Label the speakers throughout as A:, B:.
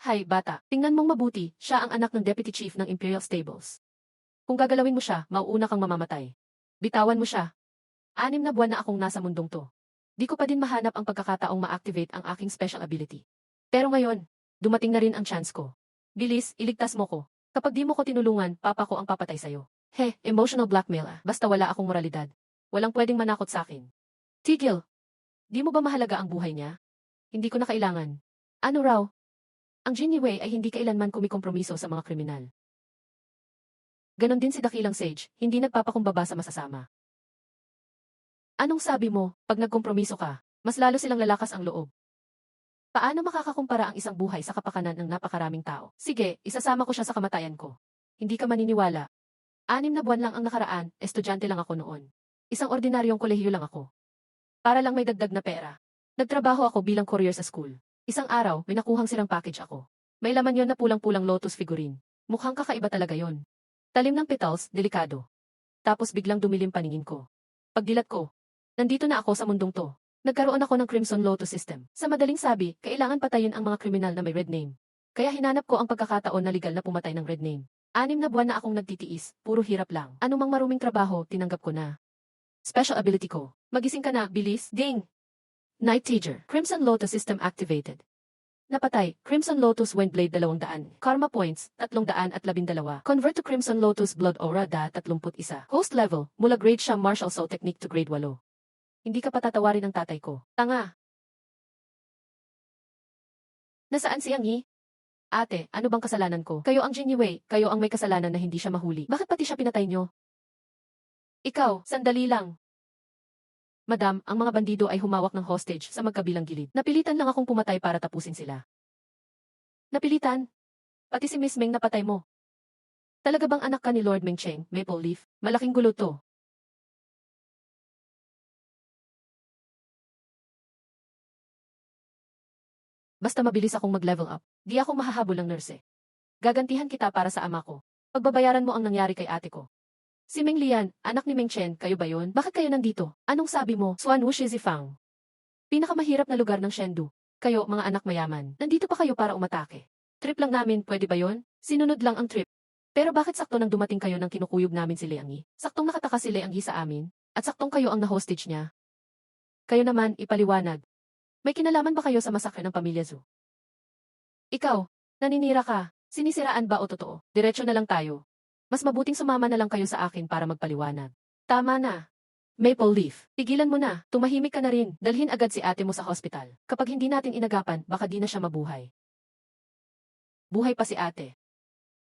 A: Hay, bata, tingnan mong mabuti, siya ang anak ng Deputy Chief ng Imperial Stables. Kung gagalawin mo siya, mauuna kang mamamatay. Bitawan mo siya. 6 na buwan na akong nasa mundong to. Di ko pa din mahanap ang pagkakataong ma-activate ang aking special ability. Pero ngayon, dumating na rin ang chance ko. Bilis, iligtas mo ko. Kapag di mo ko tinulungan, papa ko ang papatay sa'yo. Emotional blackmail basta wala akong moralidad. Walang pwedeng manakot sa akin. Tigil! Di mo ba mahalaga ang buhay niya? Hindi ko na kailangan. Ano raw? Ang Jinnie Wei ay hindi kailanman kumikompromiso sa mga kriminal. Ganon din si Dakilang Sage, hindi nagpapakumbaba sa masasama. Anong sabi mo, pag nagkompromiso ka, mas lalo silang lalakas ang loob? Paano makakakumpara ang isang buhay sa kapakanan ng napakaraming tao? Sige, isasama ko siya sa kamatayan ko. Hindi ka maniniwala. 6 na buwan lang ang nakaraan, estudyante lang ako noon. Isang ordinaryong kolehiyo lang ako. Para lang may dagdag na pera. Nagtrabaho ako bilang courier sa school. Isang araw, may nakuhang silang package ako. May laman yon na pulang-pulang lotus figurine. Mukhang kakaiba talaga yon. Talim ng petals, delikado. Tapos biglang dumilim paningin ko. Pagdilat ko, nandito na ako sa mundong to. Nagkaroon ako ng Crimson Lotus system. Sa madaling sabi, kailangan patayin ang mga kriminal na may red name. Kaya hinanap ko ang pagkakataon na legal na pumatay ng red name. 6 na buwan na akong nagtitiis, puro hirap lang. Anumang maruming trabaho, tinanggap ko na. Special ability ko. Magising ka na, bilis, ding! Night Teacher, Crimson Lotus system activated. Napatay, Crimson Lotus Windblade 200, Karma Points, 312. Convert to Crimson Lotus Blood Aura 31. Host level, mula Grade Siyam Martial Soul Technique to Grade 8. Hindi ka patatawarin ng tatay ko. Tanga! Nasaan si Yang Yi? Ate, ano bang kasalanan ko? Kayo ang Jinnie Wei, kayo ang may kasalanan na hindi siya mahuli. Bakit pati siya pinatay nyo? Ikaw, sandali lang. Madam, ang mga bandido ay humawak ng hostage sa magkabilang gilid. Napilitan lang akong pumatay para tapusin sila. Napilitan? Pati si Miss Meng napatay mo. Talaga bang anak ka ni Lord Meng Cheng, Maple Leaf? Malaking gulo to. Basta mabilis akong mag-level up. Di ako mahahabol ng nurse. Gagantihan kita para sa ama ko. Pagbabayaran mo ang nangyari kay ate ko. Si Meng Lian, anak ni Meng Chen, kayo ba yun? Bakit kayo nandito? Anong sabi mo? Xuanwu Shizifang. Pinakamahirap na lugar ng Chengdu. Kayo, mga anak mayaman. Nandito pa kayo para umatake. Trip lang namin, pwede ba yun? Sinunod lang ang trip. Pero bakit sakto nang dumating kayo nang kinukuyog namin si Liang Yi? Saktong nakataka si Liang Yi sa amin? At saktong kayo ang na-hostage niya? Kayo naman, ipaliwanag. May kinalaman ba kayo sa masakre ng pamilya Zhu? Ikaw, naninira ka. Sinisiraan ba o totoo? Diretso na lang tayo. Mas mabuting sumama na lang kayo sa akin para magpaliwanag. Tama na. Maple Leaf, tigilan mo na. Tumahimik ka na rin. Dalhin agad si ate mo sa hospital. Kapag hindi natin inagapan, baka di na siya mabuhay. Buhay pa si ate.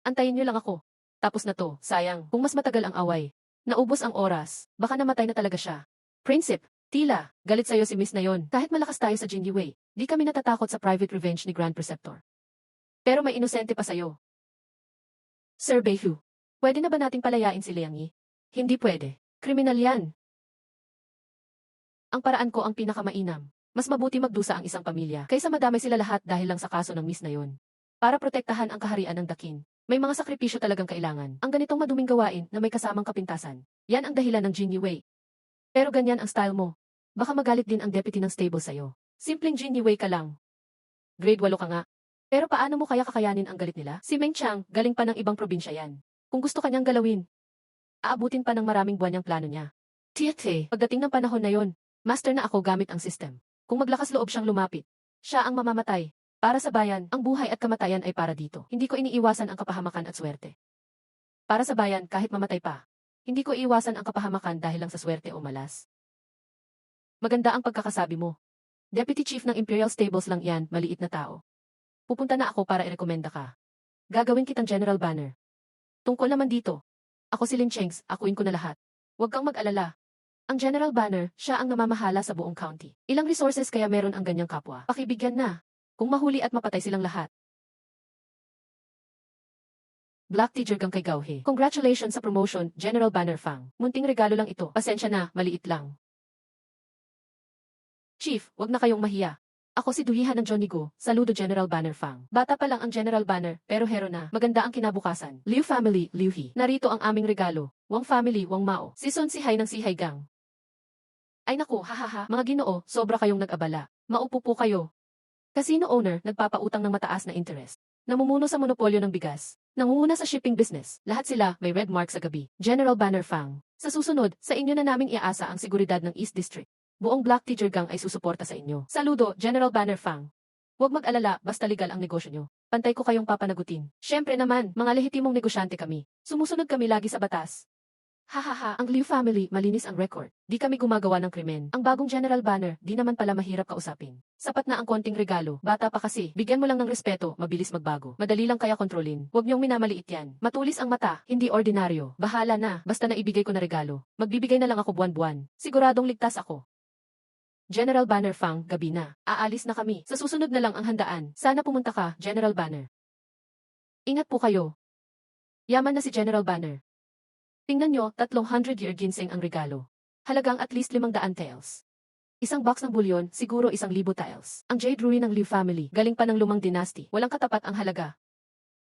A: Antayin niyo lang ako. Tapos na to, sayang. Kung mas matagal ang away. Naubos ang oras. Baka namatay na talaga siya. Prinsip, tila, galit sa'yo si Miss na yon. Kahit malakas tayo sa Jinnie Wei, di kami natatakot sa private revenge ni Grand Preceptor. Pero may inosente pa sa'yo. Sir Beihu. Pwede na ba nating palayain si Liang Yi? Hindi pwede. Kriminal yan. Ang paraan ko ang pinakamainam. Mas mabuti magdusa ang isang pamilya kaysa madamay sila lahat dahil lang sa kaso ng Miss na yon. Para protektahan ang kaharian ng Dakin, may mga sakripisyo talagang kailangan. Ang ganitong maduming gawain na may kasamang kapintasan. Yan ang dahilan ng Jinnie Wei. Pero ganyan ang style mo. Baka magalit din ang deputy ng stable sa'yo. Simpleng Jinnie Wei ka lang. Grade 8 ka nga. Pero paano mo kaya kakayanin ang galit nila? Si Meng Chang, galing pa ng ibang probinsya yan. Kung gusto kanyang galawin, aabutin pa ng maraming buwan yung plano niya. Tiete, pagdating ng panahon na yon, master na ako gamit ang system. Kung maglakas loob siyang lumapit, siya ang mamamatay. Para sa bayan, ang buhay at kamatayan ay para dito. Hindi ko iniiwasan ang kapahamakan at swerte. Para sa bayan, kahit mamatay pa, hindi ko iiwasan ang kapahamakan dahil lang sa swerte o malas. Maganda ang pagkakasabi mo. Deputy Chief ng Imperial Stables lang yan, maliit na tao. Pupunta na ako para irekomenda ka. Gagawin kitang General Banner. Tungkol naman dito. Ako si Lin Chengs, akuin ko na lahat. Huwag kang mag-alala. Ang General Banner, siya ang namamahala sa buong county. Ilang resources kaya meron ang ganyang kapwa? Pakibigyan na. Kung mahuli at mapatay silang lahat. Black Teacher kang kay Gauhe. Congratulations sa promotion, General Banner Fang. Munting regalo lang ito. Pasensya na, maliit lang. Chief, wag na kayong mahiya. Ako si Duhihan ng Johnny Go, saludo General Banner Fang. Bata pa lang ang General Banner, pero hero na. Maganda ang kinabukasan. Liu family, Liu He. Narito ang aming regalo. Wang family, Wang Mao. Si Sun Sihay ng Sihay Gang. Ay naku, hahaha, mga ginoo, sobra kayong nag-abala. Maupo po kayo. Casino owner, nagpapautang ng mataas na interest. Namumuno sa monopolyo ng bigas. Nangunguna sa shipping business. Lahat sila may red mark sa gabi. General Banner Fang. Sa susunod, sa inyo na naming iaasa ang seguridad ng East District. Buong Black Teacher Gang ay susuporta sa inyo. Saludo, General Banner Fang. Huwag mag-alala, basta legal ang negosyo nyo. Pantay ko kayong papanagutin. Siyempre naman, mga lehitimong negosyante kami. Sumusunod kami lagi sa batas. Hahaha, ang Liu family, malinis ang record. Di kami gumagawa ng krimen. Ang bagong General Banner, di naman pala mahirap kausapin. Sapat na ang konting regalo. Bata pa kasi, bigyan mo lang ng respeto, mabilis magbago. Madali lang kaya kontrolin. Huwag niyong minamaliit yan. Matulis ang mata, hindi ordinaryo. Bahala na, basta naibigay ko na regalo. Magbibigay na lang ako buwan-buwan. Siguradong ligtas ako. General Banner Fang, gabi na. Aalis na kami. Sa susunod na lang ang handaan. Sana pumunta ka, General Banner. Ingat po kayo. Yaman na si General Banner. Tingnan nyo, 300-year ginseng ang regalo. Halagang at least 500 taels. Isang box ng bulyon, siguro 1,000 taels. Ang jade ruin ng Liu family, galing pa ng lumang dynasty. Walang katapat ang halaga.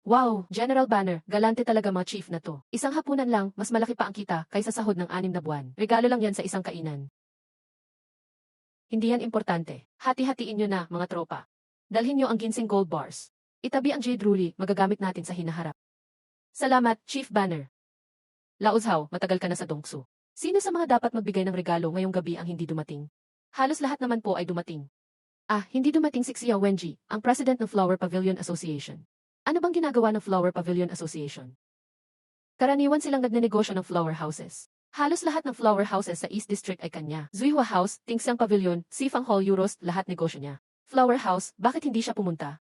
A: Wow, General Banner, galante talaga mga chief na to. Isang hapunan lang, mas malaki pa ang kita kaysa sahod ng 6 na buwan. Regalo lang yan sa isang kainan. Hindi yan importante. Hati-hatiin nyo na, mga tropa. Dalhin nyo ang ginseng gold bars. Itabi ang jade ruin, magagamit natin sa hinaharap. Salamat, Chief Banner. Lauzhao, matagal ka na sa Dongsu. Sino sa mga dapat magbigay ng regalo ngayong gabi ang hindi dumating? Halos lahat naman po ay dumating. Hindi dumating si Xia Wenji, ang president ng Flower Pavilion Association. Ano bang ginagawa ng Flower Pavilion Association? Karaniwan silang nagnenegosyo ng flower houses. Halos lahat ng flower houses sa East District ay kanya. Zuihua House, Tingxiang Pavilion, Sifang Hall Euros, lahat negosyo niya. Flower House, bakit hindi siya pumunta?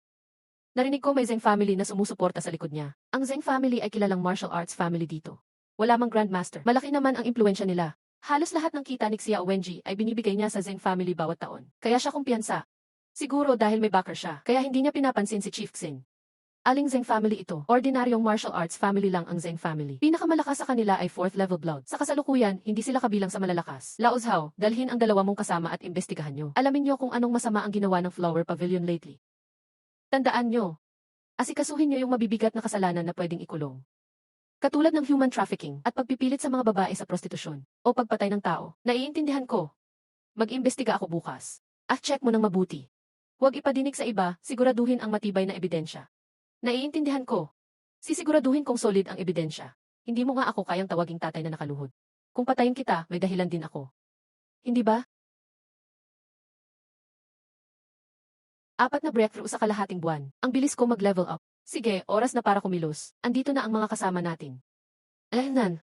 A: Narinig ko may Zeng family na sumusuporta sa likod niya. Ang Zeng family ay kilalang martial arts family dito. Wala mang grandmaster. Malaki naman ang impluensya nila. Halos lahat ng kita ni Xia Wenji ay binibigay niya sa Zeng family bawat taon. Kaya siya kumpiyansa. Siguro dahil may backer siya, kaya hindi niya pinapansin si Chief Xin. Aling Zeng family ito? Ordinaryong martial arts family lang ang Zeng family. Pinakamalakas sa kanila ay 4th level blood. Sa kasalukuyan, hindi sila kabilang sa malalakas. Laozhao, dalhin ang dalawa mong kasama at imbestigahan nyo. Alamin nyo kung anong masama ang ginawa ng Flower Pavilion lately. Tandaan nyo, asikasuhin nyo yung mabibigat na kasalanan na pwedeng ikulong. Katulad ng human trafficking at pagpipilit sa mga babae sa prostitusyon o pagpatay ng tao. Naiintindihan ko. Mag-imbestiga ako bukas. At check mo ng mabuti. Huwag ipadinig sa iba, siguraduhin ang matibay na ebidensya. Naiintindihan ko. Sisiguraduhin kong solid ang ebidensya. Hindi mo nga ako kayang tawaging tatay na nakaluhod. Kung patayin kita, may dahilan din ako. Hindi ba? 4 na breakthrough sa kalahating buwan. Ang bilis ko mag-level up. Sige, oras na para kumilos. Andito na ang mga kasama natin. Nan.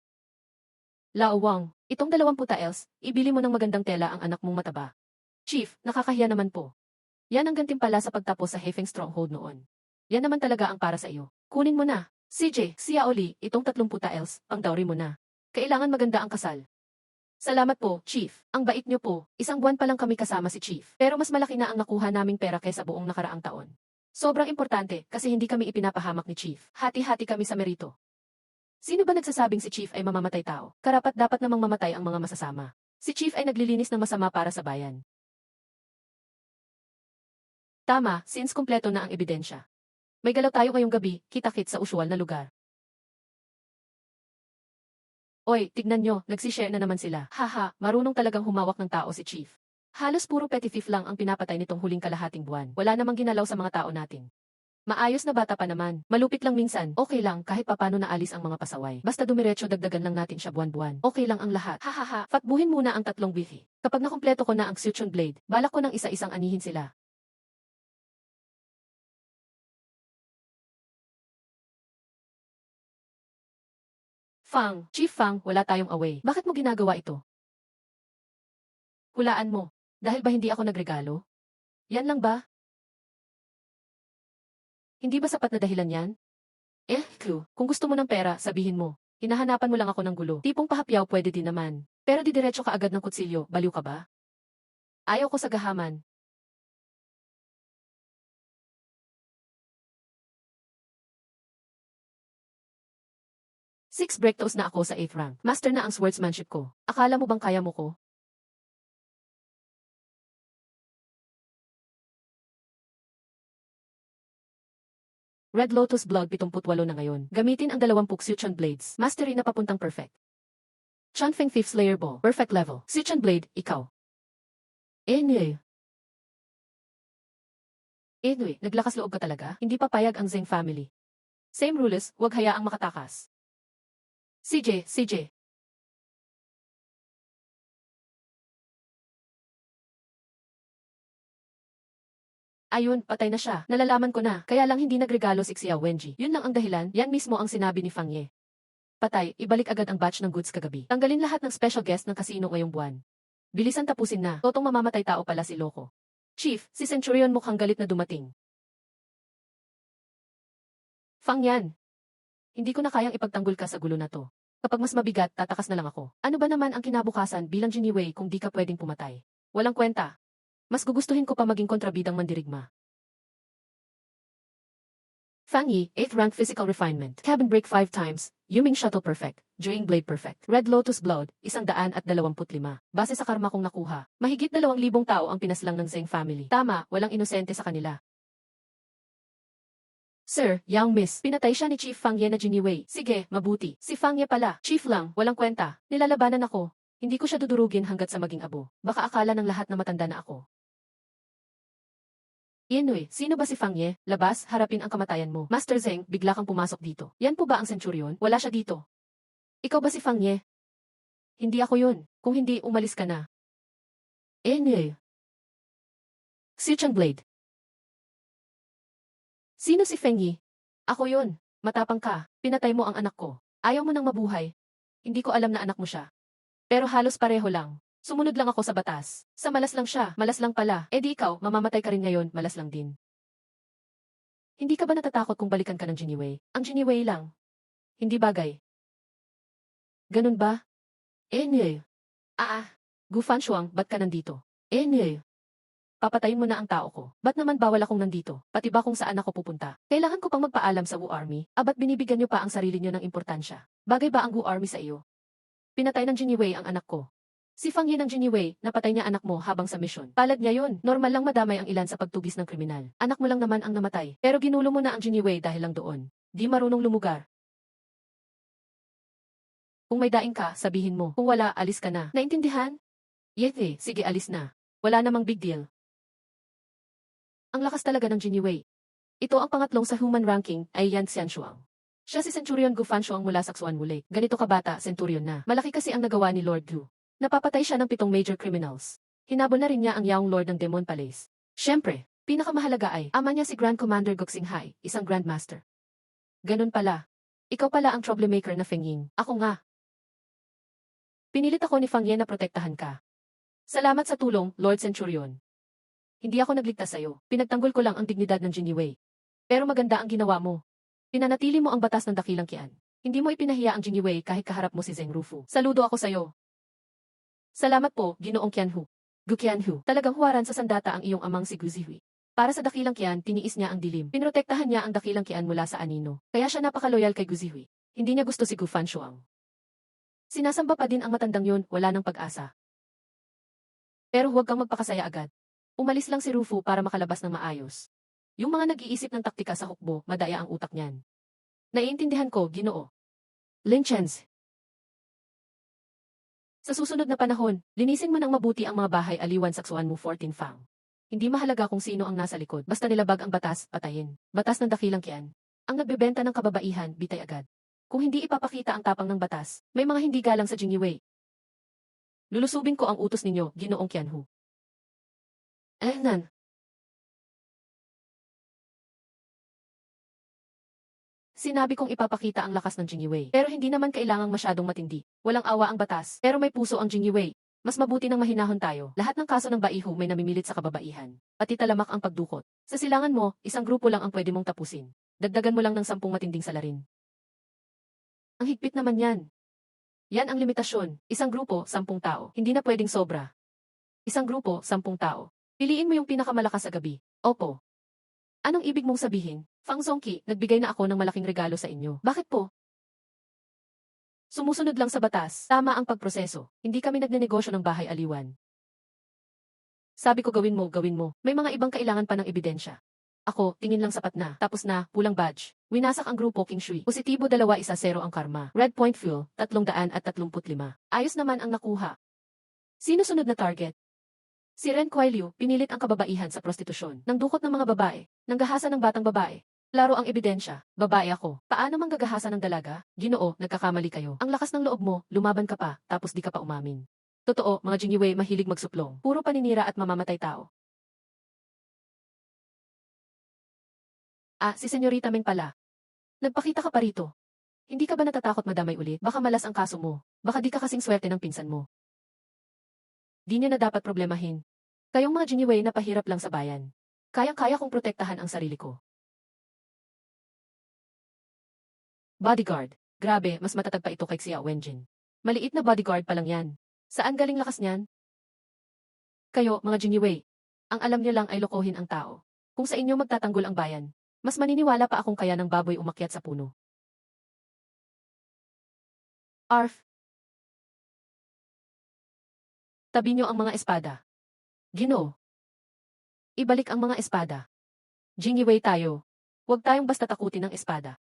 A: Lao Wang, itong 20 taels, ibili mo ng magandang tela ang anak mong mataba. Chief, nakakahiya naman po. Yan ang gantimpala sa pagtapos sa Hefeng Stronghold noon. Yan naman talaga ang para sa iyo. Kunin mo na. CJ, Xia Oli, itong 30 taels, pang dowry mo na. Kailangan maganda ang kasal. Salamat po, Chief. Ang bait niyo po. 1 buwan pa lang kami kasama si Chief. Pero mas malaki na ang nakuha naming pera kaysa buong nakaraang taon. Sobrang importante kasi hindi kami ipinapahamak ni Chief. Hati-hati kami sa merito. Sino ba nagsasabing si Chief ay mamamatay tao? Karapat dapat namang mamatay ang mga masasama. Si Chief ay naglilinis ng masama para sa bayan. Tama, since kumpleto na ang ebidensya. May galaw tayo ngayong gabi, kita-kit sa usual na lugar. Oy, tignan nyo, nagsishare na naman sila. Haha, marunong talagang humawak ng tao si Chief. Halos puro petty thief lang ang pinapatay nitong huling kalahating buwan. Wala namang ginalaw sa mga tao natin. Maayos na bata pa naman. Malupit lang minsan. Okay lang kahit papano naalis ang mga pasaway. Basta dumiretso dagdagan lang natin siya buwan-buwan. Okay lang ang lahat. Hahaha, fatbuhin muna ang 3 wifi. Kapag nakumpleto ko na ang Suchun Blade, balak ko ng isa-isang anihin sila. Fang, Chief Fang, wala tayong away. Bakit mo ginagawa ito? Hulaan mo. Dahil ba hindi ako nagregalo? Yan lang ba? Hindi ba sapat na dahilan yan? Clue. Kung gusto mo ng pera, sabihin mo. Hinahanapan mo lang ako ng gulo. Tipong pahapyaw pwede din naman. Pero didiretso ka agad ng kutsilyo, baliw ka ba? Ayaw ko sa gahaman. 6 breakthroughs na ako sa 8th rank. Master na ang swordsmanship ko. Akala mo bang kaya mo ko? Red Lotus Blood 78 na ngayon. Gamitin ang 20 Suchun Blades. Mastery na papuntang perfect. Chanfeng 5th Slayer Ball. Perfect level. Suchun Blade, ikaw. Nye. Anyway, naglakas loob ka talaga? Hindi papayag ang Zeng family. Same rules, huwag hayaang makatakas. CJ. Ayun, patay na siya. Nalalaman ko na, kaya lang hindi nagregalo si Xiao Wenji. Yun lang ang dahilan, yan mismo ang sinabi ni Fang Ye. Patay, ibalik agad ang batch ng goods kagabi. Tanggalin lahat ng special guest ng casino ngayong buwan. Bilisan tapusin na, totong mamamatay tao pala si Loko. Chief, si Centurion mukhang galit na dumating. Fang Yan. Hindi ko na kayang ipagtanggol ka sa gulo na to. Kapag mas mabigat, tatakas na lang ako. Ano ba naman ang kinabukasan bilang Jinnie Wei kung di ka pwedeng pumatay? Walang kwenta. Mas gugustuhin ko pa maging kontrabidang mandirigma. Fang Yi, 8th rank physical refinement. Cabin break 5 times. Yuming shuttle perfect. Juing blade perfect. Red Lotus blood, 125. Base sa karma kong nakuha, mahigit 2,000 tao ang pinaslang ng Zeng family. Tama, walang inosente sa kanila. Sir, young miss, pinatay siya ni Chief Fang Ye na Jinnie Wei. Sige, mabuti. Si Fang Ye pala. Chief lang, walang kwenta. Nilalabanan ako. Hindi ko siya dudurugin hanggat sa maging abo. Baka akala ng lahat na matanda na ako. Anyway, sino ba si Fang Ye? Labas, harapin ang kamatayan mo. Master Zeng, bigla kang pumasok dito. Yan po ba ang Centurion? Wala siya dito. Ikaw ba si Fang Ye? Hindi ako yun. Kung hindi, umalis ka na. Anyway. Si Chang Blade. Sino si Feng Yi? Ako yun. Matapang ka. Pinatay mo ang anak ko. Ayaw mo nang mabuhay. Hindi ko alam na anak mo siya. Pero halos pareho lang. Sumunod lang ako sa batas. Sa malas lang siya, malas lang pala. E di ikaw, mamamatay ka rin ngayon, malas lang din. Hindi ka ba natatakot kung balikan ka ng Jinnie Wei? Ang Jinnie Wei lang. Hindi bagay. Ganun ba? Anyway. Gu Fanshuang, ba't ka nandito? Anyway. Papatayin mo na ang tao ko. Ba't naman bawal akong nandito? Pati ba kung saan ako pupunta? Kailangan ko pang magpaalam sa Wu Army? Ba't binibigyan niyo pa ang sarili niyo ng importansya? Bagay ba ang Wu Army sa iyo? Pinatay ng Jinnie Wei ang anak ko. Si Fang Ye ng Jinnie Wei, napatay niya anak mo habang sa mission. Palad niya yun. Normal lang madamay ang ilan sa pagtugis ng kriminal. Anak mo lang naman ang namatay. Pero ginulo mo na ang Jinnie Wei dahil lang doon. Di marunong lumugar. Kung may daing ka, sabihin mo. Kung wala, alis ka na. Naintindihan? Yete, sige alis na. Wala namang big deal. Ang lakas talaga ng Jinnie Wei. Ito ang pangatlong sa human ranking ay Yan Xianshuang. Siya si Centurion Gu Fanshuang mula Saxuan Muli. Ganito kabata, Centurion na. Malaki kasi ang nagawa ni Lord Gu. Napapatay siya ng 7 major criminals. Hinabol na rin niya ang Yaong Lord ng Demon Palace. Siyempre, pinakamahalaga ay ama niya si Grand Commander Guxinghai, isang Grandmaster. Ganun pala. Ikaw pala ang troublemaker na Feng Ying. Ako nga. Pinilit ako ni Fang Ye na protektahan ka. Salamat sa tulong, Lord Centurion. Hindi ako nagligtas sa'yo. Pinagtanggol ko lang ang dignidad ng Jinnie Wei. Pero maganda ang ginawa mo. Pinanatili mo ang batas ng Dakilang Qian. Hindi mo ipinahiya ang Jinnie Wei kahit kaharap mo si Zeng Rufu. Saludo ako sa'yo. Salamat po, Ginoong Qianhu. Gu Qianhu, talagang huwaran sa sandata ang iyong amang si Gu Zihui. Para sa Dakilang Qian, tiniis niya ang dilim. Pinrotektahan niya ang Dakilang Qian mula sa anino. Kaya siya napakaloyal kay Gu Zihui. Hindi niya gusto si Gu Fanshuang. Sinasamba pa din ang matandang yun, wala ng pag-asa. Pero huwag kang magpakasaya agad. Umalis lang si Rufu para makalabas ng maayos. Yung mga nag-iisip ng taktika sa hukbo, madaya ang utak niyan. Naiintindihan ko, Ginoo. Lin Chenz. Sa susunod na panahon, linisin mo ng mabuti ang mga bahay aliwan Saxuan mo 14 Fang. Hindi mahalaga kung sino ang nasa likod, basta nilabag ang batas, patayin. Batas ng Dakilang Qian. Ang nagbebenta ng kababaihan, bitay agad. Kung hindi ipapakita ang tapang ng batas, may mga hindi galang sa Jinnie Wei. Lulusubin ko ang utos ninyo, Ginoong Qianhu. Nan. Sinabi kong ipapakita ang lakas ng Jinnie Wei. Pero hindi naman kailangang masyadong matindi. Walang awa ang batas. Pero may puso ang Jinnie Wei. Mas mabuti nang mahinahon tayo. Lahat ng kaso ng baihu may namimilit sa kababaihan. Pati talamak ang pagdukot. Sa silangan mo, isang grupo lang ang pwede mong tapusin. Dagdagan mo lang ng 10 matinding salarin. Ang higpit naman yan. Yan ang limitasyon. Isang grupo, 10 tao. Hindi na pwedeng sobra. Isang grupo, 10 tao. Piliin mo yung pinakamalakas sa gabi. Opo. Anong ibig mong sabihin? Fang Zongqi, nagbigay na ako ng malaking regalo sa inyo. Bakit po? Sumusunod lang sa batas. Tama ang pagproseso. Hindi kami nagnenegosyo ng bahay aliwan. Sabi ko gawin mo, gawin mo. May mga ibang kailangan pa ng ebidensya. Ako, tingin lang sapat na. Tapos na, pulang badge. Winasak ang grupo King Shui. Positibo 2-1-0 ang karma. Red Point Fuel, 335. Ayos naman ang nakuha. Sino sunod na target? Si Ren Kuai-liu pinilit ang kababaihan sa prostitusyon. Nang dukot ng mga babae, nang gahasa ng batang babae. Laro ang ebidensya, babae ako. Paano mang gagahasa ng dalaga? Ginoo, nagkakamali kayo. Ang lakas ng loob mo, lumaban ka pa, tapos di ka pa umamin. Totoo, mga Jingyue mahilig magsuplong. Puro paninira at mamamatay tao. Ah, si Senyorita Meng pala. Nagpakita ka pa rito. Hindi ka ba natatakot madamay ulit? Baka malas ang kaso mo. Baka di ka kasing swerte ng pinsan mo. Di niya na dapat problemahin. Kayong mga Jingyue napahirap lang sa bayan. Kayang-kaya kong protektahan ang sarili ko. Bodyguard. Grabe, mas matatag pa ito kay Xia Wenjin. Maliit na bodyguard pa lang yan. Saan galing lakas niyan? Kayo, mga Jingyue. Ang alam niyo lang ay lokohin ang tao. Kung sa inyo magtatanggol ang bayan, mas maniniwala pa akong kaya ng baboy umakyat sa puno. Arf! Tabi niyo ang mga espada. Ginoo. Ibalik ang mga espada. Jingyue tayo. Huwag tayong basta takutin ng espada.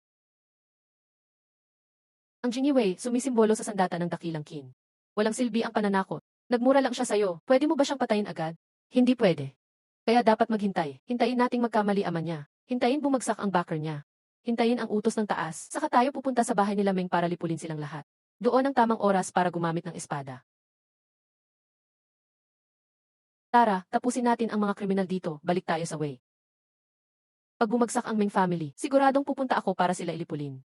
A: Ang Jingyue sumisimbolo sa sandata ng dakilang kin. Walang silbi ang pananakot. Nagmura lang siya sa'yo. Pwede mo ba siyang patayin agad? Hindi pwede. Kaya dapat maghintay. Hintayin nating magkamali ama niya. Hintayin bumagsak ang backer niya. Hintayin ang utos ng taas. Saka tayo pupunta sa bahay nila Meng para lipulin silang lahat. Doon ang tamang oras para gumamit ng espada. Tara, tapusin natin ang mga kriminal dito. Balik tayo sa way. Pag bumagsak ang Meng family, siguradong pupunta ako para sila ilipulin.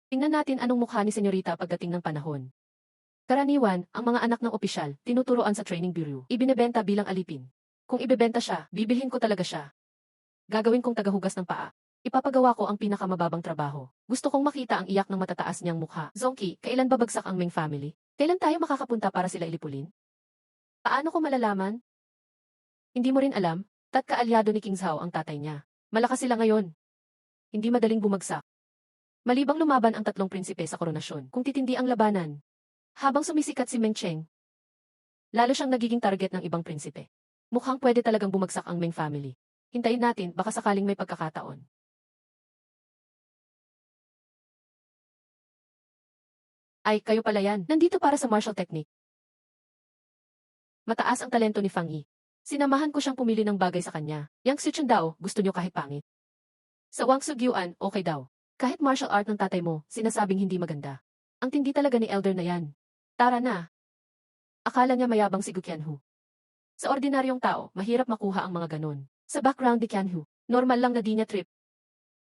A: Tingnan natin anong mukha ni Senyorita pagdating ng panahon. Karaniwan, ang mga anak ng opisyal, tinuturoan sa training bureau. Ibinebenta bilang alipin. Kung ibebenta siya, bibilhin ko talaga siya. Gagawin kong tagahugas ng paa. Ipapagawa ko ang pinakamababang trabaho. Gusto kong makita ang iyak ng matataas niyang mukha. Zonky, kailan babagsak ang Meng family? Kailan tayo makakapunta para sila ilipulin? Paano ko malalaman? Hindi mo rin alam? Kaalyado ni King Zhao ang tatay niya. Malakas sila ngayon. Hindi madaling bumagsak. Malibang lumaban ang tatlong prinsipe sa koronasyon. Kung titindi ang labanan. Habang sumisikat si Meng Cheng, lalo siyang nagiging target ng ibang prinsipe. Mukhang pwede talagang bumagsak ang Meng family. Hintayin natin, baka sakaling may pagkakataon. Ay, kayo pala yan. Nandito para sa martial technique. Mataas ang talento ni Fang Yi. Sinamahan ko siyang pumili ng bagay sa kanya. Yang Sichun Dao, gusto niyo kahit pangit. Sa Wang Sugyuan, okay daw. Kahit martial art ng tatay mo, sinasabing hindi maganda. Ang tindi talaga ni Elder na yan. Tara na. Akala niya mayabang si Gu Qianhu. Sa ordinaryong tao, mahirap makuha ang mga ganun. Sa background ni Qianhu, normal lang na di niya trip.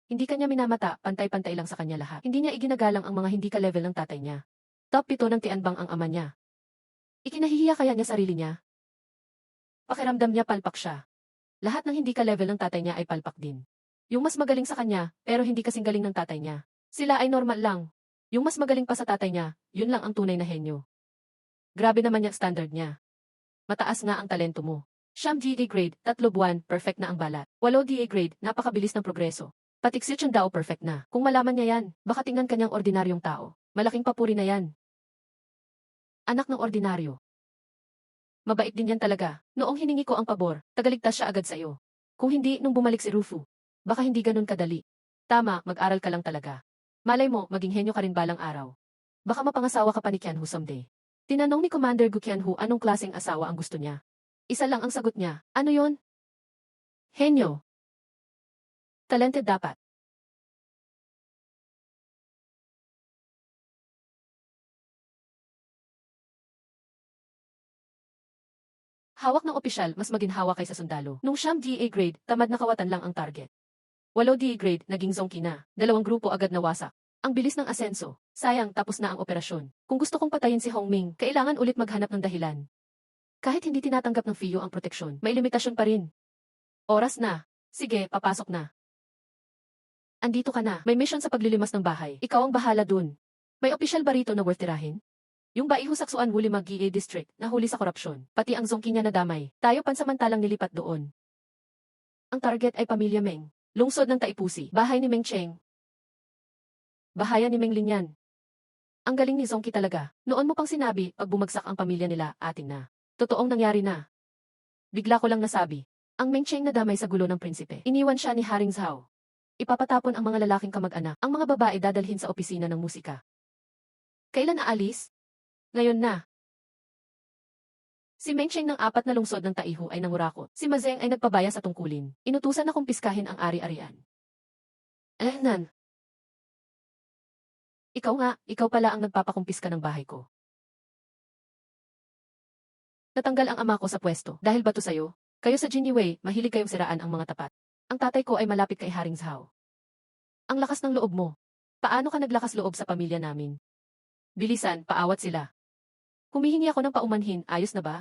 A: Hindi kanya minamata, pantay-pantay lang sa kanya lahat. Hindi niya iginagalang ang mga hindi ka-level ng tatay niya. Top 7 ng Tianbang ang ama niya. Ikinahihiya kaya niya sarili niya? Pakiramdam niya palpak siya. Lahat ng hindi ka-level ng tatay niya ay palpak din. Yung mas magaling sa kanya, pero hindi kasing galing ng tatay niya. Sila ay normal lang. Yung mas magaling pa sa tatay niya, yun lang ang tunay na henyo. Grabe naman yung standard niya. Mataas nga ang talento mo. Siyam DA grade, 3 buwan, perfect na ang balat. 8 DA grade, napakabilis ng progreso. Pati Sichun Dao perfect na. Kung malaman niya yan, baka tingnan kanyang ordinaryong tao. Malaking papuri na yan. Anak ng ordinaryo. Mabait din yan talaga. Noong hiningi ko ang pabor, tagaligtas siya agad sa'yo. Kung hindi, nung bumalik si Rufu. Baka hindi ganun kadali. Tama, mag-aral ka lang talaga. Malay mo, maging henyo ka rin balang araw. Baka mapangasawa ka pa ni Qianhu someday. Tinanong ni Commander Gu Qianhu anong klaseng asawa ang gusto niya. Isa lang ang sagot niya. Ano yon? Henyo. Talented dapat. Hawak ng opisyal mas maginhawa kaysa sundalo. Nung siyam DA grade, tamad na kawatan lang ang target. 8 DA grade, naging zonky na. 2 grupo agad nawasak. Ang bilis ng asenso. Sayang, tapos na ang operasyon. Kung gusto kong patayin si Hongming, kailangan ulit maghanap ng dahilan. Kahit hindi tinatanggap ng FIU ang proteksyon, may limitasyon pa rin. Oras na. Sige, papasok na. Andito ka na. May mission sa paglilimas ng bahay. Ikaw ang bahala dun. May opisyal ba rito na worth tirahin? Yung Baihu Saksuan Wulimag GA District, nahuli sa korupsyon. Pati ang zongki niya nadamay. Tayo pansamantalang nilipat doon. Ang target ay Pamilya Meng. Lungsod ng Taipusi. Bahay ni Meng Cheng. Bahayan ni Meng Lin yan. Ang galing ni Zongki talaga. Noon mo pang sinabi, pag bumagsak ang pamilya nila, atin na. Totoong nangyari na. Bigla ko lang nasabi. Ang Meng Cheng nadamay sa gulo ng prinsipe. Iniwan siya ni Haring Zhao. Ipapatapon ang mga lalaking kamag-anak. Ang mga babae dadalhin sa opisina ng musika. Kailan aalis? Ngayon na. Si Mengcheng ng 4 na lungsod ng Taihu ay nangurakot. Si Mazeng ay nagpabaya sa tungkulin. Inutusan akong piskahin ang ari-arian. Nan. Ikaw pala ang nagpapakumpiska ng bahay ko. Natanggal ang ama ko sa pwesto dahil ba to sa'yo? Kayo sa Jinniwei, mahilig kayong siraan ang mga tapat. Ang tatay ko ay malapit kay Haring Zhao. Ang lakas ng loob mo. Paano ka naglakas loob sa pamilya namin? Bilisan, paawat sila. Humihingi ako ng paumanhin, ayos na ba?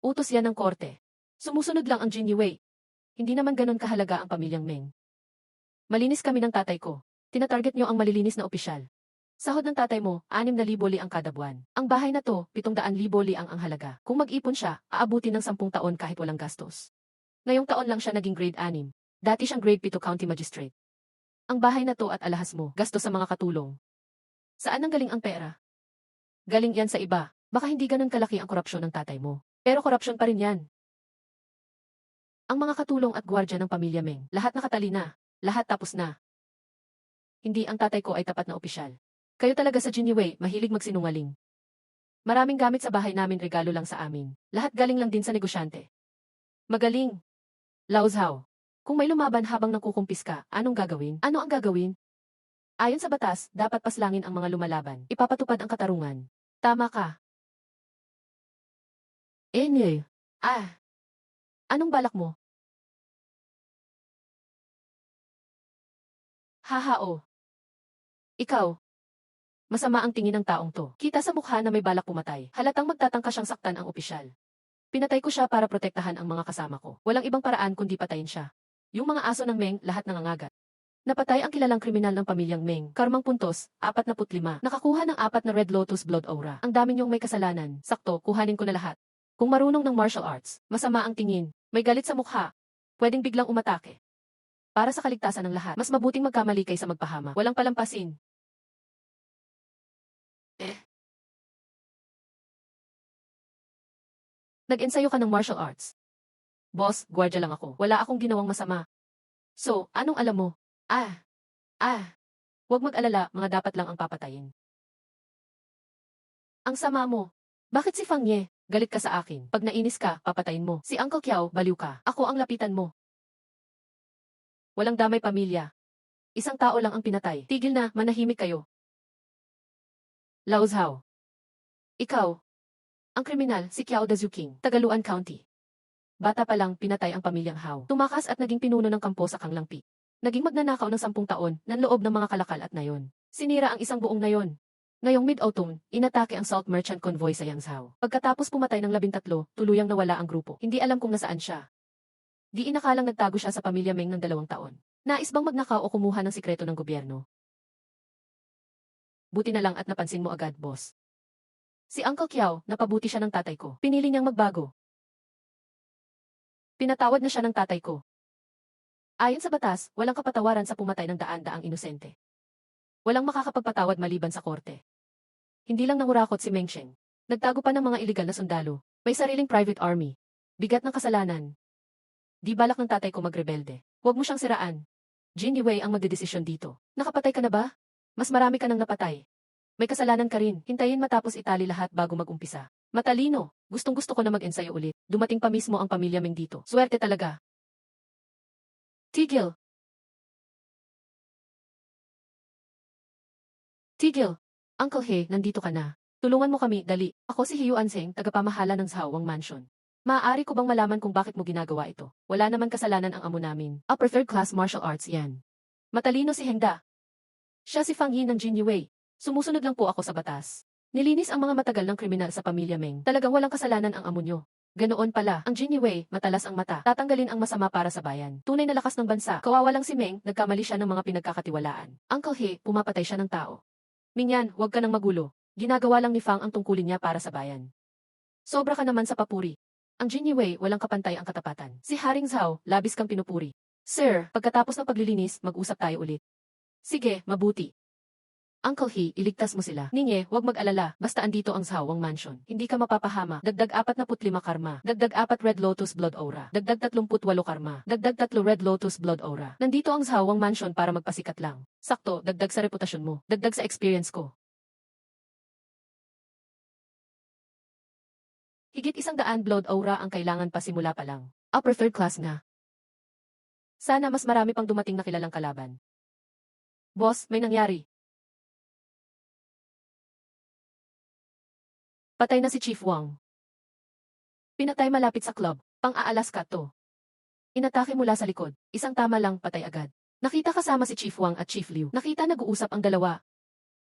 A: Utos yan ng korte. Sumusunod lang ang Jinniwei. Hindi naman ganon kahalaga ang pamilyang Meng. Malinis kami ng tatay ko. Tinatarget nyo ang malilinis na opisyal. Sahod ng tatay mo, 6,000 li ang kada buwan. Ang bahay na to, 700,000 li ang halaga. Kung mag-ipon siya, aabutin ng 10 taon kahit walang gastos. Ngayong taon lang siya naging grade 6. Dati siyang grade 7 county magistrate. Ang bahay na to at alahas mo, gastos sa mga katulong. Saan ang galing ang pera? Galing yan sa iba. Baka hindi ganon kalaki ang korupsyon ng tatay mo. Pero korupsyon pa rin yan. Ang mga katulong at gwardya ng pamilya Meng, lahat nakatali na. Lahat tapos na. Hindi ang tatay ko ay tapat na opisyal. Kayo talaga sa Jinniwei, mahilig magsinungaling. Maraming gamit sa bahay namin regalo lang sa amin. Lahat galing lang din sa negosyante. Magaling. Lao Zhao. Kung may lumaban habang nakukumpis ka, anong gagawin? Ano ang gagawin? Ayon sa batas, dapat paslangin ang mga lumalaban. Ipapatupad ang katarungan. Tama ka. Enye. Anong balak mo? Hahao. Ikaw. Masama ang tingin ng taong to. Kita sa mukha na may balak pumatay. Halatang magtatangka siyang saktan ang opisyal. Pinatay ko siya para protektahan ang mga kasama ko. Walang ibang paraan kundi patayin siya. Yung mga aso ng Meng, lahat nangangagat. Napatay ang kilalang kriminal ng pamilyang Meng. Karmang puntos, 45. Nakakuha ng 4 na Red Lotus Blood Aura. Ang dami niyong may kasalanan. Sakto, kuhanin ko na lahat. Kung marunong ng martial arts, masama ang tingin. May galit sa mukha. Pwedeng biglang umatake. Para sa kaligtasan ng lahat, mas mabuting magkamali kaysa magpahama. Walang palampasin. Nag-ensayo ka ng martial arts. Boss, gwardiya lang ako. Wala akong ginawang masama. So, anong alam mo? Huwag mag-alala, mga dapat lang ang papatayin. Ang sama mo. Bakit si Fang Ye? Galit ka sa akin. Pag nainis ka, papatayin mo. Si Uncle Kiao, baliw ka. Ako ang lapitan mo. Walang damay pamilya. Isang tao lang ang pinatay. Tigil na, manahimik kayo. Lao Zhao. Ikaw. Ang kriminal, si Kiao Dazuking, Tagaluan County. Bata pa lang, pinatay ang pamilyang Hao. Tumakas at naging pinuno ng kampo sa Kanglang Peak. Naging magnanakaw ng 10 taon, ng loob ng mga kalakal at nayon. Sinira ang isang buong nayon. Ngayong mid-autumn, inatake ang salt merchant convoy sa Yangzhou. Pagkatapos pumatay ng 13, tuluyang nawala ang grupo. Hindi alam kung nasaan siya. Di inakalang nagtago siya sa pamilya Meng ng 2 taon. Nais bang magnakaw o kumuha ng sikreto ng gobyerno? Buti na lang at napansin mo agad, boss. Si Uncle Kiao, napabuti siya ng tatay ko. Pinili niyang magbago. Pinatawad na siya ng tatay ko. Ayon sa batas, walang kapatawaran sa pumatay ng daan-daang inosente. Walang makakapagpatawad maliban sa korte. Hindi lang nangurakot si Mengcheng. Nagtago pa ng mga iligal na sundalo. May sariling private army. Bigat ng kasalanan. Di balak ng tatay ko magrebelde. Huwag mo siyang siraan. Jinniwei ang magdedesisyon dito. Nakapatay ka na ba? Mas marami ka nang napatay. May kasalanan ka rin. Hintayin matapos itali lahat bago mag-umpisa. Matalino. Gustong-gusto ko na mag-ensayo ulit. Dumating pa mismo ang pamilya Meng dito. Swerte talaga. Tigil. Tigil. Uncle He, nandito ka na. Tulungan mo kami, dali. Ako si Hiyu Anseng, tagapamahala ng Zawang Mansion. Maaari ko bang malaman kung bakit mo ginagawa ito? Wala naman kasalanan ang amo namin. Upper third class martial arts yan. Matalino si Hengda. Siya si Fang Yi ng Jinniwei. Sumusunod lang po ako sa batas. Nilinis ang mga matagal ng kriminal sa pamilya Meng. Talagang walang kasalanan ang amo nyo. Ganoon pala, ang Jinniwei, matalas ang mata. Tatanggalin ang masama para sa bayan. Tunay na lakas ng bansa. Kawawa lang si Meng, nagkamali siya ng mga pinagkakatiwalaan. Uncle He, pumapatay siya ng tao. Mingyan, huwag ka nang magulo. Ginagawa lang ni Fang ang tungkulin niya para sa bayan. Sobra ka naman sa papuri. Ang Jinniwei, walang kapantay ang katapatan. Si Haring Zhao, labis kang pinupuri. Sir, pagkatapos ng paglilinis, mag-usap tayo ulit. Sige, mabuti. Uncle He, iligtas mo sila. Ninye, huwag mag-alala, basta andito ang Zawang Mansion. Hindi ka mapapahama. Dagdag 45 karma. Dagdag 4 Red Lotus Blood Aura. Dagdag 38 karma. Dagdag 3 Red Lotus Blood Aura. Nandito ang Zawang Mansion para magpasikat lang. Sakto, dagdag sa reputasyon mo. Dagdag sa experience ko. Higit 100 blood aura ang kailangan pa simula pa lang. Upper third class na. Sana mas marami pang dumating na kilalang kalaban. Boss, may nangyari. Patay na si Chief Wang. Pinatay malapit sa club, pang-Aalaska to. Inatake mula sa likod, isang tama lang patay agad. Nakita kasama si Chief Wang at Chief Liu. Nakita nag-uusap ang dalawa.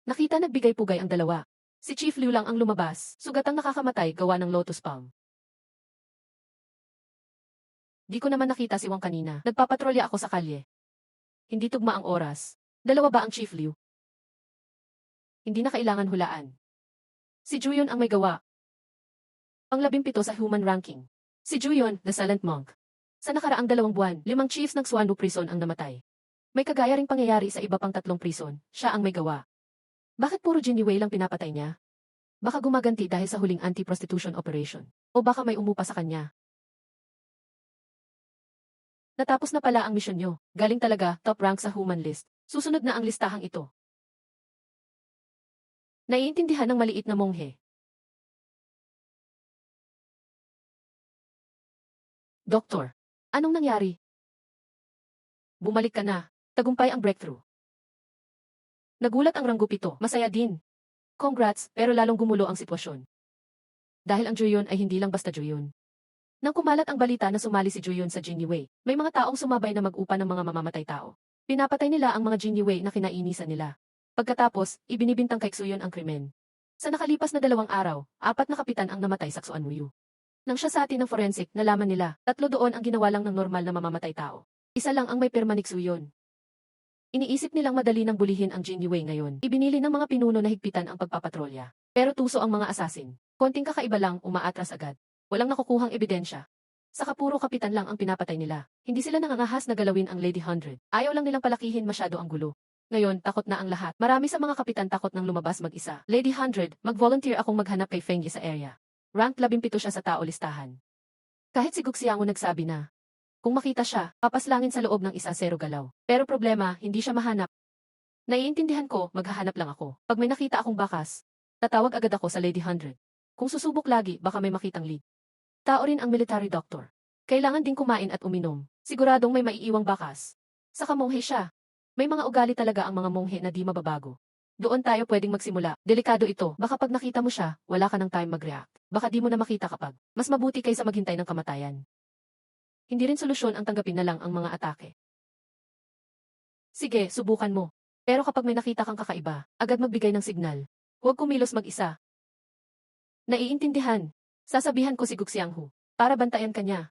A: Nakita nagbigay-pugay ang dalawa. Si Chief Liu lang ang lumabas, sugatang nakakamatay gawa ng lotus palm. Di ko naman nakita si Wang kanina. Nagpapatrolya ako sa kalye. Hindi tugma ang oras. Dalawa ba ang Chief Liu? Hindi na kailangan hulaan. Si Juyon ang may gawa. Pang-17 sa human ranking. Si Juyon, the silent monk. Sa nakaraang 2 buwan, 5 chiefs ng Suanbu prison ang namatay. May kagaya ring pangyayari sa iba pang 3 prison, siya ang may gawa. Bakit puro Jinnie Wei lang pinapatay niya? Baka gumaganti dahil sa huling anti-prostitution operation. O baka may umupa sa kanya. Natapos na pala ang misyon nyo. Galing talaga, top rank sa human list. Susunod na ang listahang ito. Naiintindihan ng maliit na monghe. Doktor, anong nangyari? Bumalik ka na. Tagumpay ang breakthrough. Nagulat ang Ranggupito. Masaya din. Congrats, pero lalong gumulo ang sitwasyon. Dahil ang Juyon ay hindi lang basta Juyon. Nang kumalat ang balita na sumali si Juyon sa Jinnie Wei, may mga taong sumabay na mag-upa ng mga mamamatay tao. Pinapatay nila ang mga Jinnie Wei na kinainisan nila. Pagkatapos, ibinibintang kay Xuyon ang krimen. Sa nakalipas na 2 araw, 4 na kapitan ang namatay sa Xuan Muyu. Nang siya sa atin ng forensic, nalaman nila, 3 doon ang ginawa lang ng normal na mamamatay tao. Isa lang ang may pirma ni Xuyon. Iniisip nilang madali nang bulihin ang Jinnie Wei ngayon. Ibinili ng mga pinuno na higpitan ang pagpapatrolya. Pero tuso ang mga asasin. Konting kakaiba lang, umaatras agad. Walang nakukuhang ebidensya. Saka puro kapitan lang ang pinapatay nila. Hindi sila nangangahas na galawin ang Lady 100. Ayaw lang nilang palakihin masyado ang gulo. Ngayon, takot na ang lahat. Marami sa mga kapitan takot nang lumabas mag-isa. Lady 100, mag-volunteer akong maghanap kay Feng Yi sa area. Rank 17 siya sa tao listahan. Kahit si Guxiango nagsabi na, kung makita siya, papaslangin sa loob ng 1-0 galaw. Pero problema, hindi siya mahanap. Naiintindihan ko, maghahanap lang ako. Pag may nakita akong bakas, tatawag agad ako sa Lady 100. Kung susubok lagi, baka may makitang lead. Tao rin ang military doctor. Kailangan din kumain at uminom. Siguradong may maiiwang bakas. Saka monghe siya. May mga ugali talaga ang mga monghe na di mababago. Doon tayo pwedeng magsimula. Delikado ito. Baka pag nakita mo siya, wala ka ng time mag-react. Baka di mo na makita kapag. Mas mabuti kaysa maghintay ng kamatayan. Hindi rin solusyon ang tanggapin na lang ang mga atake. Sige, subukan mo. Pero kapag may nakita kang kakaiba, agad magbigay ng signal. Huwag kumilos mag-isa. Naiintindihan. Sasabihan ko si Guxianghu para bantayan kanya.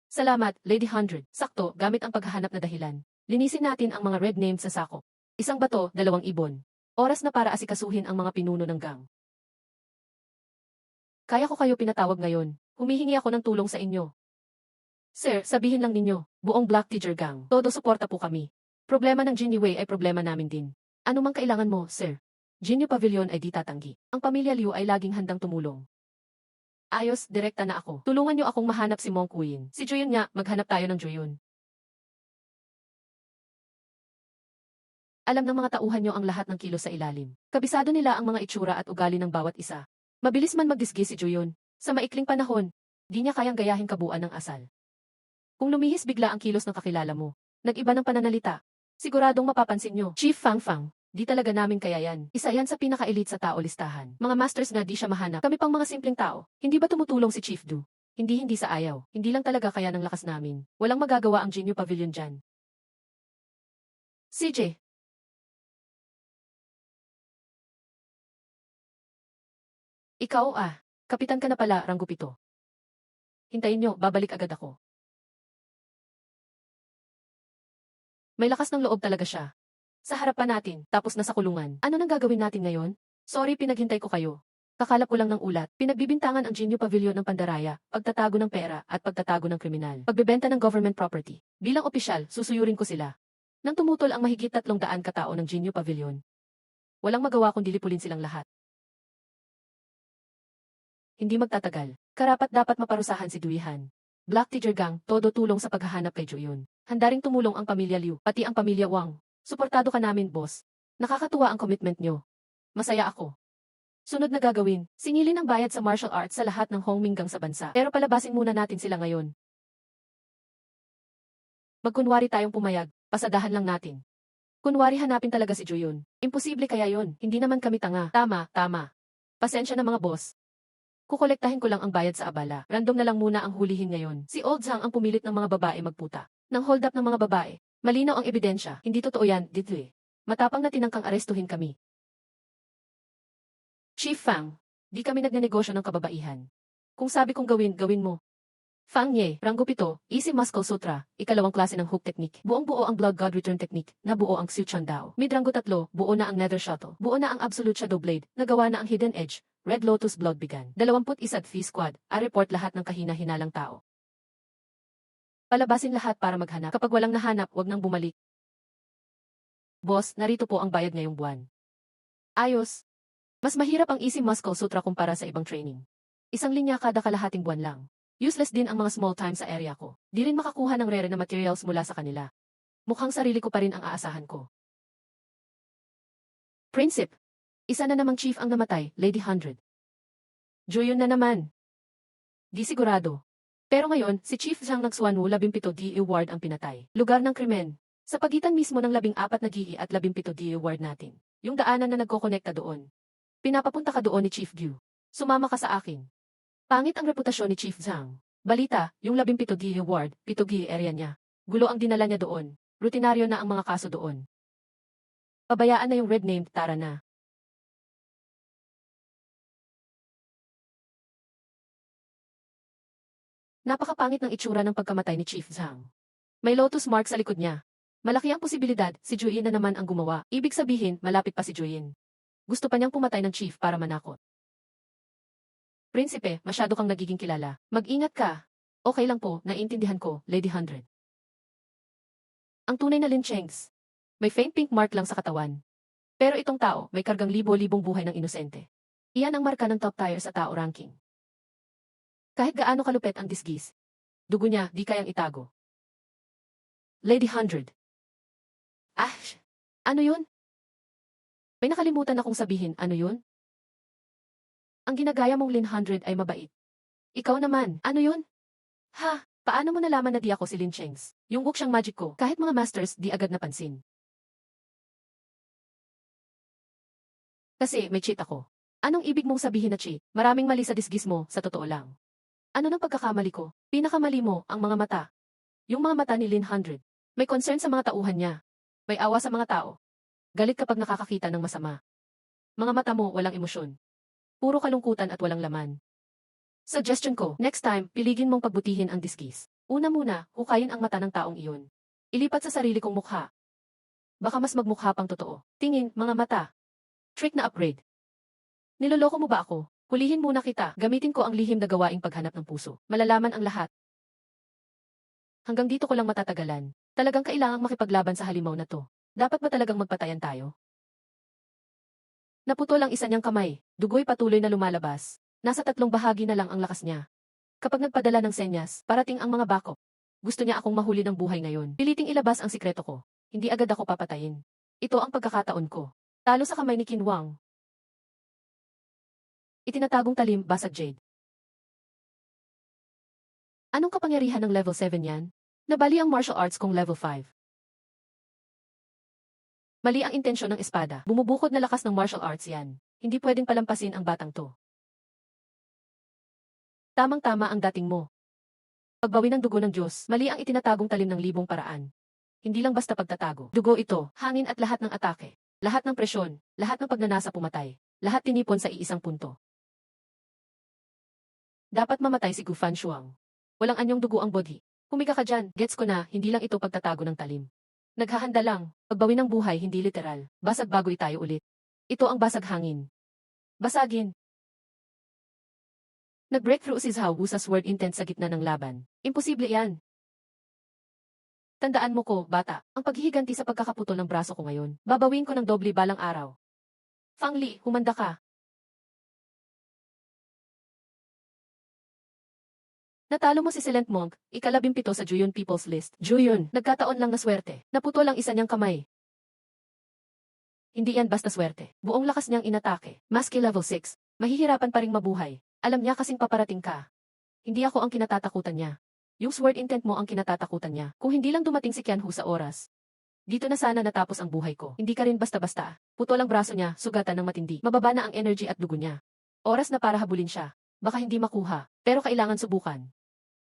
A: Salamat, Lady 100. Sakto, gamit ang paghahanap na dahilan. Linisin natin ang mga red names sa sako. 1 bato, 2 ibon. Oras na para asikasuhin ang mga pinuno ng gang. Kaya ko kayo pinatawag ngayon. Humihingi ako ng tulong sa inyo. Sir, sabihin lang ninyo, buong Black Teacher Gang, todo suporta po kami. Problema ng Jinnie Wei ay problema namin din. Ano mang kailangan mo, sir? Jinnie Pavilion ay di tatanggi. Ang pamilya Liu ay laging handang tumulong. Ayos, direkta na ako. Tulungan niyo akong mahanap si Mong Queen. Si Juyon nga, maghanap tayo ng Juyon. Alam ng mga tauhan niyo ang lahat ng kilos sa ilalim. Kabisado nila ang mga itsura at ugali ng bawat isa. Mabilis man magdisgi si Juyon. Sa maikling panahon, di niya kayang gayahin kabuuan ng asal. Kung lumihis bigla ang kilos ng kakilala mo, nag-iba ng pananalita, siguradong mapapansin niyo. Chief Fang Fang. Di talaga namin kaya yan. Isa yan sa pinaka-elite sa tao listahan. Mga masters nga di siya mahanap. Kami pang mga simpleng tao. Hindi ba tumutulong si Chief Du? Hindi sa ayaw. Hindi lang talaga kaya ng lakas namin. Walang magagawa ang Jinyu Pavilion dyan. CJ. Ikaw kapitan ka na pala, Ranggupito. Hintayin nyo, babalik agad ako. May lakas ng loob talaga siya. Sa harapan natin, tapos na sa kulungan. Ano nang gagawin natin ngayon? Sorry pinaghintay ko kayo. Kakalap ko lang ng ulat. Pinagbibintangan ang Jinyu Pavilion ng pandaraya, pagtatago ng pera, at pagtatago ng kriminal. Pagbebenta ng government property. Bilang opisyal, susuyurin ko sila. Nang tumutol ang mahigit 300 katao ng Jinyu Pavilion. Walang magawa kundi lipulin silang lahat. Hindi magtatagal. Karapat dapat maparusahan si Duihan. Black Tiger Gang, todo tulong sa paghahanap kay Juyon. Handa ring tumulong ang pamilya Liu, pati ang pamilya Wang. Suportado ka namin, boss. Nakakatuwa ang commitment nyo. Masaya ako. Sunod na gagawin, singilin ang bayad sa martial arts sa lahat ng Hongminggang sa bansa. Pero palabasin muna natin sila ngayon. Magkunwari tayong pumayag, pasadahan lang natin. Kunwari hanapin talaga si Juyun. Imposible kaya yon, hindi naman kami tanga. Tama, tama. Pasensya na mga boss. Kukolektahin ko lang ang bayad sa abala. Random na lang muna ang hulihin ngayon. Si Old Zhang ang pumilit ng mga babae magputa. Nang hold up ng mga babae. Malinaw ang ebidensya, hindi totoo yan, dito eh. Matapang na tinangkang arestuhin kami. Chief Fang, di kami nagnenegosyo ng kababaihan. Kung sabi kong gawin, gawin mo. Fang Ye, Rango 7, Easy Muscle Sutra, ikalawang klase ng hook technique. Buong-buo ang Blood God Return technique, nabuo ang Xiu Chan Dao. Mid Rango 3, buo na ang Nether Shuttle. Buo na ang Absolute Shadow Blade, nagawa na ang Hidden Edge, Red Lotus Blood Began. 21 at Fee Squad, a-report lahat ng kahina-hinalang tao. Palabasin lahat para maghanap. Kapag walang nahanap, wag nang bumalik. Boss, narito po ang bayad ngayong buwan. Ayos. Mas mahirap ang Easy Muscle Sutra kumpara sa ibang training. Isang linya kada kalahating buwan lang. Useless din ang mga small time sa area ko. Di rin makakuha ng rare na materials mula sa kanila. Mukhang sarili ko pa rin ang aasahan ko. Prinsip. Isa na namang chief ang namatay, Lady 100. Juyun na naman. Di sigurado. Pero ngayon, si Chief Zhang ng Xuanwu 17 DE Ward ang pinatay. Lugar ng krimen. Sa pagitan mismo ng 14 na DE at 17 DE Ward natin. Yung daanan na nagkokonekta doon. Pinapapunta ka doon ni Chief Gu. Sumama ka sa akin. Pangit ang reputasyon ni Chief Zhang. Balita, yung 17 DE Ward, 7 DE area niya. Gulo ang dinala niya doon. Rutinaryo na ang mga kaso doon. Pabayaan na yung red name, tara na. Napakapangit ng itsura ng pagkamatay ni Chief Zhang. May lotus mark sa likod niya. Malaki ang posibilidad, si Juyin na naman ang gumawa. Ibig sabihin, malapit pa si Juyin. Gusto pa niyang pumatay ng chief para manakot. Prinsipe, masyado kang nagiging kilala. Mag-ingat ka. Okay lang po, naiintindihan ko, Lady 100. Ang tunay na Lin Chengs. May faint pink mark lang sa katawan. Pero itong tao, may kargang libo-libong buhay ng inosente. Iyan ang marka ng top tier sa tao ranking. Kahit gaano kalupet ang disgis, dugo niya di kayang itago. Lady 100. Ano yun? May nakalimutan akong sabihin, ano yun? Ang ginagaya mong Lin 100 ay mabait. Ikaw naman, ano yun? Ha, paano mo nalaman na di ako si Lin Chengs? Yung wuxang magic ko, kahit mga masters di agad napansin. Kasi may cheat ako. Anong ibig mong sabihin na cheat? Maraming mali sa disgis mo, sa totoo lang. Ano nang pagkakamali ko? Pinakamali mo, ang mga mata. Yung mga mata ni Lin 100. May concern sa mga tauhan niya. May awa sa mga tao. Galit kapag nakakakita ng masama. Mga mata mo walang emosyon. Puro kalungkutan at walang laman. Suggestion ko, next time, piligin mong pagbutihin ang disgis. Una muna, hukayin ang mata ng taong iyon. Ilipat sa sarili kong mukha. Baka mas magmukha pang totoo. Tingin, mga mata. Trick na upgrade. Niloloko mo ba ako? Hulihin muna kita. Gamitin ko ang lihim na gawaing paghanap ng puso. Malalaman ang lahat. Hanggang dito ko lang matatagalan. Talagang kailangang makipaglaban sa halimaw na to. Dapat ba talagang magpatayan tayo? Naputol ang isa niyang kamay. Dugo'y patuloy na lumalabas. Nasa 3 bahagi na lang ang lakas niya. Kapag nagpadala ng senyas, parating ang mga bakop. Gusto niya akong mahuli ng buhay ngayon. Piliting ilabas ang sikreto ko. Hindi agad ako papatayin. Ito ang pagkakataon ko. Talo sa kamay ni Qin Wang. Itinatagong talim, basag jade. Anong kapangyarihan ng level 7 yan? Nabali ang martial arts kong level 5. Mali ang intensyon ng espada. Bumubukod na lakas ng martial arts yan. Hindi pwedeng palampasin ang batang to. Tamang-tama ang dating mo. Pagbawi ng dugo ng Diyos, mali ang itinatagong talim ng libong paraan. Hindi lang basta pagtatago. Dugo ito, hangin at lahat ng atake. Lahat ng presyon, lahat ng pagnanasa pumatay. Lahat tinipon sa iisang punto. Dapat mamatay si Gu Fanshuang. Walang anyong dugo ang body. Humiga ka dyan, gets ko na, hindi lang ito pagtatago ng talim. Naghahanda lang, pagbawi ng buhay hindi literal. Basag bago tayo ulit. Ito ang basag hangin. Basagin. Nag-breakthrough si Zhao Wu sa sword intent sa gitna ng laban. Imposible yan. Tandaan mo ko, bata, ang paghihiganti sa pagkakaputol ng braso ko ngayon. Babawin ko ng doble balang araw. Fang Li, humanda ka. Natalo mo si Silent Monk, ika-17 sa Juyun People's List. Juyun, nagkataon lang na swerte. Naputol ang isa niyang kamay. Hindi yan basta swerte. Buong lakas niyang inatake. Maski level 6. Mahihirapan pa ring mabuhay. Alam niya kasing paparating ka. Hindi ako ang kinatatakutan niya. Yung sword intent mo ang kinatatakutan niya. Kung hindi lang dumating si Qianhu sa oras, dito na sana natapos ang buhay ko. Hindi ka rin basta-basta. Putol ang braso niya, sugatan ng matindi. Mababa na ang energy at dugo niya. Oras na para habulin siya. Baka hindi makuha, pero kailangan subukan.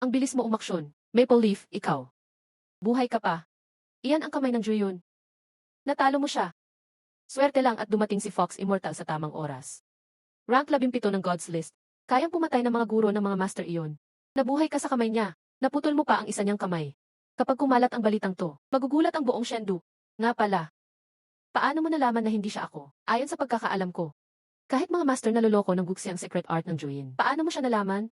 A: Ang bilis mo umaksyon. Maple Leaf, ikaw. Buhay ka pa. Iyan ang kamay ng Juyun. Natalo mo siya. Swerte lang at dumating si Fox Immortal sa tamang oras. Rank 17 ng God's List. Kayang pumatay ng mga guro ng mga Master iyon. Nabuhay ka sa kamay niya. Naputol mo pa ang isa niyang kamay. Kapag kumalat ang balitang to, magugulat ang buong Shendu. Nga pala. Paano mo nalaman na hindi siya ako? Ayon sa pagkakaalam ko. Kahit mga master naloloko ng Guxi ang secret art ng Juyin. Paano mo siya nalaman?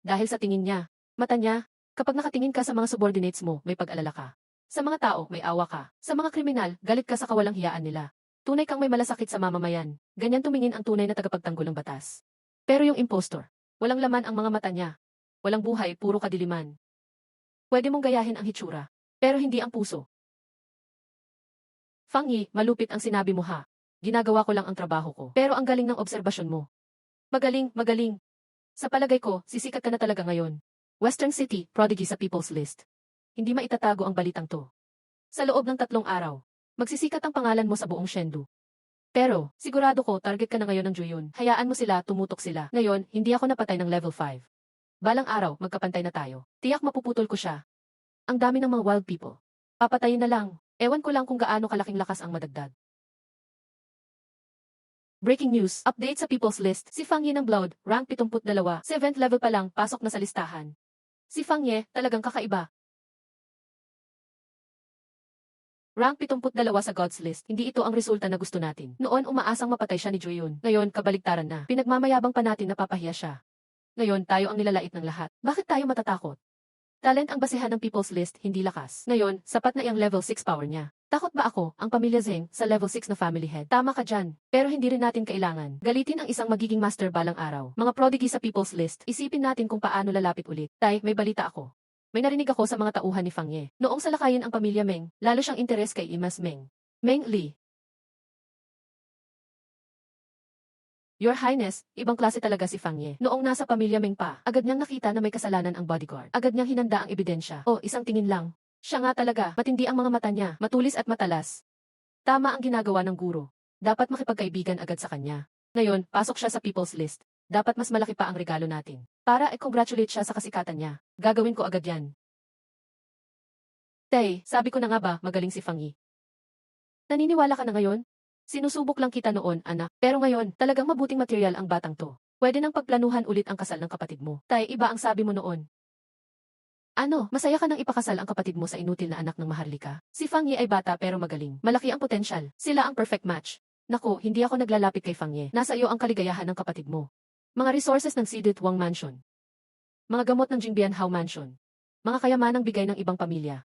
A: Dahil sa tingin niya. Mata niya. Kapag nakatingin ka sa mga subordinates mo, may pag-alala ka. Sa mga tao, may awa ka. Sa mga kriminal, galit ka sa kawalang hiyaan nila. Tunay kang may malasakit sa mamamayan. Ganyan tumingin ang tunay na tagapagtanggol ng batas. Pero yung impostor, walang laman ang mga mata niya. Walang buhay, puro kadiliman. Pwede mong gayahin ang hitsura, pero hindi ang puso. Fang Yi, malupit ang sinabi mo ha. Ginagawa ko lang ang trabaho ko. Pero ang galing ng obserbasyon mo. Magaling, magaling. Sa palagay ko, sisikat ka na talaga ngayon. Western City, prodigy sa People's List. Hindi maitatago ang balitang to. Sa loob ng 3 araw, magsisikat ang pangalan mo sa buong Shendu. Pero, sigurado ko target ka na ngayon ng Juyun. Hayaan mo sila, tumutok sila. Ngayon, hindi ako napatay ng level 5. Balang araw, magkapantay na tayo. Tiyak mapuputol ko siya. Ang dami ng mga wild people. Papatayin na lang. Ewan ko lang kung gaano kalaking lakas ang madagdag. Breaking news, update sa People's List. Si Fang Ye ng Blood, rank 72, 7th level pa lang, pasok na sa listahan. Si Fang Ye, talagang kakaiba. Rank 72 sa God's List, hindi ito ang resulta na gusto natin. Noon umaasang mapatay siya ni Juyun. Ngayon, kabaligtaran na. Pinagmamayabang pa natin na papahiya siya. Ngayon, tayo ang nilalait ng lahat. Bakit tayo matatakot? Talent ang basehan ng People's List, hindi lakas. Ngayon, sapat na iyang level 6 power niya. Takot ba ako, ang pamilya Zeng, sa level 6 na family head? Tama ka dyan. Pero hindi rin natin kailangan galitin ang isang magiging master balang araw. Mga prodigy sa People's List, isipin natin kung paano lalapit ulit. Tay, may balita ako. May narinig ako sa mga tauhan ni Fang Ye. Noong salakayin ang pamilya Meng, lalo siyang interes kay Imas Meng. Meng Li. Your Highness, ibang klase talaga si Fang Ye. Noong nasa pamilya Meng pa, agad niyang nakita na may kasalanan ang bodyguard. Agad niyang hinanda ang ebidensya. O, isang tingin lang. Siya nga talaga, matindi ang mga mata niya, matulis at matalas. Tama ang ginagawa ng guro. Dapat makipagkaibigan agad sa kanya. Ngayon, pasok siya sa People's List. Dapat mas malaki pa ang regalo natin. Para i-congratulate siya sa kasikatan niya. Gagawin ko agad yan. Tay, sabi ko na nga ba, magaling si Fang Yi. Naniniwala ka na ngayon? Sinusubok lang kita noon, anak. Pero ngayon, talagang mabuting material ang batang to. Pwede nang pagplanuhan ulit ang kasal ng kapatid mo. Tay, iba ang sabi mo noon. Ano, masaya ka nang ipakasal ang kapatid mo sa inutil na anak ng Maharlika? Si Fang Ye ay bata pero magaling. Malaki ang potensyal. Sila ang perfect match. Naku, hindi ako naglalapit kay Fang Ye. Nasa iyo ang kaligayahan ng kapatid mo. Mga resources ng Sidit Wang Mansion. Mga gamot ng Jingbian Hao Mansion. Mga kayamanang bigay ng ibang pamilya.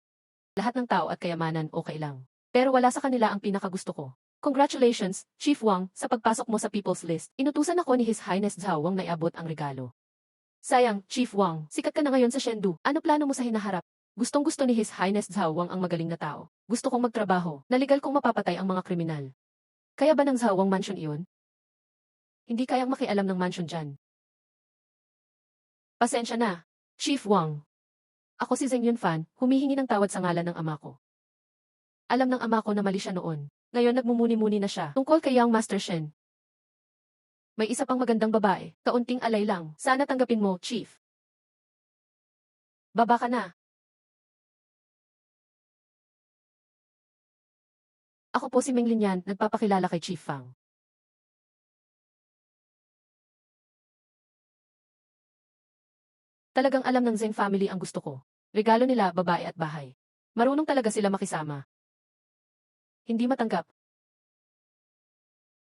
A: Lahat ng tao at kayamanan okay lang. Pero wala sa kanila ang pinakagusto ko. Congratulations, Chief Wang, sa pagpasok mo sa People's List. Inutusan ako ni His Highness Zhao Wang na iabot ang regalo. Sayang, Chief Wang, sikat ka na ngayon sa Shendu. Ano plano mo sa hinaharap? Gustong-gusto ni His Highness Zhao Wang ang magaling na tao. Gusto kong magtrabaho. Naligal kong mapapatay ang mga kriminal. Kaya ba ng Zhao Wang Mansion iyon? Hindi kayang makialam ng mansion dyan. Pasensya na, Chief Wang. Ako si Zheng Yunfan, humihingi ng tawad sa ngalan ng ama ko. Alam ng ama ko na mali siya noon. Ngayon nagmumuni-muni na siya tungkol kay Young Master Shen. May isa pang magandang babae, kaunting alay lang. Sana tanggapin mo, Chief. Baba ka na. Ako po si Meng Linyan, nagpapakilala kay Chief Fang. Talagang alam ng Zheng family ang gusto ko. Regalo nila, babae at bahay. Marunong talaga sila makisama. Hindi matanggap.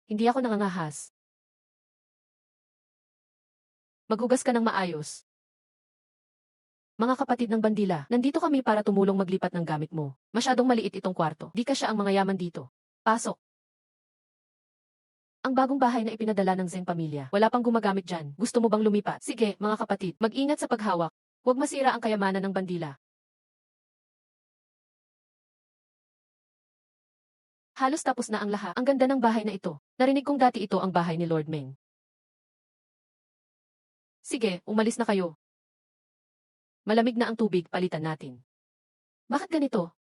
A: Hindi ako nangangahas. Maghugas ka ng maayos. Mga kapatid ng bandila, nandito kami para tumulong maglipat ng gamit mo. Masyadong maliit itong kwarto. Di ka siya ang mga yaman dito. Pasok. Ang bagong bahay na ipinadala ng Zheng pamilya. Wala pang gumagamit dyan. Gusto mo bang lumipat? Sige, mga kapatid, mag-ingat sa paghawak. Huwag masira ang kayamanan ng bandila. Halos tapos na ang lahat. Ang ganda ng bahay na ito. Narinig kong dati ito ang bahay ni Lord Meng. Sige, umalis na kayo. Malamig na ang tubig, palitan natin. Bakit ganito?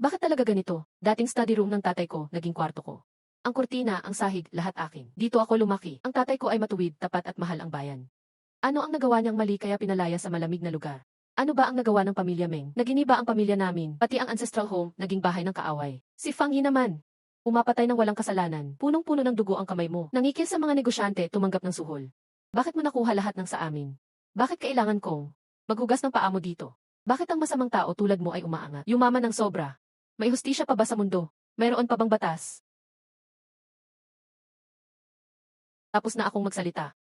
A: Bakit talaga ganito? Dating study room ng tatay ko, naging kwarto ko. Ang kurtina, ang sahig, lahat akin. Dito ako lumaki. Ang tatay ko ay matuwid, tapat at mahal ang bayan. Ano ang nagawa niyang mali kaya pinalaya sa malamig na lugar? Ano ba ang nagawa ng pamilya Meng? Naginiba ang pamilya namin, pati ang ancestral home, naging bahay ng kaaway. Si Fang Yi naman. Umapatay ng walang kasalanan. Punong-puno ng dugo ang kamay mo. Nangikil sa mga negosyante, tumanggap ng suhol. Bakit mo nakuha lahat ng sa amin? Bakit kailangan kong maghugas ng paa mo dito? Bakit ang masamang tao tulad mo ay umaangat? Yumaman ng sobra. May hustisya pa ba sa mundo? Mayroon pa bang batas? Tapos na akong magsalita.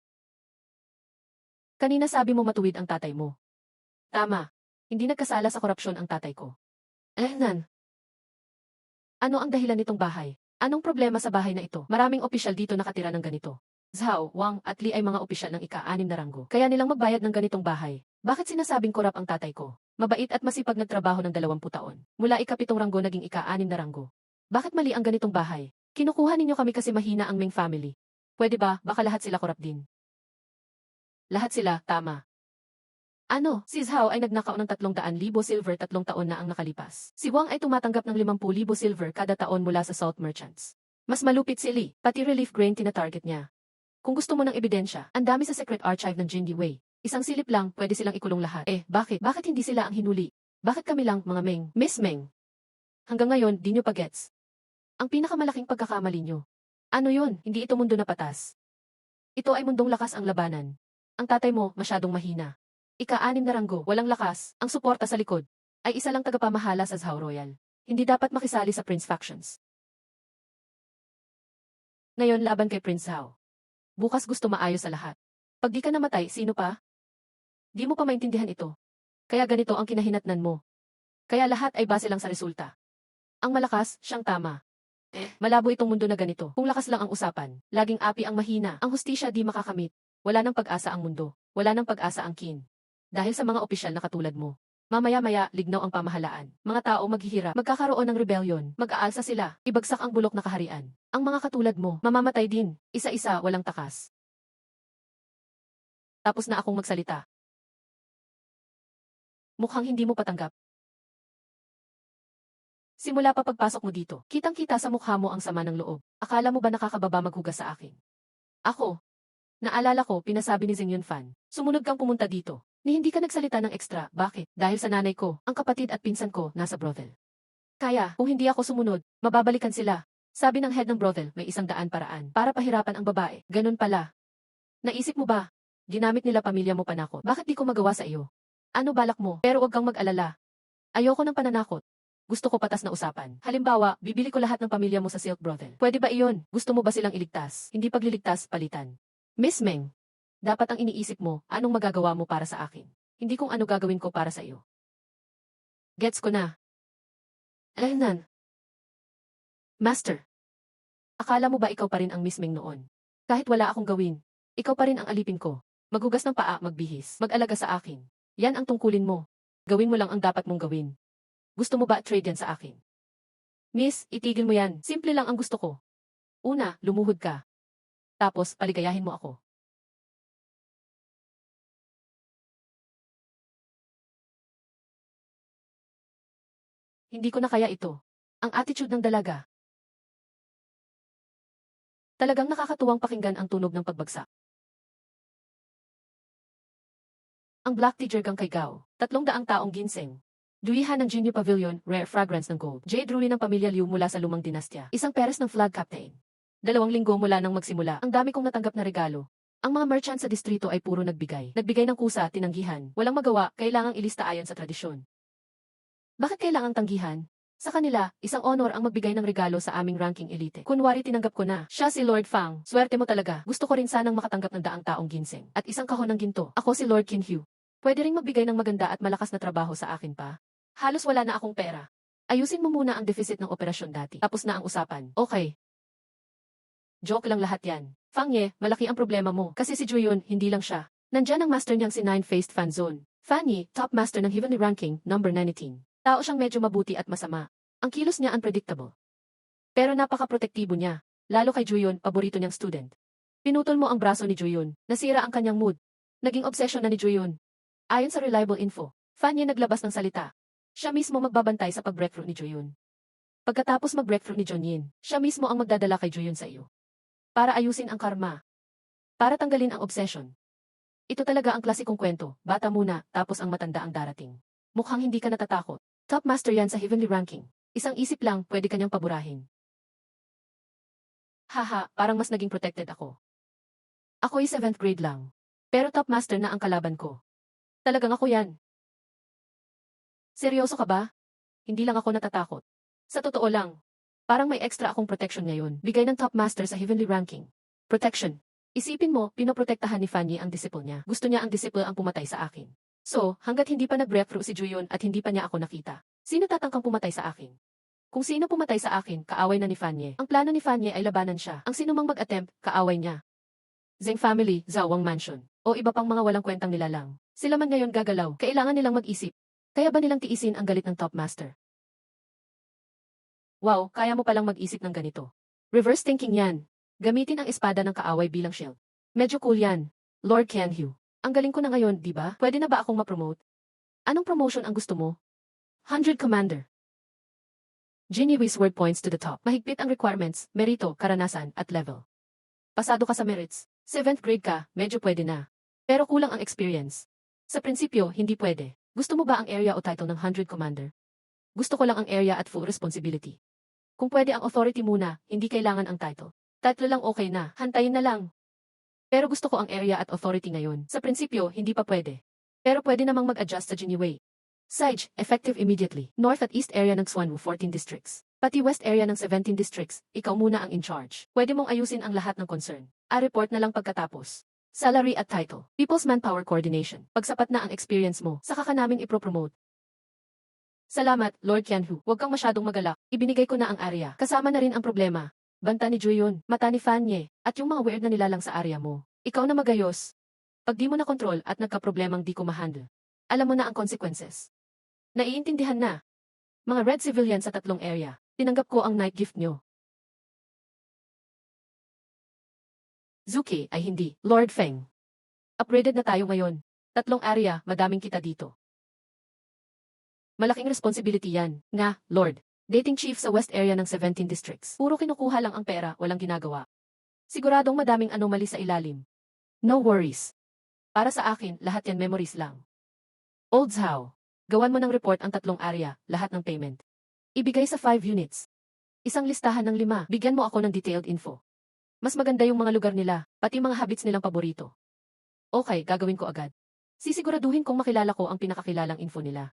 A: Kanina sabi mo matuwid ang tatay mo. Tama. Hindi nagkasala sa korupsyon ang tatay ko. Nan. Ano ang dahilan nitong bahay? Anong problema sa bahay na ito? Maraming opisyal dito nakatira ng ganito. Zhao, Wang, at Li ay mga opisyal ng ika-6 na ranggo. Kaya nilang magbayad ng ganitong bahay. Bakit sinasabing korap ang tatay ko? Mabait at masipag nagtrabaho ng 20 taon. Mula ika-7 ranggo naging ika-6 na ranggo. Bakit mali ang ganitong bahay? Kinukuha ninyo kami kasi mahina ang Meng family. Pwede ba, baka lahat sila korap din? Lahat sila, tama. Ano, si Zhao ay nagnakaw ng 300,000 silver 3 taon na ang nakalipas. Si Wang ay tumatanggap ng 50,000 silver kada taon mula sa salt merchants. Mas malupit si Li, pati relief grain tina-target niya. Kung gusto mo ng ebidensya, ang dami sa secret archive ng Jindy Wei. Isang silip lang, pwede silang ikulong lahat. Bakit? Bakit hindi sila ang hinuli? Bakit kami lang, mga Meng? Miss Meng? Hanggang ngayon, di nyo pa gets. Ang pinakamalaking pagkakamali nyo. Ano yun? Hindi ito mundo na patas. Ito ay mundong lakas ang labanan. Ang tatay mo, masyadong mahina. Ika-6 na ranggo, walang lakas, ang suporta sa likod, ay isa lang tagapamahala sa Zhao Royal. Hindi dapat makisali sa Prince Factions. Ngayon laban kay Prince Zhao. Bukas gusto maayos sa lahat. Pag di ka namatay, sino pa? Di mo pa maintindihan ito. Kaya ganito ang kinahinatnan mo. Kaya lahat ay base lang sa resulta. Ang malakas, siyang tama. Malabo itong mundo na ganito. Kung lakas lang ang usapan, laging api ang mahina, ang hustisya di makakamit. Wala nang pag-asa ang mundo. Wala nang pag-asa ang kin. Dahil sa mga opisyal na katulad mo. Mamaya-maya, lignaw ang pamahalaan. Mga tao maghihirap, magkakaroon ng rebellion, mag-aalsa sila, ibagsak ang bulok na kaharian. Ang mga katulad mo, mamamatay din, isa-isa, walang takas. Tapos na akong magsalita. Mukhang hindi mo patanggap. Simula pa pagpasok mo dito, kitang-kita sa mukha mo ang sama ng loob. Akala mo ba nakakababa maghugas sa akin? Ako. Naalala ko, pinasabi ni Zeng Yunfan, sumunod kang pumunta dito. Ni hindi ka nagsalita ng ekstra, bakit? Dahil sa nanay ko, ang kapatid at pinsan ko, nasa brothel. Kaya, kung hindi ako sumunod, mababalikan sila. Sabi ng head ng brothel, may 100 paraan para pahirapan ang babae. Ganun pala. Naisip mo ba? Ginamit nila pamilya mo panakot. Bakit di ko magawa sa iyo? Ano balak mo? Pero wag kang mag-alala. Ayoko ng pananakot. Gusto ko patas na usapan. Halimbawa, bibili ko lahat ng pamilya mo sa Silk Brothel. Pwede ba iyon? Gusto mo ba silang iligtas? Hindi pagliligtas, palitan. Miss Meng. Dapat ang iniisip mo, anong magagawa mo para sa akin. Hindi kung ano gagawin ko para sa iyo. Gets ko na. Nan. Master. Akala mo ba ikaw pa rin ang Miss Meng noon? Kahit wala akong gawin, ikaw pa rin ang alipin ko. Maghugas ng paa, magbihis, mag-alaga sa akin. Yan ang tungkulin mo. Gawin mo lang ang dapat mong gawin. Gusto mo ba trade yan sa akin? Miss, itigil mo yan. Simple lang ang gusto ko. Una, lumuhod ka. Tapos, paligayahin mo ako. Hindi ko na kaya ito. Ang attitude ng dalaga. Talagang nakakatuwang pakinggan ang tunog ng pagbagsak. Ang black tea jergang kay Gao, 300 taong ginseng. Duwihan ng Jinyu Pavilion, rare fragrance ng gold. Jade Ruin ng pamilya Liu mula sa lumang dinastya. Isang peres ng flag captain. 2 linggo mula nang magsimula, ang dami kong natanggap na regalo. Ang mga merchant sa distrito ay puro nagbigay. Nagbigay ng kusa, tinanggihan. Walang magawa, kailangang ilista ayon sa tradisyon. Bakit kailangang tanggihan? Sa kanila, isang honor ang magbigay ng regalo sa aming ranking elite. Kunwari tinanggap ko na. Siya si Lord Fang. Swerte mo talaga. Gusto ko rin sanang makatanggap ng 100 taong ginseng. At isang kahon ng ginto. Ako si Lord Qin Hu. Pwede ring magbigay ng maganda at malakas na trabaho sa akin pa. Halos wala na akong pera. Ayusin mo muna ang deficit ng operasyon dati. Tapos na ang usapan. Okay. Joke lang lahat yan. Fang Ye, malaki ang problema mo. Kasi si Juyun, hindi lang siya. Nandyan ang master niyang si Nine-Faced Fan Zone. Fan Ye, top master ng Heavenly Ranking, number 19. Tao siyang medyo mabuti at masama. Ang kilos niya unpredictable. Pero napaka-protektibo niya. Lalo kay Juyon, paborito niyang student. Pinutol mo ang braso ni Juyon. Nasira ang kanyang mood. Naging obsession na ni Juyon. Ayon sa reliable info, Fanye naglabas ng salita. Siya mismo magbabantay sa pag-breakthrough ni Juyon. Pagkatapos mag-breakthrough ni Jonyin, siya mismo ang magdadala kay Juyon sa iyo. Para ayusin ang karma. Para tanggalin ang obsession. Ito talaga ang klasikong kwento, bata muna, tapos ang matanda ang darating. Mukhang hindi ka natatakot. Top master yan sa heavenly ranking. Isang isip lang, pwede kanyang paburahin. Haha, parang mas naging protected ako. Ako'y 7th grade lang. Pero top master na ang kalaban ko. Talagang ako yan. Seryoso ka ba? Hindi lang ako natatakot. Sa totoo lang, parang may extra akong protection ngayon. Bigay ng top master sa heavenly ranking. Protection. Isipin mo, pinoprotektahan ni Fanny ang disciple niya. Gusto niya ang disciple ang pumatay sa akin. So, hanggat hindi pa nag-breakthrough si Juyon at hindi pa niya ako nakita, sino tatangkang pumatay sa akin? Kung sino pumatay sa akin, kaaway na ni Fanye. Ang plano ni Fanye ay labanan siya. Ang sinumang mag-attempt, kaaway niya. Zheng family, Zawang Mansion. O iba pang mga walang kwentang nilalang. Sila man ngayon gagalaw, kailangan nilang mag-isip. Kaya ba nilang tiisin ang galit ng Top Master? Wow, kaya mo palang mag-isip ng ganito. Reverse thinking yan. Gamitin ang espada ng kaaway bilang shield. Medyo cool yan. Lord Qianhu. Ang galing ko na ngayon, di ba? Pwede na ba akong ma-promote? Anong promotion ang gusto mo? 100 Commander. Ginny Wei's word points to the top. Mahigpit ang requirements, merito, karanasan, at level. Pasado ka sa merits. 7th grade ka, medyo pwede na. Pero kulang ang experience. Sa prinsipyo, hindi pwede. Gusto mo ba ang area o title ng 100 Commander? Gusto ko lang ang area at full responsibility. Kung pwede ang authority muna, hindi kailangan ang title. Title lang okay na, hantayin na lang. Pero gusto ko ang area at authority ngayon. Sa prinsipyo, hindi pa pwede. Pero pwede namang mag-adjust sa Ginny Wei. Sage, effective immediately. North at East area ng Xuanwu 14 districts. Pati West area ng 17 districts, ikaw muna ang in charge. Pwede mong ayusin ang lahat ng concern. Report na lang pagkatapos. Salary at title. People's Manpower Coordination. Pagsapat na ang experience mo, saka ka namin ipropromote. Salamat, Lord Qianhu. Huwag kang masyadong magalak. Ibinigay ko na ang area. Kasama na rin ang problema. Banta ni Juyon, mata ni Fanye, at yung mga weird na nilalang sa area mo. Ikaw na magayos. Pag di mo na control at nagka-problemang di ko ma-handle, alam mo na ang consequences. Naiintindihan na. Mga red civilian sa 3 area, tinanggap ko ang night gift nyo. Zuki ay hindi, Lord Feng. Upgraded na tayo ngayon. 3 area, madaming kita dito. Malaking responsibility yan, nga, Lord. Dating chief sa West area ng 17 districts. Puro kinukuha lang ang pera, walang ginagawa. Siguradong madaming anomaly sa ilalim. No worries. Para sa akin, lahat yan memories lang. Old Zhao. Gawan mo ng report ang 3 area, lahat ng payment. Ibigay sa 5 units. Isang listahan ng 5. Bigyan mo ako ng detailed info. Mas maganda yung mga lugar nila, pati mga habits nilang paborito. Okay, gagawin ko agad. Sisiguraduhin kong makilala ko ang pinakakilalang info nila.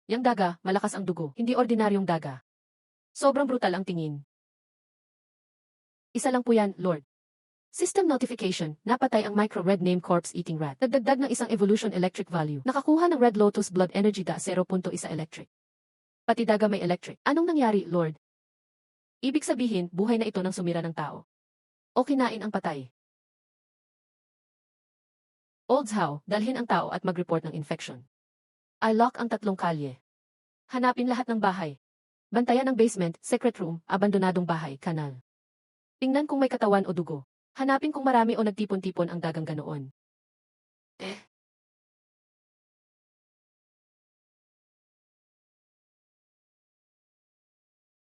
A: Yang daga, malakas ang dugo, hindi ordinaryong daga. Sobrang brutal ang tingin. Isa lang po yan, Lord. System notification, napatay ang micro-red name corpse eating rat. Nagdagdag ng isang evolution electric value. Nakakuha ng red lotus blood energy da 0.1 electric. Pati daga may electric. Anong nangyari, Lord? Ibig sabihin, buhay na ito ng sumira ng tao. O kinain ang patay. Old Zhao, dalhin ang tao at mag-report ng infection. I lock ang 3 kalye. Hanapin lahat ng bahay. Bantayan ang basement, secret room, abandonadong bahay, kanal. Tingnan kung may katawan o dugo. Hanapin kung marami o nagtipon-tipon ang dagang ganoon.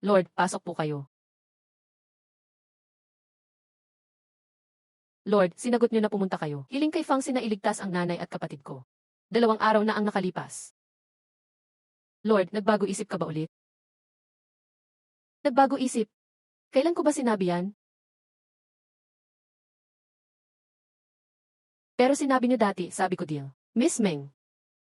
A: Lord, pasok po kayo. Lord, sinagot niyo na pumunta kayo. Hiling kay Fangxi na iligtas ang nanay at kapatid ko. 2 araw na ang nakalipas. Lord, nagbago isip ka ba ulit? Nagbago isip? Kailan ko ba sinabi yan? Pero sinabi niyo dati, sabi ko deal. Miss Meng.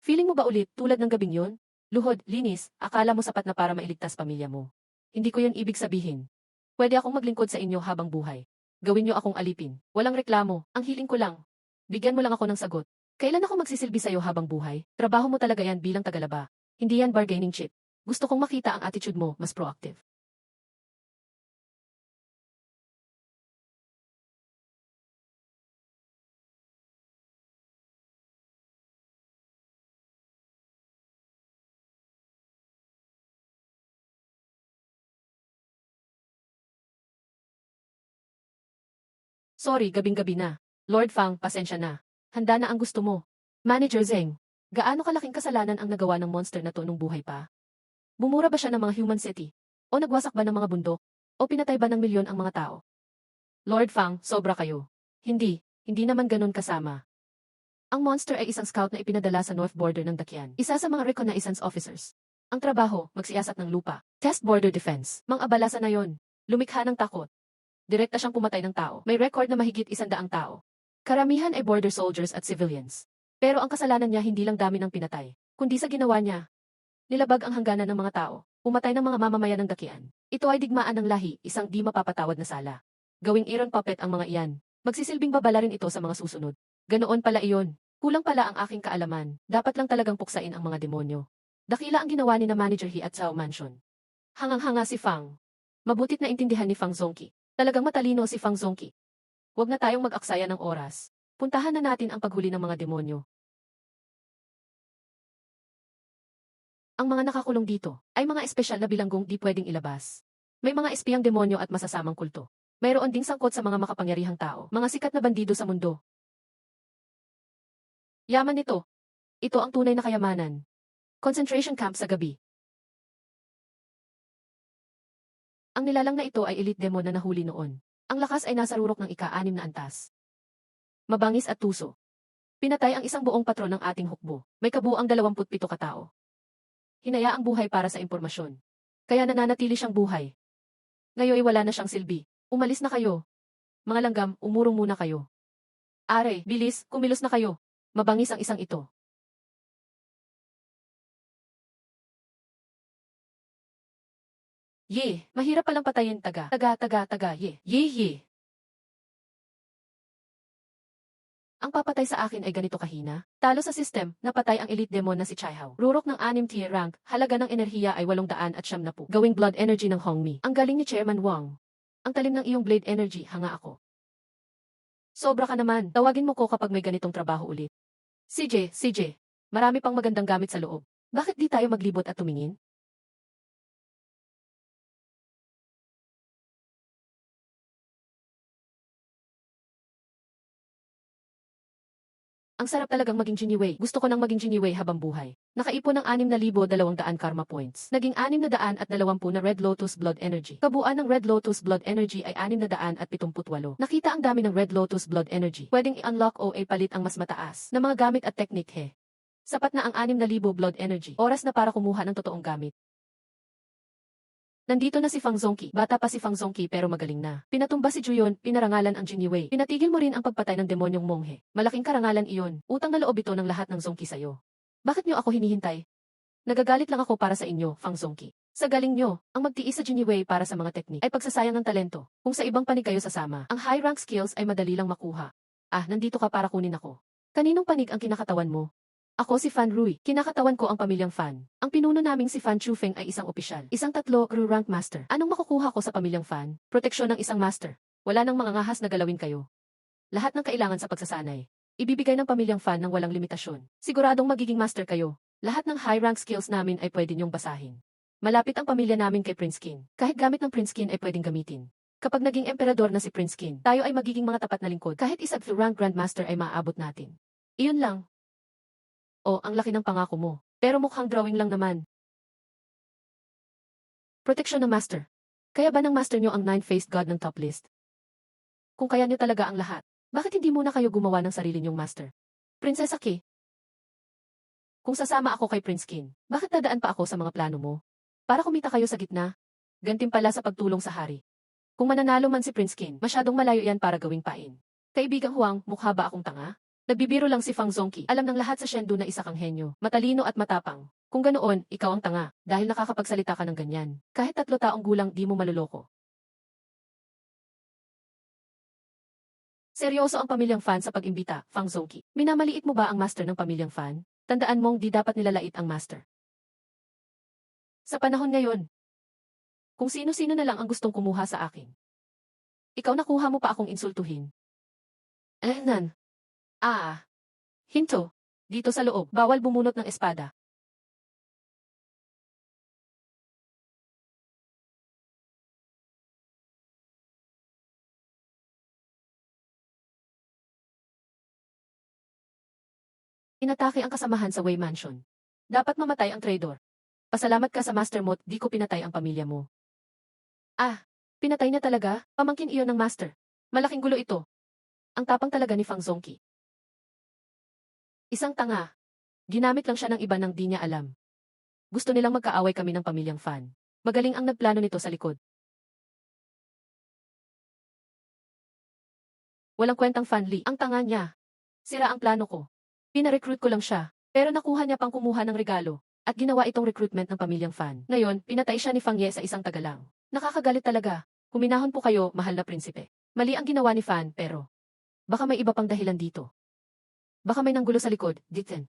A: Feeling mo ba ulit, tulad ng gabing yun? Luhod, linis, akala mo sapat na para mailigtas pamilya mo. Hindi ko yun ibig sabihin. Pwede akong maglingkod sa inyo habang buhay. Gawin niyo akong alipin. Walang reklamo, ang hiling ko lang. Bigyan mo lang ako ng sagot. Kailan ako magsisilbi sa'yo habang buhay? Trabaho mo talaga yan bilang tagalaba. Hindi yan bargaining chip. Gusto kong makita ang attitude mo, mas proactive. Sorry, gabing-gabi na. Lord Fang, pasensya na. Handa na ang gusto mo. Manager Zeng, gaano kalaking kasalanan ang nagawa ng monster na to nung buhay pa? Bumura ba siya ng mga human city? O nagwasak ba ng mga bundok? O pinatay ba ng milyon ang mga tao? Lord Fang, sobra kayo. Hindi naman ganun kasama. Ang monster ay isang scout na ipinadala sa north border ng Dakian. Isa sa mga reconnaissance officers. Ang trabaho, magsiyasat ng lupa. Test border defense. Mang-abala sa nayon. Lumikha ng takot. Direkta siyang pumatay ng tao. May record na mahigit 100 tao. Karamihan ay border soldiers at civilians. Pero ang kasalanan niya hindi lang dami ng pinatay, kundi sa ginawa niya. Nilabag ang hangganan ng mga tao. Pumatay ng mga mamamayan ng Dakian. Ito ay digmaan ng lahi, isang di mapapatawad na sala. Gawing iron puppet ang mga iyan. Magsisilbing babala rin ito sa mga susunod. Ganoon pala iyon. Kulang pala ang aking kaalaman. Dapat lang talagang puksain ang mga demonyo. Dakila ang ginawa ni na Manager He at Cao Mansion. Hangang-hanga si Fang. Mabutit na intindihan ni Fang Zongqi. Talagang matalino si Fang Zongqi. Huwag na tayong mag-aksaya ng oras. Puntahan na natin ang paghuli ng mga demonyo. Ang mga nakakulong dito ay mga espesyal na bilanggong di pwedeng ilabas. May mga espiyang demonyo at masasamang kulto. Mayroon ding sangkot sa mga makapangyarihang tao, mga sikat na bandido sa mundo. Yaman nito. Ito ang tunay na kayamanan. Concentration camp sa gabi. Ang nilalang na ito ay elite demon na nahuli noon. Ang lakas ay nasa rurok ng ika-6 na antas. Mabangis at tuso. Pinatay ang isang buong patron ng ating hukbo. May kabuang 27 katao. Hinayaang buhay para sa impormasyon. Kaya nananatili siyang buhay. Ngayon wala na siyang silbi. Umalis na kayo. Mga langgam, umurong muna kayo. Are, bilis, kumilos na kayo. Mabangis ang isang ito. Mahirap palang patayin taga. Ye. Ang papatay sa akin ay ganito kahina. Talo sa system, napatay ang elite demon na si Chaihao. Rurok ng 6 tier rank, halaga ng enerhiya ay 870. Gawing blood energy ng Hongmi. Ang galing ni Chairman Wang. Ang talim ng iyong blade energy, hanga ako. Sobra ka naman, tawagin mo ko kapag may ganitong trabaho ulit. CJ, marami pang magandang gamit sa loob. Bakit di tayo maglibot at tumingin? Ang sarap talagang maging Giniwei. Gusto ko nang maging Giniwei habang buhay. Nakaipon ng 6,200 karma points. Naging 620 na Red Lotus Blood Energy. Kabuuan ng Red Lotus Blood Energy ay 678. Nakita ang dami ng Red Lotus Blood Energy. Pwedeng i-unlock o palit ang mas mataas na mga gamit at teknik Sapat na ang 6,000 Blood Energy. Oras na para kumuha ng totoong gamit. Nandito na si Fang Zongqi. Bata pa si Fang Zongqi pero magaling na. Pinatumba si Juyon, pinarangalan ang Jiniwei. Pinatigil mo rin ang pagpatay ng demonyong monghe. Malaking karangalan iyon. Utang na loob ito ng lahat ng Zongqi sa'yo. Bakit niyo ako hinihintay? Nagagalit lang ako para sa inyo, Fang Zongqi. Sa galing niyo, ang magtiis sa Jiniwei para sa mga teknik ay pagsasayang ng talento. Kung sa ibang panig kayo sasama, ang high rank skills ay madali lang makuha. Nandito ka para kunin ako. Kaninong panig ang kinakatawan mo? Ako si Fan Rui. Kinakatawan ko ang pamilyang Fan. Ang pinuno naming si Fan Chufeng ay isang opisyal. Isang 3 crew rank master. Anong makukuha ko sa pamilyang Fan? Proteksyon ng isang master. Wala nang mga ngahas na galawin kayo. Lahat ng kailangan sa pagsasanay. Ibibigay ng pamilyang Fan ng walang limitasyon. Siguradong magiging master kayo. Lahat ng high rank skills namin ay pwede niyong basahin. Malapit ang pamilya namin kay Prince Kin. Kahit gamit ng Prince Kin ay pwedeng gamitin. Kapag naging emperador na si Prince Kin, tayo ay magiging mga tapat na lingkod. Kahit isang rank grandmaster ay maaabot natin. Iyon lang. Ang laki ng pangako mo. Pero mukhang drawing lang naman. Proteksyon ng master. Kaya ba ng master nyo ang 9-faced god ng top list? Kung kaya nyo talaga ang lahat, bakit hindi muna kayo gumawa ng sarili nyong master? Prinsesa Ki. Kung sasama ako kay Prince Kin, bakit dadaan pa ako sa mga plano mo? Para kumita kayo sa gitna? Gantimpala sa pagtulong sa hari. Kung mananalo man si Prince Kin, masyadong malayo yan para gawing pain. Kaibigang Huang, mukha ba akong tanga? Nagbibiro lang si Fang Zongqi. Alam ng lahat sa Shendu na isa kang henyo, matalino at matapang. Kung ganoon, ikaw ang tanga, dahil nakakapagsalita ka ng ganyan. Kahit 3 taong gulang di mo maluloko. Seryoso ang pamilyang Fan sa pag-imbita, Fang Zongqi. Minamaliit mo ba ang master ng pamilyang Fan? Tandaan mong di dapat nilalait ang master. Sa panahon ngayon, kung sino-sino na lang ang gustong kumuha sa akin. Ikaw nakuha mo pa akong insultuhin. Nan. Hinto. Dito sa loob, bawal bumunot ng espada. Inatake ang kasamahan sa Wei Mansion. Dapat mamatay ang traidor. Pasalamat ka sa Master Mo't di ko pinatay ang pamilya mo. Ah, pinatay niya talaga? Pamangkin iyon ng Master. Malaking gulo ito. Ang tapang talaga ni Fang Zongqi. Isang tanga. Ginamit lang siya ng iba nang di niya alam. Gusto nilang magkaaway kami ng pamilyang Fan. Magaling ang nagplano nito sa likod. Walang kwentang Fan Li, ang tanga niya. Sira ang plano ko. Pina-recruit ko lang siya, pero nakuha niya pang kumuha ng regalo, at ginawa itong recruitment ng pamilyang Fan. Ngayon, pinatay siya ni Fang Ye sa isang tagalang. Nakakagalit talaga. Huminahon po kayo, mahal na prinsipe. Mali ang ginawa ni Fan, pero baka may iba pang dahilan dito. Baka may nanggulo sa likod, Diten.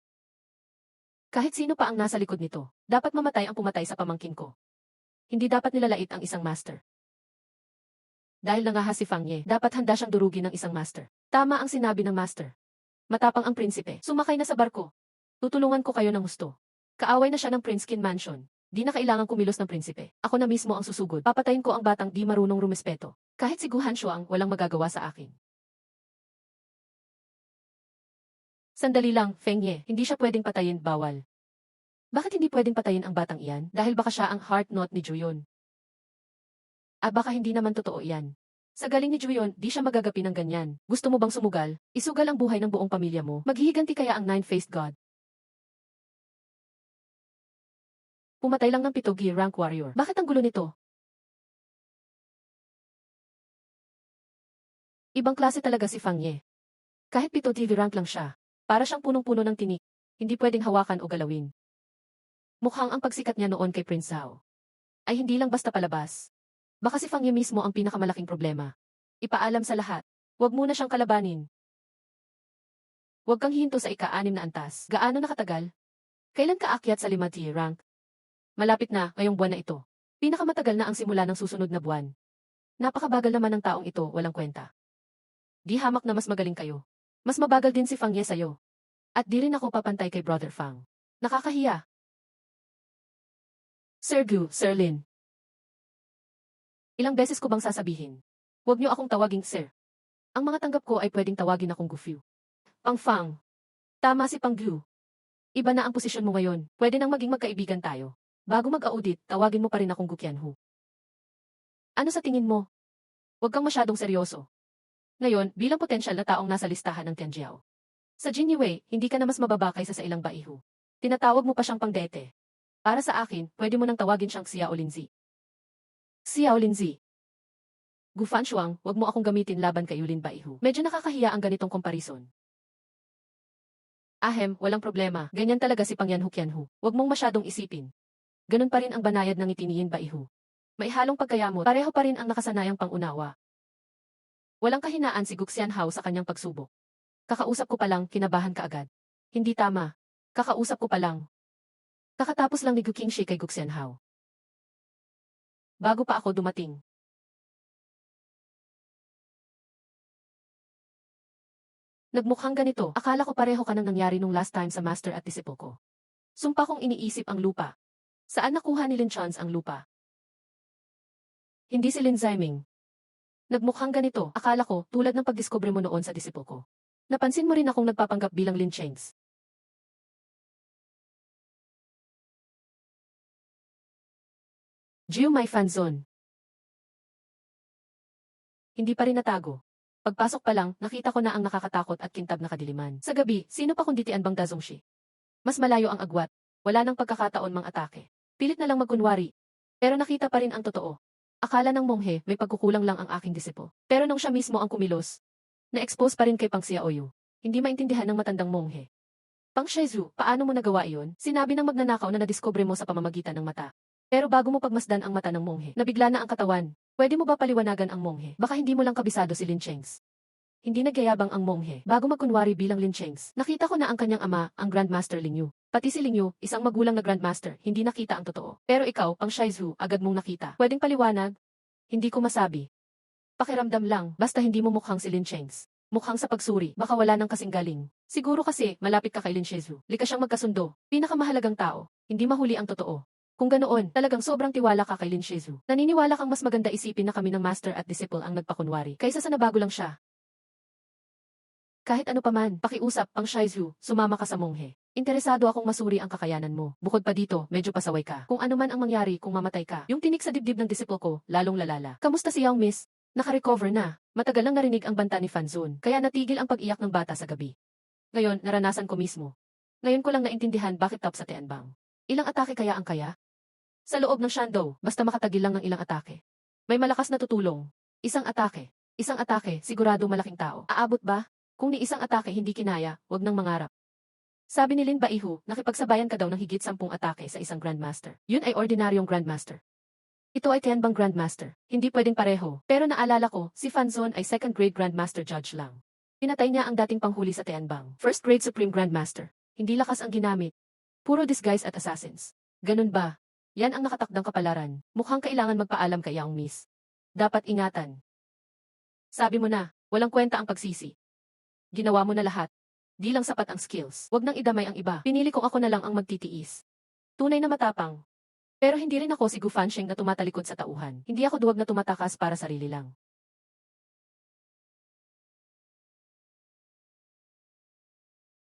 A: Kahit sino pa ang nasa likod nito, dapat mamatay ang pumatay sa pamangkin ko. Hindi dapat nilalait ang isang master. Dahil nangahas si Fang Ye, dapat handa siyang durugin ng isang master. Tama ang sinabi ng master. Matapang ang prinsipe. Sumakay na sa barko. Tutulungan ko kayo ng husto. Kaaway na siya ng Prince Kin Mansion. Di na kailangang kumilos ng prinsipe. Ako na mismo ang susugod. Papatayin ko ang batang di marunong rumespeto. Kahit si Gu Hanshuang walang magagawa sa akin. Sandali lang, Feng Ye. Hindi siya pwedeng patayin, bawal. Bakit hindi pwedeng patayin ang batang iyan? Dahil baka siya ang heart knot ni Juyon. Baka hindi naman totoo iyan. Sa galing ni Juyon, di siya magagapi ng ganyan. Gusto mo bang sumugal? Isugal ang buhay ng buong pamilya mo. Maghihiganti kaya ang Nine-Faced God. Pumatay lang ng 7 gear rank warrior. Bakit ang gulo nito? Ibang klase talaga si Fang Ye. Kahit 7 TV rank lang siya. Para siyang punong-puno ng tinik. Hindi pwedeng hawakan o galawin. Mukhang ang pagsikat niya noon kay Prince Zhao ay hindi lang basta palabas. Baka si Fang Ye mismo ang pinakamalaking problema. Ipaalam sa lahat. Huwag muna siyang kalabanin. Huwag kang hinto sa ika-6 na antas. Gaano nakatagal? Kailan ka akyat sa 5 tier rank? Malapit na, ngayong buwan na ito. Pinakamatagal na ang simula ng susunod na buwan. Napakabagal naman ng taong ito, walang kwenta. Di hamak na mas magaling kayo. Mas mabagal din si Fang Ye sa'yo. At di rin ako papantay kay Brother Fang. Nakakahiya. Sir Gu, Sir Lin. Ilang beses ko bang sasabihin? Huwag niyo akong tawaging Sir. Ang mga tanggap ko ay pwedeng tawagin akong Gufiu. Pang Fang. Tama si Pang Gu. Iba na ang posisyon mo ngayon. Pwede nang maging magkaibigan tayo. Bago mag-audit, tawagin mo pa rin akong Gu Qianhu. Ano sa tingin mo? Huwag kang masyadong seryoso. Ngayon, bilang potensyal na taong nasa listahan ng Tianjiao. Sa Jin Yue, hindi ka na mas mababa kaysa sa ilang baihu. Tinatawag mo pa siyang pangdete. Para sa akin, pwede mo nang tawagin siyang Xiao Linzi. Xiao Linzi. Gu Fanshuang, huwag mo akong gamitin laban kay Yulin Baihu. Medyo nakakahiya ang ganitong komparison. Walang problema. Ganyan talaga si Pangyanhu Qianhu. Huwag mong masyadong isipin. Ganun pa rin ang banayad ng itiniyin Baihu. May halong pagkayamot, pareho pa rin ang nakasanayang pangunawa. Walang kahinaan si Gu Xianhao sa kanyang pagsubok. Kakausap ko pa lang, kinabahan ka agad. Hindi tama. Kakausap ko pa lang. Kakatapos lang ni Gu Qingshi kay Gu Xianhao. Bago pa ako dumating. Nagmukhang ganito, akala ko pareho ka nang nangyari nung last time sa master at disciple ko. Sumpa kong iniisip ang lupa. Saan nakuha ni Lin Chance ang lupa? Hindi si Lin Ziming. Nagmukhang ganito, akala ko, tulad ng pagdiskubre mo noon sa disciple ko. Napansin mo rin akong nagpapanggap bilang Lin Chengs. Jiu Mai Fan Zone. Hindi pa rin natago. Pagpasok pa lang, nakita ko na ang nakakatakot at kintab na kadiliman. Sa gabi, sino pa kundi Tian Bang Dazongshi? Mas malayo ang agwat. Wala nang pagkakataon mang atake. Pilit na lang magkunwari. Pero nakita pa rin ang totoo. Akala ng monghe, may pagkukulang lang ang aking disipo. Pero nung siya mismo ang kumilos, na-expose pa rin kay Pang Xiaoyu. Hindi maintindihan ng matandang monghe. Pang Shizhu, paano mo nagawa iyon? Sinabi ng magnanakaw na nadiskubre mo sa pamamagitan ng mata. Pero bago mo pagmasdan ang mata ng monghe, nabigla na ang katawan. Pwede mo ba paliwanagan ang monghe? Baka hindi mo lang kabisado si Lin Chengs. Hindi nagyayabang ang monghe. Bago magkunwari bilang Lin Chengs, nakita ko na ang kanyang ama, ang Grandmaster Ling Yu. Pati si Ling Yu, isang magulang na Grandmaster, hindi nakita ang totoo. Pero ikaw, Pang Shizhu, agad mong nakita. Pwedeng paliwanag? Hindi ko masabi. Pakiramdam lang, basta hindi mo mukhang si Lin Chengs. Mukhang sa pagsuri, baka wala nang kasing galing. Siguro kasi, malapit ka kay Lin Shizhu. Likas siyang magkasundo. Pinakamahalagang tao, hindi mahuli ang totoo. Kung ganoon, talagang sobrang tiwala ka kay Lin Shizhu. Naniniwala kang mas maganda isipin na kami ng master at disciple ang nagpakunwari, kaysa sa nabago lang siya. Kahit ano paman, pakiusap, ang Shizu, sumama ka sa monghe. Interesado akong masuri ang kakayanan mo. Bukod pa dito, medyo pasaway ka. Kung ano man ang mangyari kung mamatay ka. Yung tinik sa dibdib ng disiple ko, lalong lalala. Kamusta si Young Miss? Naka-recover na. Matagal nang narinig ang banta ni Fanzun, kaya natigil ang pag-iyak ng bata sa gabi. Ngayon, naranasan ko mismo. Ngayon ko lang naintindihan bakit top sa Tianbang. Ilang atake kaya ang kaya? Sa loob ng Shandou, basta makatagil lang ng ilang atake. May malakas na tutulong. Isang atake. Isang atake, sigurado malaking tao. Aabot ba? Kung ni isang atake hindi kinaya, wag nang mangarap. Sabi ni Lin Baihu, nakipagsabayan ka daw ng higit 10 atake sa isang Grandmaster. Yun ay ordinaryong Grandmaster. Ito ay Tianbang Grandmaster. Hindi pwedeng pareho. Pero naalala ko, si Fanzon ay second grade Grandmaster Judge lang. Pinatay niya ang dating panghuli sa Tianbang. First grade Supreme Grandmaster. Hindi lakas ang ginamit. Puro disguise at assassins. Ganun ba? Yan ang nakatakdang kapalaran. Mukhang kailangan magpaalam kay Young Miss. Dapat ingatan. Sabi mo na, walang kwenta ang pagsisi. Ginawa mo na lahat. Di lang sapat ang skills. Wag nang idamay ang iba. Pinili kong ako na lang ang magtitiis. Tunay na matapang. Pero hindi rin ako si Gu Fansheng na tumatalikod sa tauhan. Hindi ako duwag na tumatakas para sarili lang.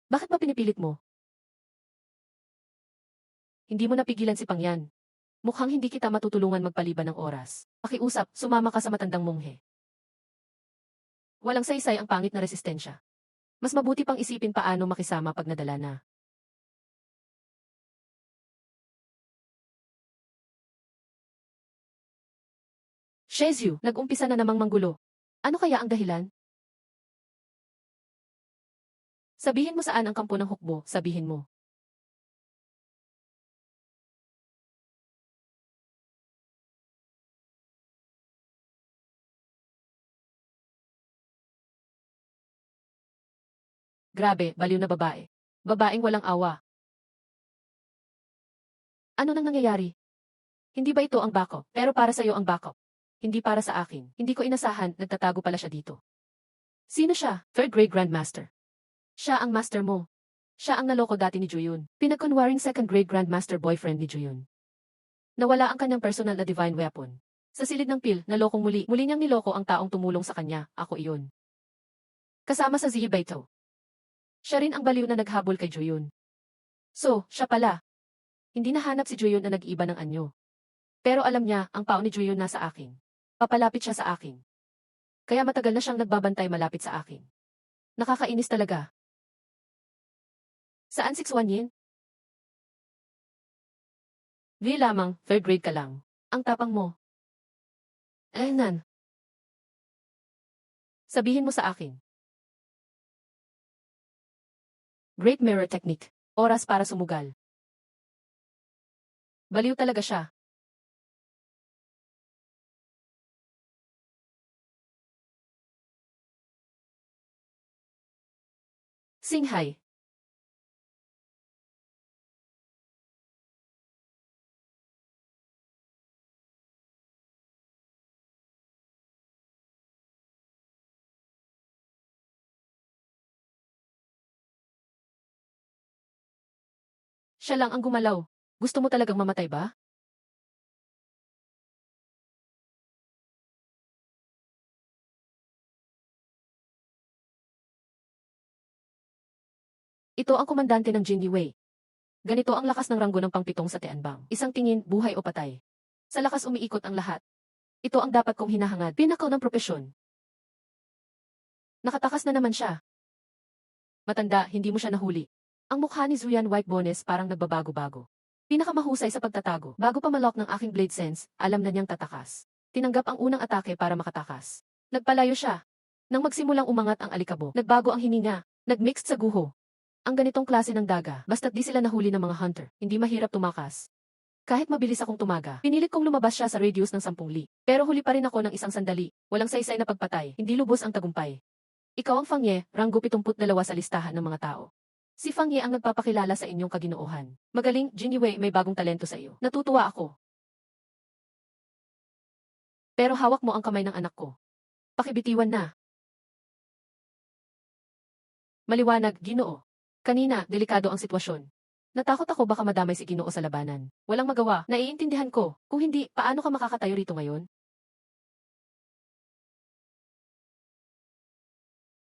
A: Bakit ba pinipilit mo? Hindi mo napigilan si Pangyan. Mukhang hindi kita matutulungan magpaliban ng oras. Pakiusap, sumama ka sa matandang monghe. Walang saysay ang pangit na resistensya. Mas mabuti pang isipin paano makisama pag nadala na. Shezyu, nag-umpisa na namang manggulo. Ano kaya ang dahilan? Sabihin mo saan ang kampo ng hukbo, sabihin mo. Grabe, baliw na babae. Babaeng walang awa. Ano nang nangyayari? Hindi ba ito ang backup? Pero para sa'yo ang backup. Hindi para sa akin. Hindi ko inasahan, nagtatago pala siya dito. Sino siya? Third grade Grandmaster. Siya ang master mo. Siya ang naloko dati ni Juyun. Pinagkunwaring second grade Grandmaster boyfriend ni Juyun. Nawala ang kanyang personal na divine weapon. Sa silid ng pil, nalokong muli. Muli niyang niloko ang taong tumulong sa kanya, ako iyon. Kasama sa Zihibaito. Siya rin ang baliw na naghabol kay Juyun. So, siya pala. Hindi nahanap si Juyun na nag-iba ng anyo. Pero alam niya, ang pao ni Juyun nasa akin. Papalapit siya sa akin. Kaya matagal na siyang nagbabantay malapit sa akin. Nakakainis talaga. Saan 6-1 yin? Di lamang, third grade ka lang. Ang tapang mo. Nan. Sabihin mo sa akin. Great Mirror Technique. Oras para sumugal. Baliw talaga siya. Singhai. Siya lang ang gumalaw. Gusto mo talagang mamatay ba? Ito ang komandante ng Jinyi Wei. Ganito ang lakas ng ranggo ng pangpitong sa Tianbang. Isang tingin, buhay o patay. Sa lakas umiikot ang lahat. Ito ang dapat kong hinahangad. Pinakaw ng propesyon. Nakatakas na naman siya. Matanda, hindi mo siya nahuli. Ang mukha ni Zuyan White Bones parang nagbabago-bago. Pinakamahusay sa pagtatago. Bago pa malok ng aking blade sense, alam na niyang tatakas. Tinanggap ang unang atake para makatakas. Nagpalayo siya. Nang magsimulang umangat ang alikabok, nagbago ang hininga. Nagmixed sa guho. Ang ganitong klase ng daga, basta't di sila nahuli ng mga hunter, hindi mahirap tumakas. Kahit mabilis akong tumaga, pinilit kong lumabas siya sa radius ng 10 li. Pero huli pa rin ako ng isang sandali, walang saysay na pagpatay, hindi lubos ang tagumpay. Ikaw ang Fangye, ranggo 72 sa listahan ng mga tao. Si Fangye ang nagpapakilala sa inyong kaginoohan. Magaling, Jinyi Wei, may bagong talento sa iyo. Natutuwa ako. Pero hawak mo ang kamay ng anak ko. Pakibitiwan na. Maliwanag, Ginoo. Kanina, delikado ang sitwasyon. Natakot ako baka madamay si Ginoo sa labanan. Walang magawa, naiintindihan ko. Kung hindi, paano ka makakatayo rito ngayon?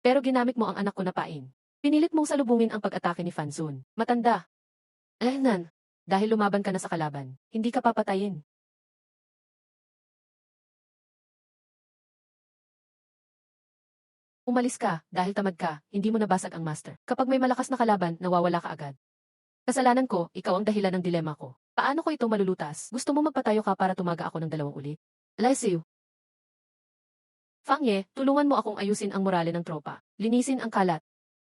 A: Pero ginamit mo ang anak ko na pain. Pinilit mong salubungin ang pag-atake ni Fanzon. Matanda. Nan. Dahil lumaban ka na sa kalaban, hindi ka papatayin. Umalis ka, dahil tamad ka, hindi mo nabasag ang master. Kapag may malakas na kalaban, nawawala ka agad. Kasalanan ko, ikaw ang dahilan ng dilema ko. Paano ko ito malulutas? Gusto mo magpatayo ka para tumaga ako ng 2 ulit? Lysiu. Fangye, tulungan mo akong ayusin ang morale ng tropa. Linisin ang kalat.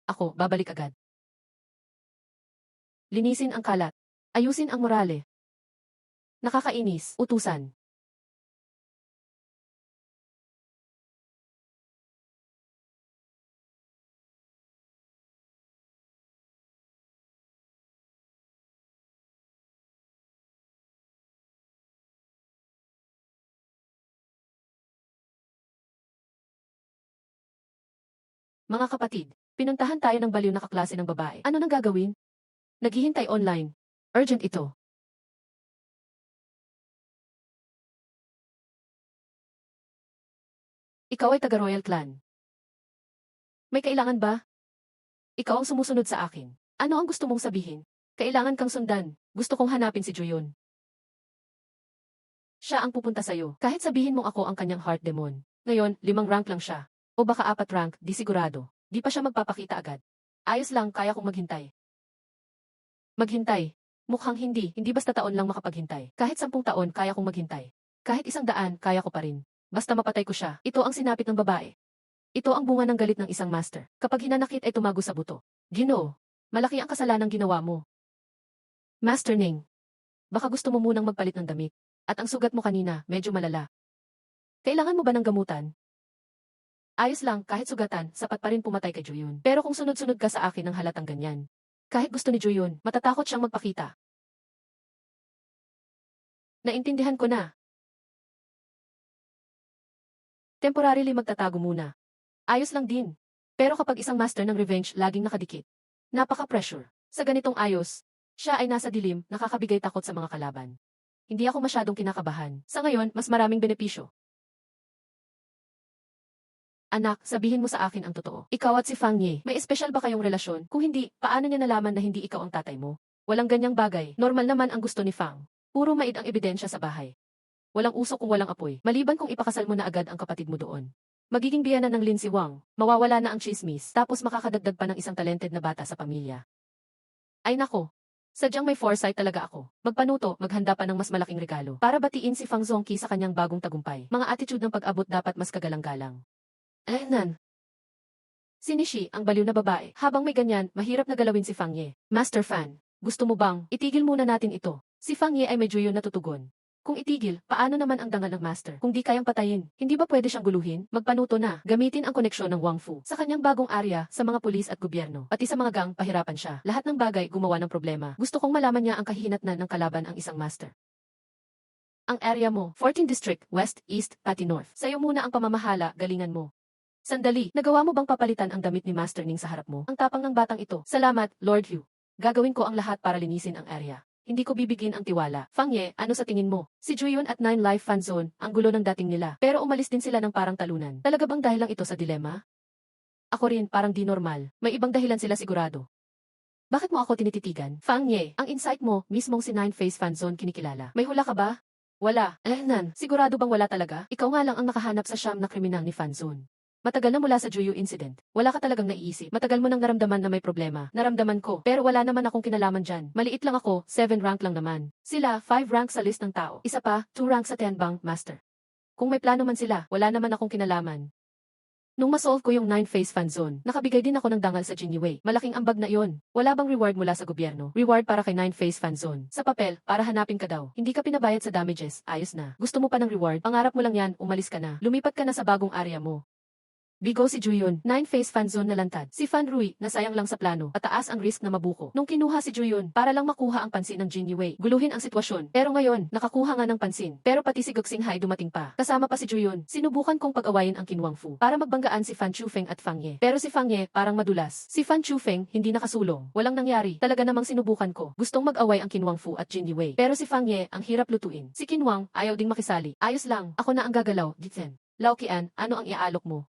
A: Ako, babalik agad. Linisin ang kalat. Ayusin ang morale. Nakakainis, utusan. Mga kapatid, pinuntahan tayo ng baliw na kaklase ng babae. Ano nang gagawin? Naghihintay online. Urgent ito. Ikaw ay taga-Royal Clan. May kailangan ba? Ikaw ang sumusunod sa akin. Ano ang gusto mong sabihin? Kailangan kang sundan. Gusto kong hanapin si Juyon. Siya ang pupunta sa'yo. Kahit sabihin mong ako ang kanyang heart demon. Ngayon, 5 rank lang siya. O baka 4 rank, di sigurado. Di pa siya magpapakita agad. Ayos lang, kaya kong maghintay. Maghintay. Mukhang hindi basta taon lang makapaghintay. Kahit 10 taon, kaya kong maghintay. Kahit 100, kaya ko pa rin. Basta mapatay ko siya. Ito ang sinapit ng babae. Ito ang bunga ng galit ng isang master. Kapag hinanakit ay tumago sa buto. Ginoo, malaki ang kasalanang ginawa mo. Master Ning, baka gusto mo munang magpalit ng damit. At ang sugat mo kanina, medyo malala. Kailangan mo ba ng gamutan? Ayos lang, kahit sugatan, sapat pa rin pumatay kay Juyun. Pero kung sunod-sunod ka sa akin ng halatang ganyan, kahit gusto ni Juyun, matatakot siyang magpakita. Naintindihan ko na. Temporarily magtatago muna. Ayos lang din. Pero kapag isang master ng revenge laging nakadikit, napaka-pressure. Sa ganitong ayos, siya ay nasa dilim, nakakabigay takot sa mga kalaban. Hindi ako masyadong kinakabahan. Sa ngayon, mas maraming benepisyo. Anak, sabihin mo sa akin ang totoo. Ikaw at si Fang Ye, may espesyal ba kayong relasyon? Kung hindi, paano niya nalaman na hindi ikaw ang tatay mo? Walang ganyang bagay. Normal naman ang gusto ni Fang. Puro maid ang ebidensya sa bahay. Walang usok kung walang apoy. Maliban kung ipakasal mo na agad ang kapatid mo doon. Magiging biyanan ng Lin si Wang. Mawawala na ang chismis. Tapos makakadagdag pa ng isang talented na bata sa pamilya. Ay nako. Sadyang may foresight talaga ako. Magpanuto, maghanda pa ng mas malaking regalo. Para batiin si Fang Zongqi sa kanyang bagong tagumpay. Mga attitude ng pag-abot dapat mas kagalang-galang. Nan. Si Nishi, ang baliw na babae. Habang may ganyan, mahirap na galawin si Fang Ye. Master Fan, gusto mo bang itigil muna natin ito? Si Fang Ye ay medyo yun natutugon. Kung itigil, paano naman ang dangal ng master? Kung di kayang patayin, hindi ba pwede siyang guluhin? Magpanuto na, gamitin ang koneksyon ng Wang Fu sa kanyang bagong area sa mga pulis at gobyerno. Pati sa mga gang, pahirapan siya. Lahat ng bagay gumawa ng problema. Gusto kong malaman niya ang kahihinatnan ng kalaban ang isang master. Ang area mo, 14 District, West, East, pati North. Sa'yo muna ang pamamahala, galingan mo. Sandali, nagawa mo bang papalitan ang damit ni Master Ning sa harap mo? Ang tapang ng batang ito. Salamat, Lord Hu. Gagawin ko ang lahat para linisin ang area. Hindi ko bibigyan ang tiwala. Fang Ye, ano sa tingin mo? Si Juyun at Nine Life Fan Zone, ang gulo ng dating nila. Pero umalis din sila ng parang talunan. Talaga bang dahil lang ito sa dilema? Ako rin, parang di normal. May ibang dahilan sila sigurado. Bakit mo ako tinititigan? Fang Ye, ang insight mo, mismong si Nine Face Fan Zone kinikilala. May hula ka ba? Wala. Nan, sigurado bang wala talaga? Ikaw nga lang ang nakahanap sa siyam na kriminal ni Fan Zone. Matagal na mula sa Juyu incident. Wala ka talagang naiisip. Matagal mo nang naramdaman na may problema. Naramdaman ko. Pero wala naman akong kinalaman dyan. Maliit lang ako, 7 rank lang naman. Sila, 5 rank sa list ng tao. Isa pa, 2 rank sa Tenbang Master. Kung may plano man sila, wala naman akong kinalaman. Nung masolve ko yung 9-phase fan zone, nakabigay din ako ng dangal sa Jinwei. Malaking ambag na yon. Wala bang reward mula sa gobyerno? Reward para kay 9-phase fan zone. Sa papel, para hanapin ka daw. Hindi ka pinabayad sa damages, ayos na. Gusto mo pa ng reward? Pangarap mo lang yan, umalis ka na. Lumipat ka na sa bagong area mo. Bigo si Juyun, 9-phase fan zone na lantad. Si Fan Rui, nasayang lang sa plano, at taas ang risk na mabuko. Nung kinuha si Juyun, para lang makuha ang pansin ng Jin Yue, guluhin ang sitwasyon. Pero ngayon, nakakuha nga ng pansin. Pero pati si Goxing Hai dumating pa. Kasama pa si Juyun, sinubukan kong pag-awayin ang Kinwang Fu, para magbanggaan si Fan Chufeng at Fang Ye. Pero si Fang Ye, parang madulas. Si Fan Chufeng, hindi nakasulong. Walang nangyari. Talaga namang sinubukan ko. Gustong mag-away ang Kinwang Fu at Jin Yue. Pero si Fang Ye, ang hirap lutuin. Si Kinwang, ayaw ding makisali. Ayos lang, ako na ang gagalaw, Ditsen. Lao Qian, ano ang iaalok mo?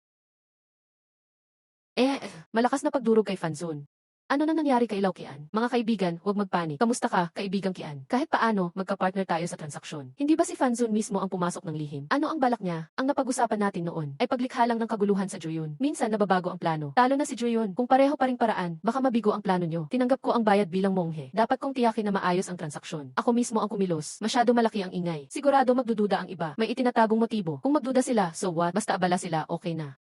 A: Malakas na pagdurog kay Fanzun. Ano nang nangyari kay Lau Kian? Mga kaibigan, huwag magpanik. Kamusta ka, kaibigang Kian? Kahit paano, magka-partner tayo sa transaksyon. Hindi ba si Fanzun mismo ang pumasok ng lihim? Ano ang balak niya? Ang napag-usapan natin noon ay paglikha lang ng kaguluhan sa Joyun. Minsan nababago ang plano. Talo na si Joyun. Kung pareho pa ring paraan, baka mabigo ang plano nyo. Tinanggap ko ang bayad bilang monghe. Dapat kong tiyakin na maayos ang transaksyon. Ako mismo ang kumilos. Masyado malaki ang ingay. Sigurado magdududa ang iba. May itinatagong motibo. Kung magduda sila, so what? Basta abala sila, okay na.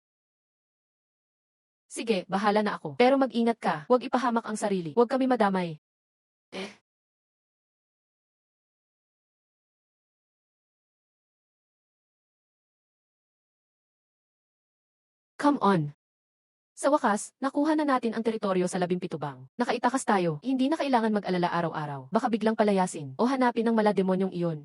A: Sige, bahala na ako. Pero mag-ingat ka. Huwag ipahamak ang sarili. Huwag kami madamay. Come on. Sa wakas, nakuha na natin ang teritoryo sa 17 bang. Nakaitakas tayo. Hindi na kailangan mag-alala araw-araw. Baka biglang palayasin o hanapin ng malademonyong iyon.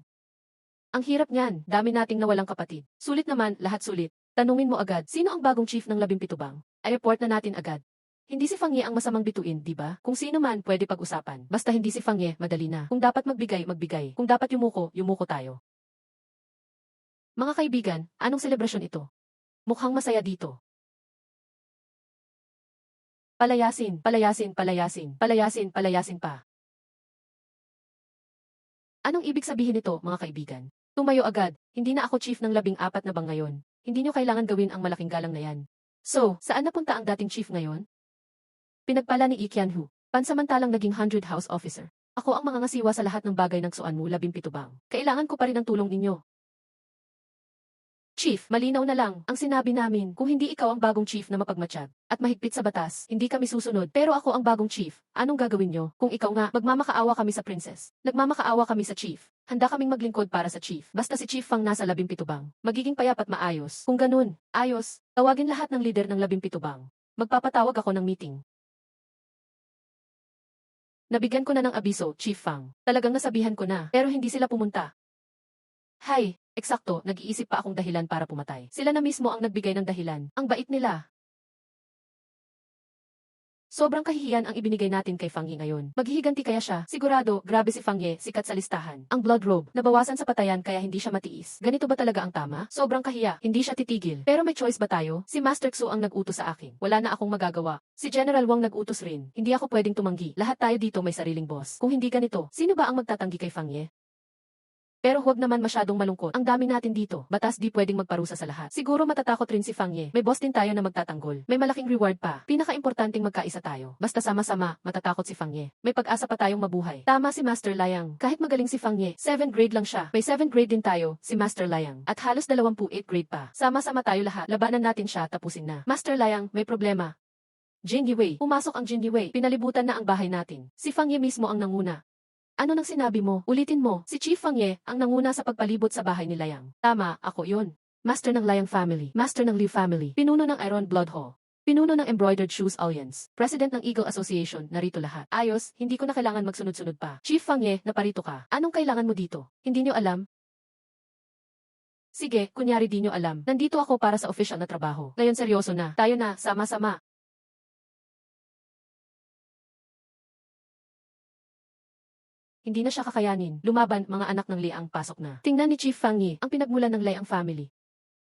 A: Ang hirap niyan. Dami nating nawalang kapatid. Sulit naman, lahat sulit. Tanungin mo agad, sino ang bagong chief ng 17 bang? I-report na natin agad. Hindi si Fangye ang masamang bituin, di ba? Kung sino man, pwede pag-usapan. Basta hindi si Fangye, madali na. Kung dapat magbigay, magbigay. Kung dapat yumuko, yumuko tayo. Mga kaibigan, anong selebrasyon ito? Mukhang masaya dito. Palayasin, palayasin, palayasin, palayasin, palayasin pa. Anong ibig sabihin nito, mga kaibigan? Tumayo agad, hindi na ako chief ng 14 na bang ngayon. Hindi nyo kailangan gawin ang malaking galang na yan. So, saan napunta ang dating chief ngayon? Pinagpala ni Ikianhu, pansamantalang naging 100 house officer. Ako ang mangangasiwa sa lahat ng bagay ng Xuan Mu 17 bang. Kailangan ko pa rin ang tulong ninyo. Chief, malinaw na lang, ang sinabi namin, kung hindi ikaw ang bagong chief na mapagmatsyag at mahigpit sa batas, hindi kami susunod. Pero ako ang bagong chief, anong gagawin nyo? Kung ikaw nga, magmamakaawa kami sa princess. Nagmamakaawa kami sa chief. Handa kaming maglingkod para sa chief. Basta si Chief Fang nasa 17 bang. Magiging payapat maayos. Kung ganun, ayos, tawagin lahat ng lider ng 17 bang. Magpapatawag ako ng meeting. Nabigyan ko na ng abiso, Chief Fang. Talagang nasabihan ko na, pero hindi sila pumunta. Hay, eksakto, nag-iisip pa akong dahilan para pumatay. Sila na mismo ang nagbigay ng dahilan. Ang bait nila. Sobrang kahihiyan ang ibinigay natin kay Fangye ngayon. Maghihiganti kaya siya? Sigurado, grabe si Fangye, sikat sa listahan. Ang blood robe, nabawasan sa patayan kaya hindi siya matiis. Ganito ba talaga ang tama? Sobrang kahiya, hindi siya titigil. Pero may choice ba tayo? Si Master Xu ang nag-utos sa akin. Wala na akong magagawa. Si General Wang nag-utos rin. Hindi ako pwedeng tumanggi. Lahat tayo dito may sariling boss. Kung hindi ganito, sino ba ang magtatanggi kay Fangye? Pero huwag naman masyadong malungkot. Ang dami natin dito. Batas di pwedeng magparusa sa lahat. Siguro matatakot rin si Fangye. May boss din tayo na magtatanggol. May malaking reward pa. Pinaka-importanting magkaisa tayo. Basta sama-sama, matatakot si Fangye. May pag-asa pa tayong mabuhay. Tama si Master Layang. Kahit magaling si Fangye, 7th grade lang siya. May 7th grade din tayo, si Master Layang. At halos 28th grade pa. Sama-sama tayo lahat. Labanan natin siya, tapusin na. Master Layang, may problema. Jin Yiwei. Pumasok ang Jin Yiwei. Pinalibutan na ang bahay natin. Si Fangye mismo ang nanguna. Ano nang sinabi mo? Ulitin mo. Si Chief Fangye ang nanguna sa pagpalibot sa bahay ni Layang. Tama, ako yun. Master ng Layang family. Master ng Liu family. Pinuno ng Iron Blood Hall. Pinuno ng Embroidered Shoes Alliance. President ng Eagle Association. Narito lahat. Ayos, hindi ko na kailangan magsunod-sunod pa. Chief Fangye, naparito ka. Anong kailangan mo dito? Hindi nyo alam? Sige, kunyari di nyo alam. Nandito ako para sa official na trabaho. Ngayon seryoso na. Tayo na, sama-sama. Hindi na siya kakayanin. Lumaban, mga anak ng Liang, pasok na. Tingnan ni Chief Fangye, ang pinagmulan ng Liang family.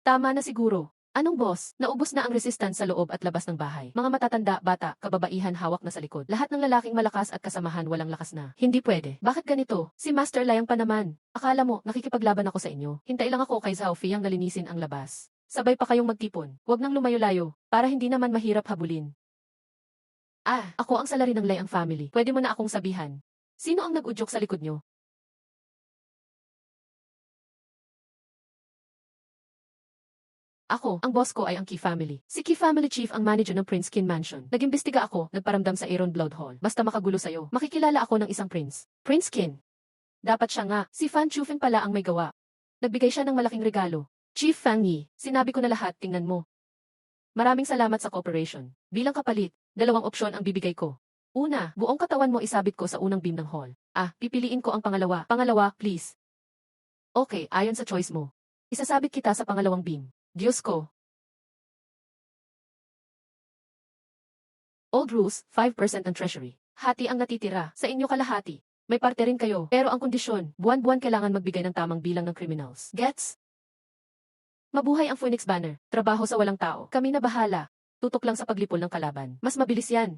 A: Tama na siguro. Anong boss? Naubos na ang resistance sa loob at labas ng bahay. Mga matatanda, bata, kababaihan hawak na sa likod. Lahat ng lalaking malakas at kasamahan walang lakas na. Hindi pwede. Bakit ganito? Si Master Liang pa naman. Akala mo, nakikipaglaban ako sa inyo. Hintay lang ako kay Zhao Fei ang nalinisin ang labas. Sabay pa kayong magtipon. Huwag nang lumayo-layo, para hindi naman mahirap habulin. Ako ang salari ng Liang family. Pwede mo na akong sabihan. Sino ang nag-udyok sa likod nyo? Ako, ang boss ko ay ang Qi family. Si Qi family chief ang manager ng Prince Qin Mansion. Nag-imbestiga ako, nagparamdam sa Aaron Blood Hall. Basta makagulo sa'yo, makikilala ako ng isang prince. Prince Qin. Dapat siya nga, si Fan Chufeng pala ang may gawa. Nagbigay siya ng malaking regalo. Chief Fangye, sinabi ko na lahat, tingnan mo. Maraming salamat sa cooperation. Bilang kapalit, 2 opsyon ang bibigay ko. Una, buong katawan mo isabit ko sa unang beam ng hall. Pipiliin ko ang pangalawa. Pangalawa, please. Okay, ayon sa choice mo. Isasabit kita sa pangalawang beam. Diyos ko. Old rules, 5% ng treasury. Hati ang natitira. Sa inyo kalahati. May parte rin kayo. Pero ang kondisyon, buwan-buwan kailangan magbigay ng tamang bilang ng criminals. Gets? Mabuhay ang Phoenix Banner. Trabaho sa walang tao. Kami na bahala. Tutok lang sa paglipol ng kalaban. Mas mabilis yan.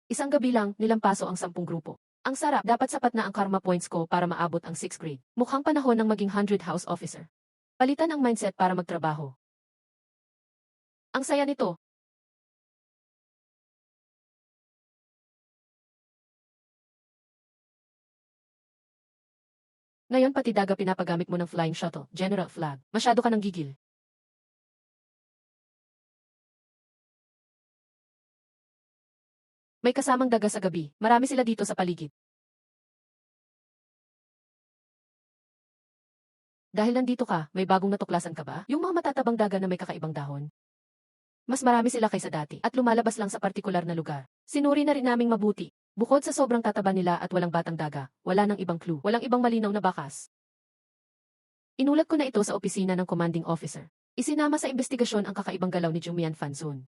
A: Isang gabi lang, nilampaso ang 10 grupo. Ang sarap, dapat sapat na ang karma points ko para maabot ang 6th grade. Mukhang panahon ng maging 100 house officer. Palitan ang mindset para magtrabaho. Ang saya nito. Ngayon pati daga pinapagamit mo ng flying shuttle, General Flag. Masyado ka nang gigil. May kasamang daga sa gabi. Marami sila dito sa paligid. Dahil nandito ka, may bagong natuklasan ka ba? Yung mga matatabang daga na may kakaibang dahon. Mas marami sila kaysa dati at lumalabas lang sa partikular na lugar. Sinuri na rin naming mabuti. Bukod sa sobrang tataba nila at walang batang daga, wala nang ibang clue, walang ibang malinaw na bakas. Inulat ko na ito sa opisina ng commanding officer. Isinama sa investigasyon ang kakaibang galaw ni Jumian Fanzun.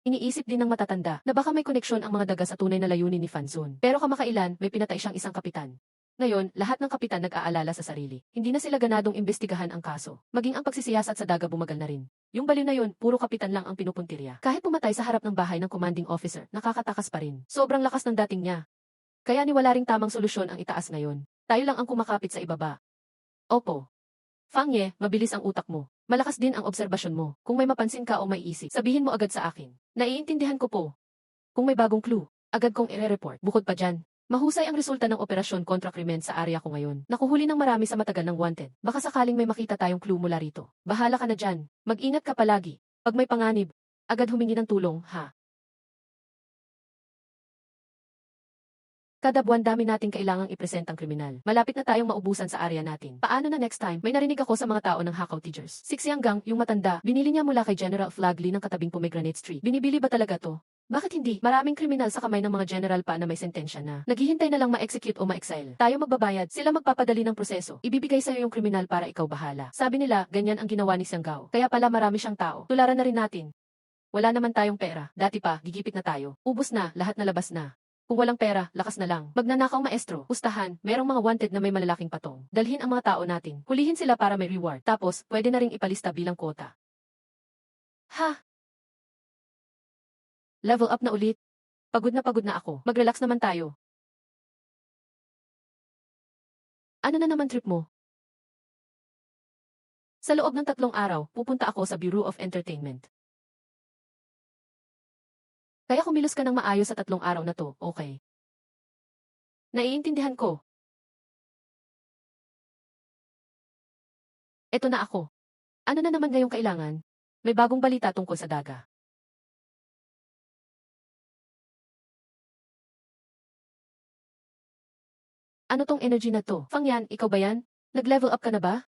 A: Iniisip din ng matatanda na baka may koneksyon ang mga daga sa tunay na layunin ni Fanzun. Pero kamakailan, may pinatay siyang isang kapitan. Ngayon, lahat ng kapitan nag-aalala sa sarili. Hindi na sila ganadong imbestigahan ang kaso. Maging ang pagsisiyasat sa daga bumagal na rin. Yung baliw na yun, puro kapitan lang ang pinupuntirya. Kahit pumatay sa harap ng bahay ng commanding officer, nakakatakas pa rin. Sobrang lakas ng dating niya. Kaya ni wala ring tamang solusyon ang itaas ngayon. Tayo lang ang kumakapit sa ibaba. Opo. Fangye, mabilis ang utak mo. Malakas din ang obserbasyon mo. Kung may mapansin ka o may isip, sabihin mo agad sa akin. Naiintindihan ko po. Kung may bagong clue, agad kong ire-report. Bukod pa dyan, mahusay ang resulta ng operasyon kontra krimen sa area ko ngayon. Nakuhuli ng marami sa matagal ng wanted. Baka sakaling may makita tayong clue mula rito. Bahala ka na dyan. Mag-ingat ka palagi. Pag may panganib, agad humingi ng tulong, ha? Kada buwan dami nating kailangang ipresentang kriminal. Malapit na tayong maubusan sa area natin. Paano na next time? May narinig ako sa mga tao ng Hakaw Teachers. Sixianggang, yung matanda, binili niya mula kay General Flagley ng katabing Pomegranate Street. Binibili ba talaga to? Bakit hindi? Maraming kriminal sa kamay ng mga general pa na may sentensya na. Naghihintay na lang ma-execute o ma-exile. Tayo magbabayad, sila magpapadali ng proseso. Ibibigay sa'yo yung kriminal para ikaw bahala. Sabi nila, ganyan ang ginawa ni Sianggao. Kaya pala marami siyang tao. Tularan na rin natin. Wala naman tayong pera. Dati pa, gigipit na tayo. Ubus na, lahat na labas na. Kung walang pera, lakas na lang. Magnanakaw maestro, pustahan, merong mga wanted na may malalaking patong. Dalhin ang mga tao natin. Hulihin sila para may reward. Tapos, pwede na ring ipalista bilang quota. Ha? Level up na ulit? Pagod na ako. Mag-relax naman tayo. Ano na naman trip mo? Sa loob ng 3 araw, pupunta ako sa Bureau of Entertainment. Kaya kumilos ka ng maayos sa 3 araw na to, okay? Naiintindihan ko. Eto na ako. Ano na naman ngayong kailangan? May bagong balita tungkol sa daga. Ano tong energy na to? Fangyan, ikaw ba yan? Nag-level up ka na ba?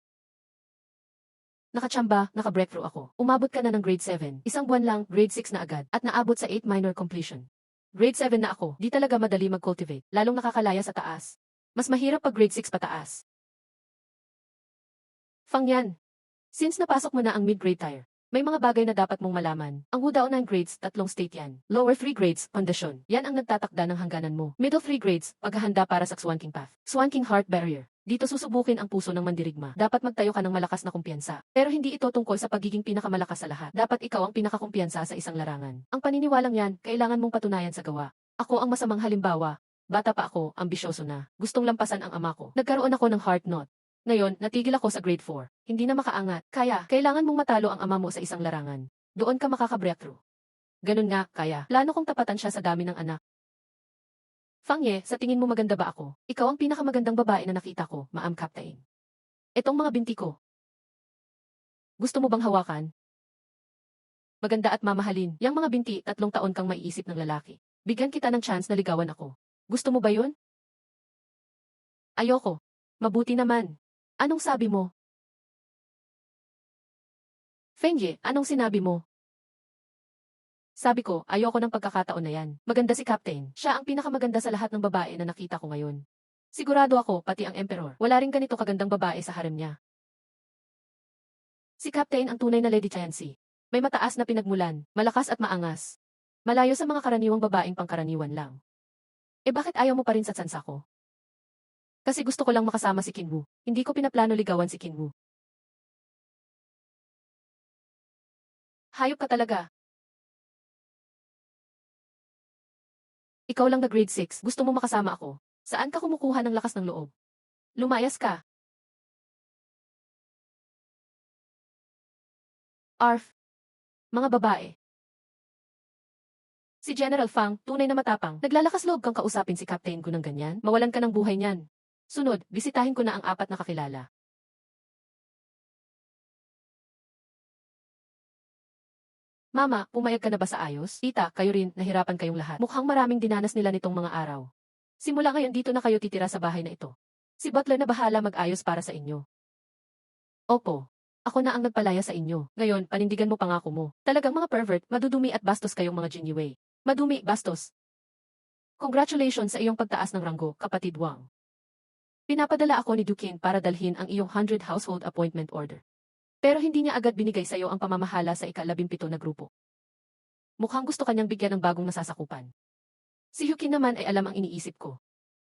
A: Nakachamba, naka-breakthrough ako. Umabot ka na ng grade 7. Isang buwan lang, grade 6 na agad. At naabot sa 8 minor completion. Grade 7 na ako. Di talaga madali mag-cultivate. Lalong nakakalaya sa taas. Mas mahirap pag grade 6 pataas. Fangyan. Since napasok mo na ang mid-grade tier, may mga bagay na dapat mong malaman. Ang hudaw ng grades, 3 state yan. Lower 3 grades, kondisyon. Yan ang nagtatakda ng hangganan mo. Middle 3 grades, paghahanda para sa swanking path. Swanking heart barrier. Dito susubukin ang puso ng mandirigma. Dapat magtayo ka ng malakas na kumpiyansa. Pero hindi ito tungkol sa pagiging pinakamalakas sa lahat. Dapat ikaw ang pinakakumpiyansa sa isang larangan. Ang paniniwalang yan, kailangan mong patunayan sa gawa. Ako ang masamang halimbawa. Bata pa ako, ambisyoso na. Gustong lampasan ang ama ko. Nagkaroon ako ng heart knot. Ngayon, natigil ako sa grade 4. Hindi na makaangat. Kaya, kailangan mong matalo ang ama mo sa isang larangan. Doon ka makaka-breakthrough. Ganun nga, kaya. Plano kong tapatan siya sa dami ng anak. Fangye, sa tingin mo maganda ba ako? Ikaw ang pinakamagandang babae na nakita ko, Ma'am Captain. Etong mga binti ko. Gusto mo bang hawakan? Maganda at mamahalin. Yang mga binti, 3 taon kang maiisip ng lalaki. Bigyan kita ng chance na ligawan ako. Gusto mo ba yun? Ayoko. Mabuti naman. Anong sabi mo? Fengye, anong sinabi mo? Sabi ko, ayoko ng pagkakataon na yan. Maganda si Captain. Siya ang pinakamaganda sa lahat ng babae na nakita ko ngayon. Sigurado ako, pati ang Emperor. Wala ring ganito kagandang babae sa harem niya. Si Captain ang tunay na Lady Chancy. May mataas na pinagmulan, malakas at maangas. Malayo sa mga karaniwang babaeng pangkaraniwan lang. Eh bakit ayaw mo pa rin sa tsansa ko? Kasi gusto ko lang makasama si Kinwoo. Hindi ko pinaplano ligawan si Kinwoo. Hayop ka talaga. Ikaw lang na grade 6, gusto mo makasama ako. Saan ka kumukuha ng lakas ng loob? Lumayas ka. Arf. Mga babae. Si General Fang, tunay na matapang. Naglalakas loob kang kausapin si Captain ko ng ganyan. Mawalan ka ng buhay niyan. Sunod, bisitahin ko na ang 4 na kakilala. Mama, pumayag ka na ba sa ayos? Tita, kayo rin, nahirapan kayong lahat. Mukhang maraming dinanas nila nitong mga araw. Simula ngayon dito na kayo titira sa bahay na ito. Si Butler na bahala mag-ayos para sa inyo. Opo. Ako na ang nagpalaya sa inyo. Ngayon, panindigan mo pangako mo. Talagang mga pervert, madudumi at bastos kayong mga Jinyue. Madumi, bastos. Congratulations sa iyong pagtaas ng ranggo, kapatid Wang. Pinapadala ako ni Dukin para dalhin ang iyong 100 household appointment order. Pero hindi niya agad binigay sa iyo ang pamamahala sa ika-17 na grupo. Mukhang gusto kanyang bigyan ng bagong nasasakupan. Si Hyukin naman ay alam ang iniisip ko.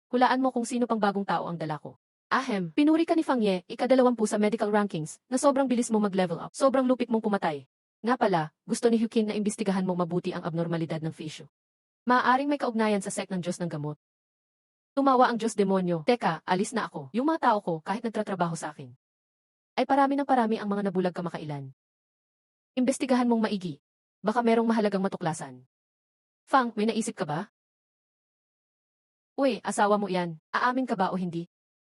A: Hulaan mo kung sino pang bagong tao ang dala ko. Ahem, pinuri ka ni Fang Ye, ika-20 sa medical rankings, na sobrang bilis mo mag-level up, sobrang lupit mong pumatay. Nga pala, gusto ni Hyukin na imbestigahan mo mabuti ang abnormalidad ng Fishu. Maaaring may kaugnayan sa sect ng Diyos ng gamot. Tumawa ang Diyos demonyo. Teka, alis na ako. Yung mga tao ko, kahit nagtatrabaho sa akin, ay parami ng parami ang mga nabulag kamakailan. Imbestigahan mong maigi. Baka merong mahalagang matuklasan. Fang, may naisip ka ba? Uy, asawa mo yan. Aamin ka ba o hindi?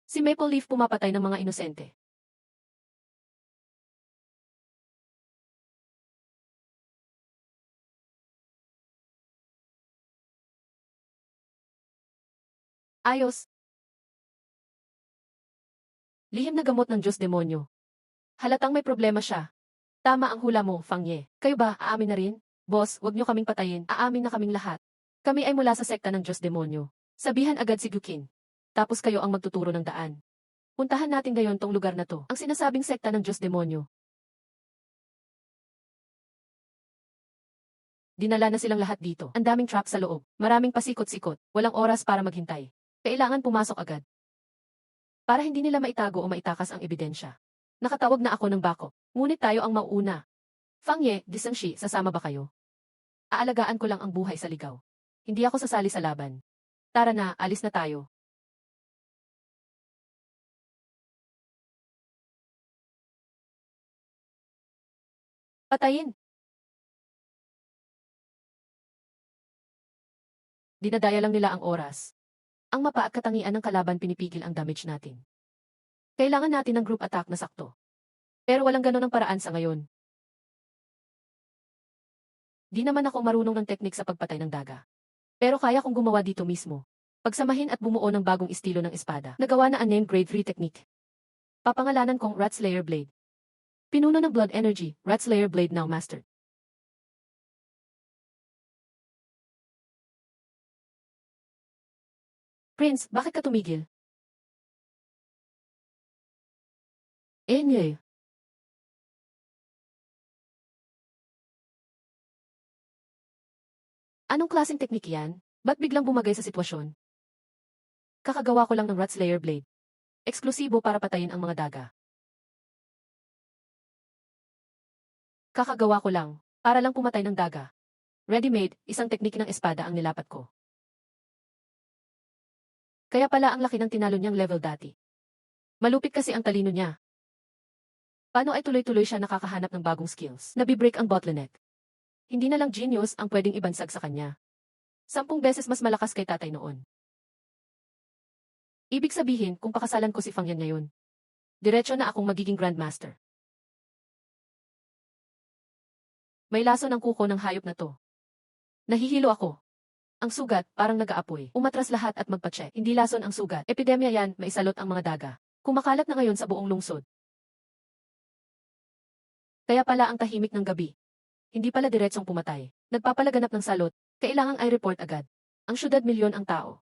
A: Si Maple Leaf pumapatay ng mga inosente. Ayos. Lihim na gamot ng Diyos demonyo. Halatang may problema siya. Tama ang hula mo, Fang Ye. Kayo ba, aamin na rin? Boss, wag niyo kaming patayin, aamin na kaming lahat. Kami ay mula sa sekta ng Diyos demonyo. Sabihan agad si Gukin. Tapos kayo ang magtuturo ng daan. Puntahan natin ngayon tong lugar na to, ang sinasabing sekta ng Diyos demonyo. Dinala na silang lahat dito. Ang daming trap sa loob. Maraming pasikot-sikot. Walang oras para maghintay. Kailangan pumasok agad. Para hindi nila maitago o maitakas ang ebidensya. Nakatawag na ako ng backup. Ngunit tayo ang mauuna. Fang Ye, Disangshi, sasama ba kayo? Aalagaan ko lang ang buhay sa ligaw. Hindi ako sasali sa laban. Tara na, alis na tayo. Patayin! Dinadaya lang nila ang oras. Ang mapa at katangian ng kalaban pinipigil ang damage natin. Kailangan natin ng group attack na sakto. Pero walang ganon ang paraan sa ngayon. Di naman ako marunong ng teknik sa pagpatay ng daga. Pero kaya kong gumawa dito mismo. Pagsamahin at bumuo ng bagong estilo ng espada. Nagawa na unnamed grade 3 technique. Papangalanan kong Rat Slayer Blade. Pinuno ng Blood Energy, Rat Slayer Blade now mastered. Prince, bakit ka tumigil? Nye. Anong klaseng teknik yan? Ba't biglang bumagay sa sitwasyon? Kakagawa ko lang ng Rat Slayer Blade. Eksklusibo para patayin ang mga daga. Kakagawa ko lang, para lang pumatay ng daga. Ready-made, isang teknik ng espada ang nilapat ko. Kaya pala ang laki ng tinalo niyang level dati. Malupit kasi ang talino niya. Paano ay tuloy-tuloy siya nakakahanap ng bagong skills? Nabibreak ang bottleneck. Hindi na lang genius ang pwedeng ibansag sa kanya. 10 beses mas malakas kay tatay noon. Ibig sabihin, kung pakasalan ko si Fang Yan ngayon, diretso na akong magiging Grandmaster. May laso ng kuko ng hayop na to. Nahihilo ako. Ang sugat, parang nag-aapoy. Umatras lahat at magpa-check. Hindi lason ang sugat. Epidemya yan, maisalot ang mga daga. Kumakalat na ngayon sa buong lungsod. Kaya pala ang tahimik ng gabi. Hindi pala diretsong pumatay. Nagpapalaganap ng salot, kailangang ay report agad. Ang syudad milyon ang tao.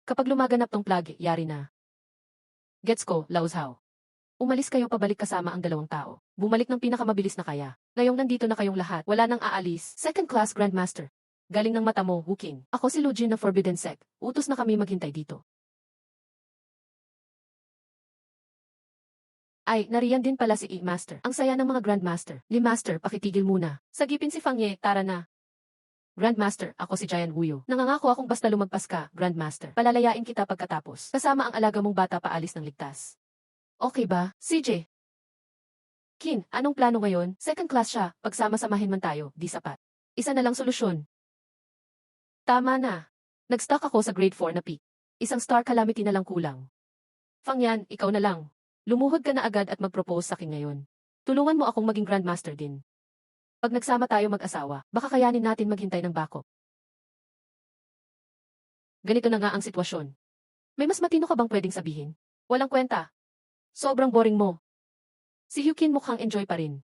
A: Kapag lumaganap tong plague, yari na. Gets ko, Lauzhao. Umalis kayo pabalik kasama ang 2 tao. Bumalik ng pinakamabilis na kaya. Ngayong nandito na kayong lahat, wala nang aalis. Second class Grandmaster. Galing ng mata mo, Wuking. Ako si Lujin na Forbidden Sect. Utos na kami maghintay dito. Ay, nariyan din pala si E-Master. Ang saya ng mga Grandmaster. Lee-Master, pakitigil muna. Sagipin si Fang Ye, tara na. Grandmaster, ako si Giant Wuyo. Nangangako akong basta lumagpas ka, Grandmaster. Palalayain kita pagkatapos. Kasama ang alaga mong bata paalis ng ligtas. Okay ba, CJ? Kin, anong plano ngayon? Second class siya, pagsama-samahin man tayo, di sapat. Isa na lang solusyon. Tama na. Nag-stuck ako sa grade 4 na peak. Isang star calamity na lang kulang. Fang Yan, ikaw na lang. Lumuhod ka na agad at mag-propose sa akin ngayon. Tulungan mo akong maging Grandmaster din. Pag nagsama tayo mag-asawa, baka kayanin natin maghintay ng backup. Ganito na nga ang sitwasyon. May mas matino ka bang pwedeng sabihin? Walang kwenta. Sobrang boring mo. Si Hyukin mukhang enjoy pa rin.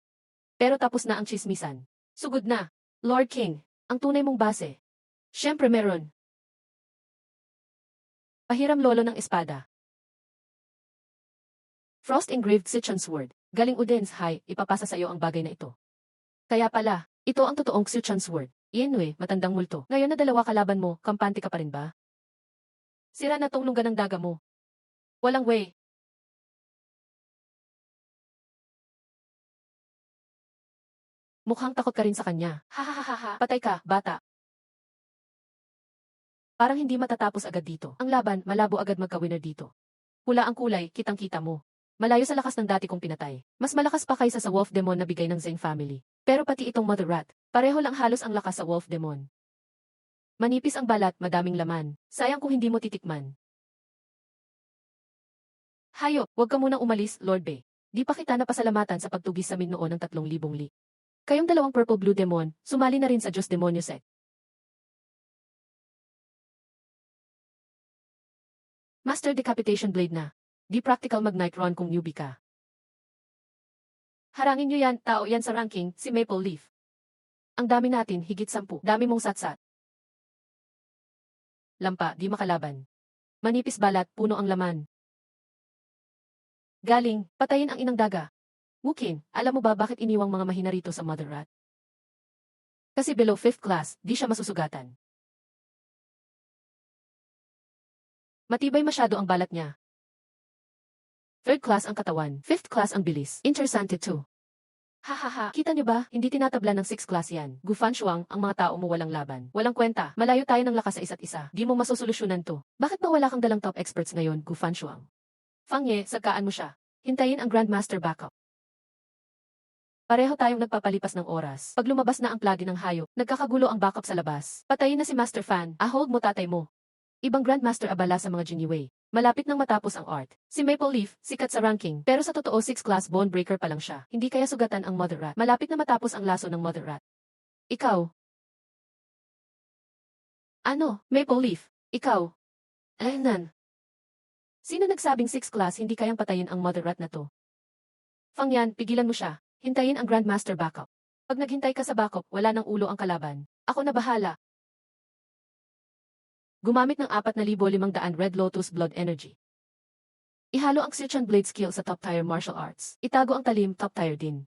A: Pero tapos na ang chismisan. Sugod na. Lord King, ang tunay mong base. Siyempre meron. Pahiram lolo ng espada. Frost engraved Sichuan sword. Galing Uden's High, ipapasa sa iyo ang bagay na ito. Kaya pala, ito ang totoong Sichuan sword. Ienwe, matandang multo. Ngayon na dalawa kalaban mo, kampante ka pa rin ba? Sira na tong lungga ng daga mo. Walang way. Mukhang takot ka rin sa kanya. Hahaha, patay ka, bata. Parang hindi matatapos agad dito. Ang laban, malabo agad magka-winner dito. Pula ang kulay, kitang-kita mo. Malayo sa lakas ng dati kong pinatay. Mas malakas pa kaysa sa Wolf Demon na bigay ng Zheng family. Pero pati itong Mother Rat, pareho lang halos ang lakas sa Wolf Demon. Manipis ang balat, madaming laman. Sayang kung hindi mo titikman. Hayop, huwag ka munang umalis, Lord Bei. Di pa kita napasalamatan sa pagtugis sa mid noon ng 3,000 li. Kayong dalawang Purple Blue Demon, sumali na rin sa Diyos Demonyo Sect. Master Decapitation Blade na. Di practical mag-night run kung newbie ka. Harangin nyo yan, tao yan sa ranking, si Maple Leaf. Ang dami natin, higit 10. Dami mong satsat. Lampa, di makalaban. Manipis balat, puno ang laman. Galing, patayin ang inang daga. Wukin, alam mo ba bakit iniwang mga mahina rito sa Mother Rat? Kasi below 5th class, di siya masusugatan. Matibay masyado ang balat niya. 3rd class ang katawan, 5th class ang bilis. Interesante too. Hahaha, kita niyo ba, hindi tinatabla ng 6th class yan. Gufan Shuang, ang mga tao mo walang laban. Walang kwenta, malayo tayo ng lakas sa isa't isa. Di mo masosolusyonan to. Bakit ba wala kang dalang top experts ngayon, Gufan Shuang? Fang Ye, sagkaan mo siya. Hintayin ang Grandmaster backup. Pareho tayong nagpapalipas ng oras. Pag lumabas na ang plagi ng hayop, nagkakagulo ang backup sa labas. Patayin na si Master Fan, hold mo tatay mo. Ibang Grandmaster abala sa mga Jinwei. Malapit nang matapos ang art. Si Maple Leaf, sikat sa ranking, pero sa totoo 6th class bone breaker pa lang siya. Hindi kaya sugatan ang Mother Rat. Malapit na matapos ang laso ng Mother Rat. Ikaw. Ano, Maple Leaf? Ikaw. Nan. Sino nagsabing 6th class hindi kayang patayin ang Mother Rat na to? Fang Yan, pigilan mo siya. Hintayin ang Grandmaster backup. Pag naghintay ka sa backup, wala nang ulo ang kalaban. Ako na bahala. Gumamit ng 4,500 Red Lotus Blood Energy. Ihalo ang Sichuan Blade skill sa top tier martial arts. Itago ang talim, top tier din.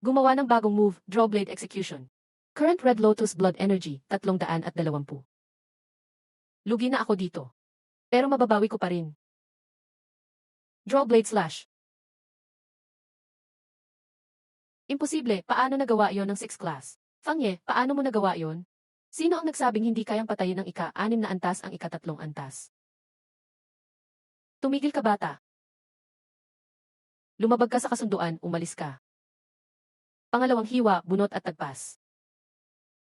A: Gumawa ng bagong move, Draw Blade Execution. Current Red Lotus Blood Energy, 320. Lugi na ako dito. Pero mababawi ko pa rin. Draw Blade Slash. Imposible, paano nagawa yon ng 6th class? Fang Ye, paano mo nagawa yon? Sino ang nagsabing hindi kayang patayin ng ika-6 na antas ang ika-3 antas? Tumigil ka bata. Lumabag ka sa kasunduan, umalis ka. Pangalawang hiwa, bunot at tagpas.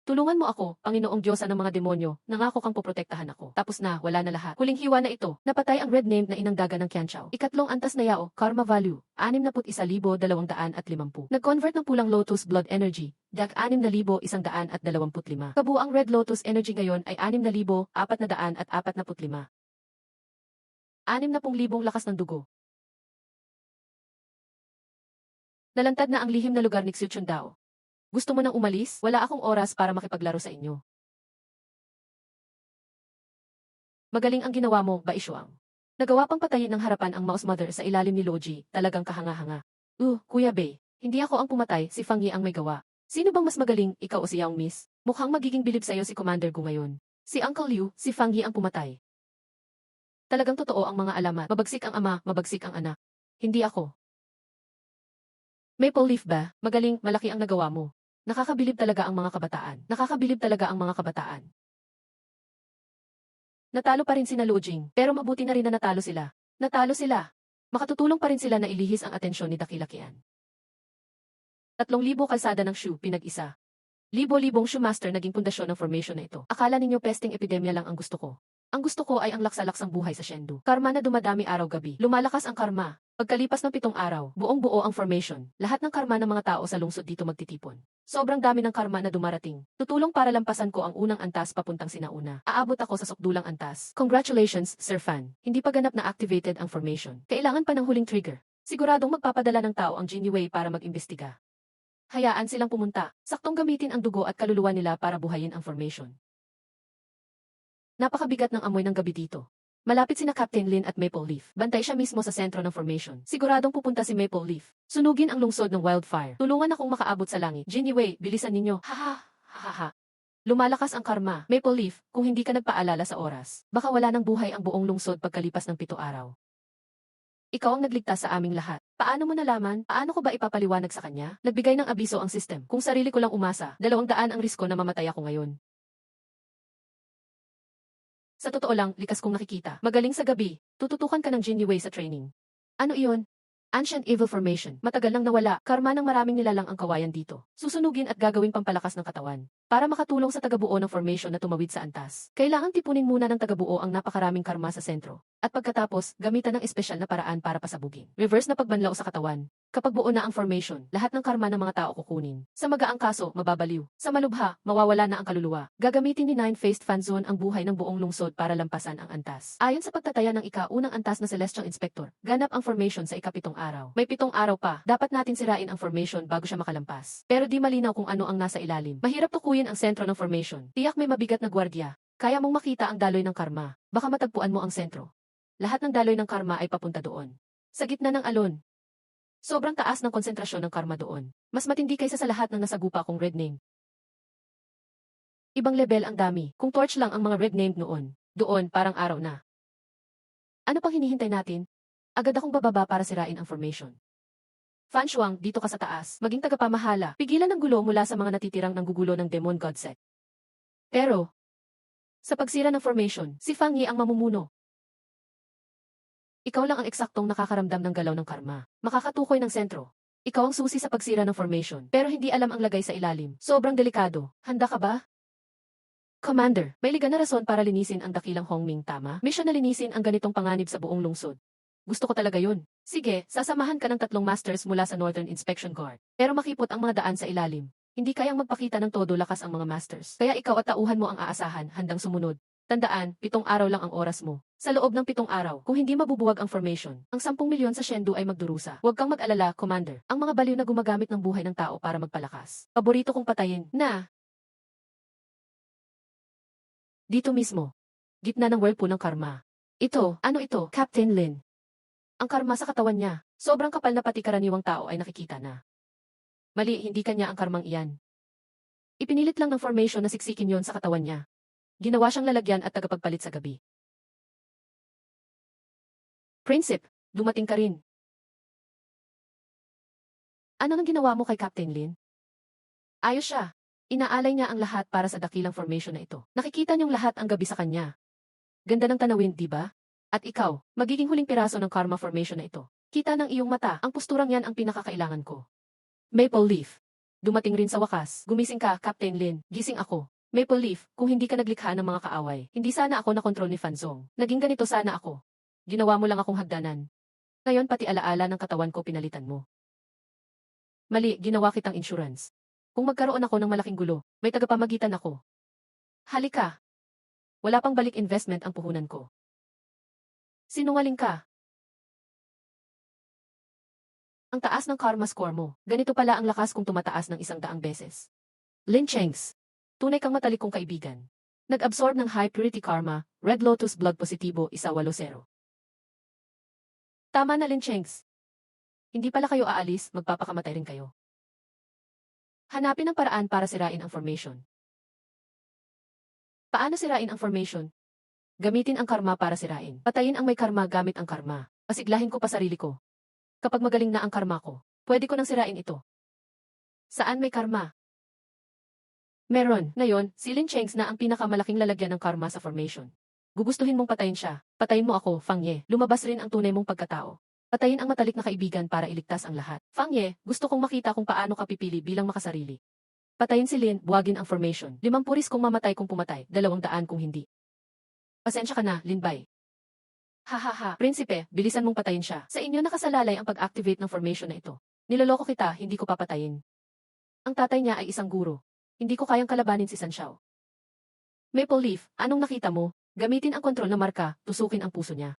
A: Tulungan mo ako, Panginoong Diyosa ng mga demonyo, nangako kang poprotektahan ako. Tapos na, wala na lahat. Huling hiwa na ito, napatay ang red named na inang daga ng Qianchao. Ikatlong antas na yao, karma value, 61,250. Nag-convert ng pulang lotus blood energy, dag 6,125. Kabuang red lotus energy ngayon ay 6,445. 60,000 lakas ng dugo. Nalantad na ang lihim na lugar ni Xiuchun Dao. Gusto mo nang umalis? Wala akong oras para makipaglaro sa inyo. Magaling ang ginawa mo, Bai Shuang. Nagawa pang patayin ng harapan ang Mouse Mother sa ilalim ni Loji, talagang kahanga-hanga. Kuya Bei, hindi ako ang pumatay, si Fang Yi ang may gawa. Sino bang mas magaling, ikaw o si Yang Miss? Mukhang magiging bilib sa'yo si Commander Gu ngayon. Si Uncle Liu, si Fang Yi ang pumatay. Talagang totoo ang mga alamat. Mabagsik ang ama, mabagsik ang anak. Hindi ako. Maple Leaf ba? Magaling, malaki ang nagawa mo. Nakakabilib talaga ang mga kabataan. Nakakabilib talaga ang mga kabataan. Natalo pa rin sina Lu Jing, pero mabuti na rin na natalo sila. Natalo sila. Makatutulong pa rin sila na ilihis ang atensyon ni Dakilakian. 3,000 kalsada ng Shu, pinag-isa. Libo-libong Shoemaster naging pundasyon ng formation na ito. Akala ninyo pesting epidemya lang ang gusto ko. Ang gusto ko ay ang laksa-laksang buhay sa Shendu. Karma na dumadami araw-gabi. Lumalakas ang karma. Pagkalipas ng 7 araw, buong-buo ang formation. Lahat ng karma ng mga tao sa lungsod dito magtitipon. Sobrang dami ng karma na dumarating. Tutulong para lampasan ko ang unang antas papuntang sinauna. Aabot ako sa sukdulang antas. Congratulations, Sir Fan. Hindi pa ganap na activated ang formation. Kailangan pa ng huling trigger. Siguradong magpapadala ng tao ang Genie Wei para mag-imbestiga. Hayaan silang pumunta. Saktong gamitin ang dugo at kaluluwa nila para buhayin ang formation. Napakabigat ng amoy ng gabi dito. Malapit sina Captain Lin at Maple Leaf. Bantay siya mismo sa sentro ng formation. Siguradong pupunta si Maple Leaf. Sunugin ang lungsod ng wildfire. Tulungan akong makaabot sa langit. Genie Wei, bilisan ninyo. Ha. Lumalakas ang karma. Maple Leaf, kung hindi ka nagpaalala sa oras, baka wala ng buhay ang buong lungsod pagkalipas ng 7 araw. Ikaw ang nagligtas sa aming lahat. Paano mo nalaman? Paano ko ba ipapaliwanag sa kanya? Nagbigay ng abiso ang system. Kung sarili ko lang umasa, 200 ang risko na mamatay ako ngayon. Sa totoo lang, likas kong nakikita. Magaling sa gabi. Tututukan ka ng Genie Wei sa training. Ano iyon? Ancient Evil Formation. Matagal nang nawala. Karma ng maraming nilalang ang kawayan dito. Susunugin at gagawing pampalakas ng katawan. Para makatulong sa tagabuo ng formation na tumawid sa antas. Kailangan tipunin muna ng tagabuo ang napakaraming karma sa sentro. At pagkatapos, gamitan ng espesyal na paraan para pasabugin. Reverse na pagbanlaw sa katawan. Kapag buo na ang formation, lahat ng karma ng mga tao kukunin. Sa magaang kaso, mababaliw. Sa malubha, mawawala na ang kaluluwa. Gagamitin ni Nine-Faced Fan Zone ang buhay ng buong lungsod para lampasan ang antas. Ayon sa pagtataya ng ika-unang antas na Celestial Inspector, ganap ang formation sa ika-7 araw. May 7 araw pa, dapat natin sirain ang formation bago siya makalampas. Pero di malinaw kung ano ang nasa ilalim. Mahirap tukuyin ang sentro ng formation. Tiyak may mabigat na gwardiya. Kaya mong makita ang daloy ng karma. Baka matagpuan mo ang sentro. Lahat ng daloy ng karma ay papunta doon. Sa gitna ng alon. Sobrang taas ng konsentrasyon ng karma doon. Mas matindi kaysa sa lahat ng nasagupa kong red name. Ibang level ang dami. Kung torch lang ang mga red named noon. Doon, parang araw na. Ano pang hinihintay natin? Agad akong bababa para sirain ang formation. Fan Shuang, dito ka sa taas. Maging tagapamahala. Pigilan ng gulo mula sa mga natitirang nanggugulo ng Demon Godset. Pero, sa pagsira ng formation, si Fang Yi ang mamumuno. Ikaw lang ang eksaktong nakakaramdam ng galaw ng karma. Makakatukoy ng sentro. Ikaw ang susi sa pagsira ng formation, pero hindi alam ang lagay sa ilalim. Sobrang delikado. Handa ka ba? Commander, may liga na rason para linisin ang dakilang Hongming, tama? Mission na linisin ang ganitong panganib sa buong lungsod. Gusto ko talaga yun. Sige, sasamahan ka ng 3 masters mula sa Northern Inspection Guard. Pero makipot ang mga daan sa ilalim. Hindi kayang magpakita ng todo lakas ang mga masters. Kaya ikaw at tauhan mo ang aasahan, handang sumunod. Tandaan, 7 araw lang ang oras mo. Sa loob ng 7 araw, kung hindi mabubuwag ang formation, ang 10 milyon sa Shendu ay magdurusa. Huwag kang mag-alala, Commander. Ang mga baliw na gumagamit ng buhay ng tao para magpalakas. Paborito kong patayin na. Dito mismo. Gitna ng whirlpool ng karma. Ano ito, Captain Lin? Ang karma sa katawan niya. Sobrang kapal na pati karaniwang tao ay nakikita na. Mali, hindi kanya ang karmang iyan. Ipinilit lang ng formation na siksikin yon sa katawan niya. Ginawa siyang lalagyan at tagapagpalit sa gabi. Prinsip, dumating ka rin. Ano nang ginawa mo kay Captain Lin? Ayos siya. Inaalay niya ang lahat para sa dakilang formation na ito. Nakikita niyong lahat ang gabi sa kanya. Ganda ng tanawin, di ba? At ikaw, magiging huling piraso ng karma formation na ito. Kita ng iyong mata, ang posturang yan ang pinakakailangan ko. Maple Leaf. Dumating rin sa wakas. Gumising ka, Captain Lin. Gising ako. Maple Leaf, kung hindi ka naglikha ng mga kaaway, hindi sana ako nakontrol ni Fanzong. Naging ganito sana ako. Ginawa mo lang akong hagdanan. Ngayon pati alaala ng katawan ko pinalitan mo. Mali, ginawa kitang insurance. Kung magkaroon ako ng malaking gulo, may tagapamagitan ako. Halika. Wala pang balik investment ang puhunan ko. Sinungaling ka. Ang taas ng karma score mo. Ganito pala ang lakas kung tumataas ng 100 beses. Lin Chengs. Tunay kang matalikong kaibigan. Nag-absorb ng high purity karma, Red Lotus blood positibo 180. Tama na, Lin Chengs. Hindi pala kayo aalis, magpapakamatay rin kayo. Hanapin ang paraan para sirain ang formation. Paano sirain ang formation? Gamitin ang karma para sirain. Patayin ang may karma gamit ang karma. Pasiglahin ko pa sarili ko. Kapag magaling na ang karma ko, pwede ko nang sirain ito. Saan may karma? Meron. Ngayon, si Lin Chengs na ang pinakamalaking lalagyan ng karma sa formation. Gugustuhin mong patayin siya. Patayin mo ako, Fang Ye. Lumabas rin ang tunay mong pagkatao. Patayin ang matalik na kaibigan para iligtas ang lahat. Fang Ye, gusto kong makita kung paano ka pipili bilang makasarili. Patayin si Lin, buwagin ang formation. 50 puris kung mamatay kung pumatay, 200 kung hindi. Pasensya ka na, Lin Bai. Hahaha, prinsipe, bilisan mong patayin siya. Sa inyo nakasalalay ang pag-activate ng formation na ito. Niloloko kita, hindi ko papatayin. Ang tatay niya ay isang guro. Hindi ko kayang kalabanin si San Xiao. Maple Leaf, anong nakita mo? Gamitin ang kontrol na marka, tusukin ang puso niya.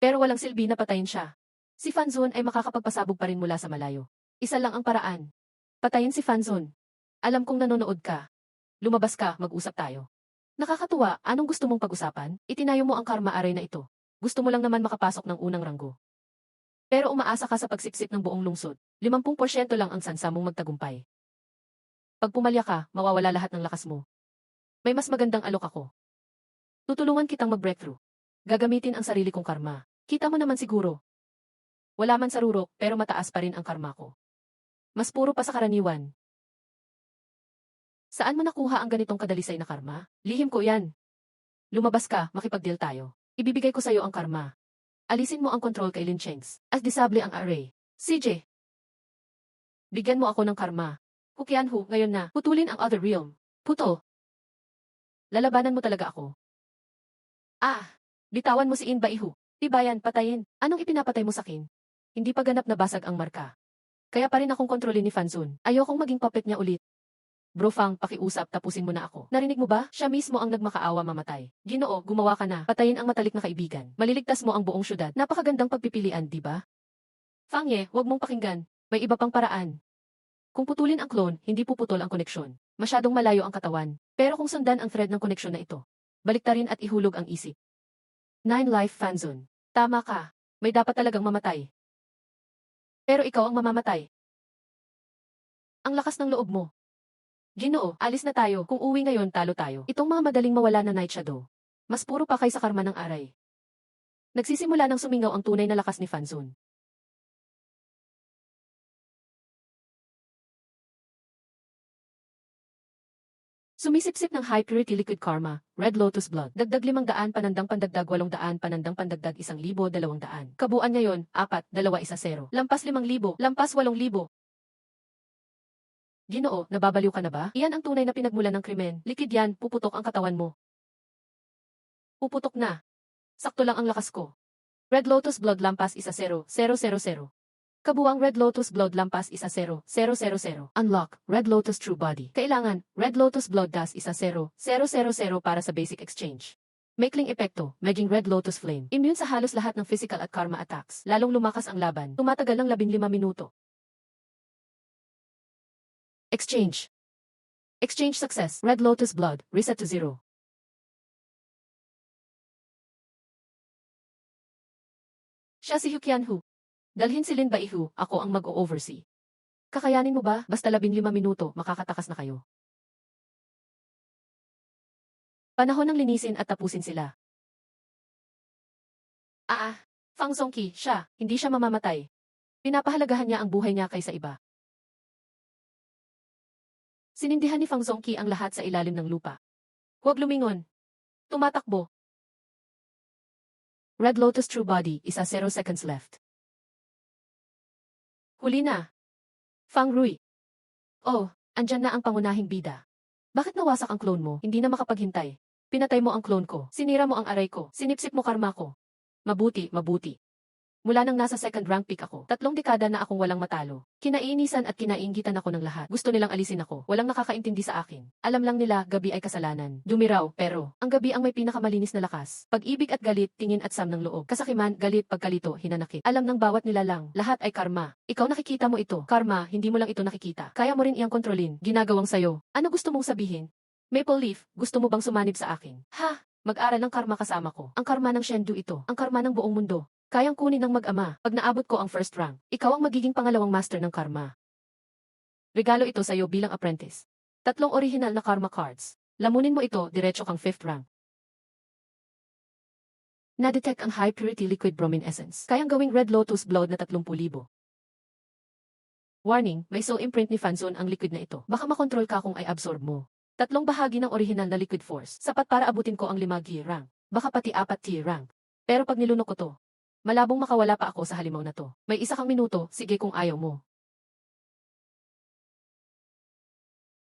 A: Pero walang silbi na patayin siya. Si Fanzon ay makakapagpasabog pa rin mula sa malayo. Isa lang ang paraan. Patayin si Fanzon. Alam kong nanonood ka. Lumabas ka, mag-usap tayo. Nakakatuwa, anong gusto mong pag-usapan? Itinayo mo ang karma array na ito. Gusto mo lang naman makapasok ng unang ranggo. Pero umaasa ka sa pagsipsip ng buong lungsod. 50% lang ang sansa mong magtagumpay. Pag pumalya ka, mawawala lahat ng lakas mo. May mas magandang alok ako. Tutulungan kitang mag-breakthrough. Gagamitin ang sarili kong karma. Kita mo naman siguro. Wala man sa rurok, pero mataas pa rin ang karma ko. Mas puro pa sa karaniwan. Saan mo nakuha ang ganitong kadalisay na karma? Lihim ko yan. Lumabas ka, makipag-deal tayo. Ibibigay ko sa'yo ang karma. Alisin mo ang control kay Lin Chengs. As disable ang array. CJ. Bigyan mo ako ng karma. Kukianhu, ngayon na. Putulin ang other realm. Puto. Lalabanan mo talaga ako. Bitawan mo si In Baihu. Tibayan, patayin. Anong ipinapatay mo sakin? Hindi pa ganap na basag ang marka. Kaya pa rin akong kontrolin ni Fanzun. Ayokong maging puppet niya ulit. Bro Fang, pakiusap, tapusin mo na ako. Narinig mo ba? Siya mismo ang nagmakaawa mamatay. Ginoo, gumawa ka na. Patayin ang matalik na kaibigan. Maliligtas mo ang buong syudad. Napakagandang pagpipilian, di ba? Fang Ye, huwag mong pakinggan. May iba pang paraan. Kung putulin ang clone, hindi puputol ang koneksyon. Masyadong malayo ang katawan. Pero kung sundan ang thread ng koneksyon na ito, baliktarin at ihulog ang isip. 9 Life Fanzon. Tama ka. May dapat talagang mamatay. Pero ikaw ang mamamatay. Ang lakas ng loob mo. Ginoo, alis na tayo. Kung uwi ngayon, talo tayo. Itong mga madaling mawala na Night Shadow. Mas puro pa kaysa karma ng aray. Nagsisimula ng sumingaw ang tunay na lakas ni Fanzon. Sumisipsip ng high purity liquid karma, Red Lotus blood. Dagdag 500 panandang pandagdag 800 panandang pandagdag 1,200. Kabuuan ngayon, 4, 2, 1, 0. Lampas 5,000, lampas 8,000. Ginoo, nababaliw ka na ba? Iyan ang tunay na pinagmulan ng krimen. Likid yan, puputok ang katawan mo. Puputok na. Sakto lang ang lakas ko. Red Lotus blood lampas 1,0, 000. Kabuang Red Lotus blood lampas 1,0, 000. Unlock, Red Lotus true body. Kailangan, Red Lotus blood das 1,0, 000 para sa basic exchange. Maikling epekto, maging Red Lotus flame. Immune sa halos lahat ng physical at karma attacks. Lalong lumakas ang laban. Tumatagal ng 15 minuto. Exchange. Exchange success. Red Lotus blood, reset to 0. Siya si Hukianhu. Dalhin si Lin Baihu, ako ang mag-o-oversee. Kakayanin mo ba? Basta 15 minuto, makakatakas na kayo. Panahon ng linisin at tapusin sila. Fang Zongqi, siya, hindi siya mamamatay. Pinapahalagahan niya ang buhay niya kaysa iba. Sinindihan ni Fang Zongqi ang lahat sa ilalim ng lupa. Huwag lumingon. Tumatakbo. Red Lotus true body, 0 seconds left. Huli na. Fang Rui. Oh, andyan na ang pangunahing bida. Bakit nawasak ang clone mo? Hindi na makapaghintay. Pinatay mo ang clone ko. Sinira mo ang aray ko. Sinipsip mo karma ko. Mabuti, mabuti. Mula nang nasa second rank pick ako, 3 dekada na akong walang matalo. Kinaiinisan at kinainggitan ako ng lahat. Gusto nilang alisin ako. Walang nakakaintindi sa akin. Alam lang nila, gabi ay kasalanan. Dumiraw, pero, ang gabi ang may pinakamalinis na lakas. Pag-ibig at galit, tingin at sam ng loob. Kasakiman, galit, pagkalito, hinanakit. Alam ng bawat nilalang, lahat ay karma. Ikaw nakikita mo ito. Karma, hindi mo lang ito nakikita. Kaya mo rin iyang kontrolin. Ginagawang sayo. Ano gusto mong sabihin? Maple Leaf, gusto mo bang sumanib sa akin? Mag-aral ng karma kasama ko. Ang karma ng Shendu ito. Ang karma ng buong mundo. Kayang kunin ng mag-ama. Pag naabot ko ang first rank, ikaw ang magiging pangalawang master ng karma. Regalo ito sa iyo bilang apprentice. 3 original na karma cards. Lamunin mo ito, diretso kang 5th rank. Na-detect ang high purity liquid bromine essence. Kayang gawing Red Lotus Blood na 30,000. Warning, may soul imprint ni Fanzone ang liquid na ito. Baka makontrol ka kung ay absorb mo. 3 bahagi ng original na liquid force. Sapat para abutin ko ang 5 rank. Baka pati 4 tier rank. Pero pag nilunok ko to, malabong makawala pa ako sa halimaw na to. May 1 kang minuto, sige kung ayaw mo.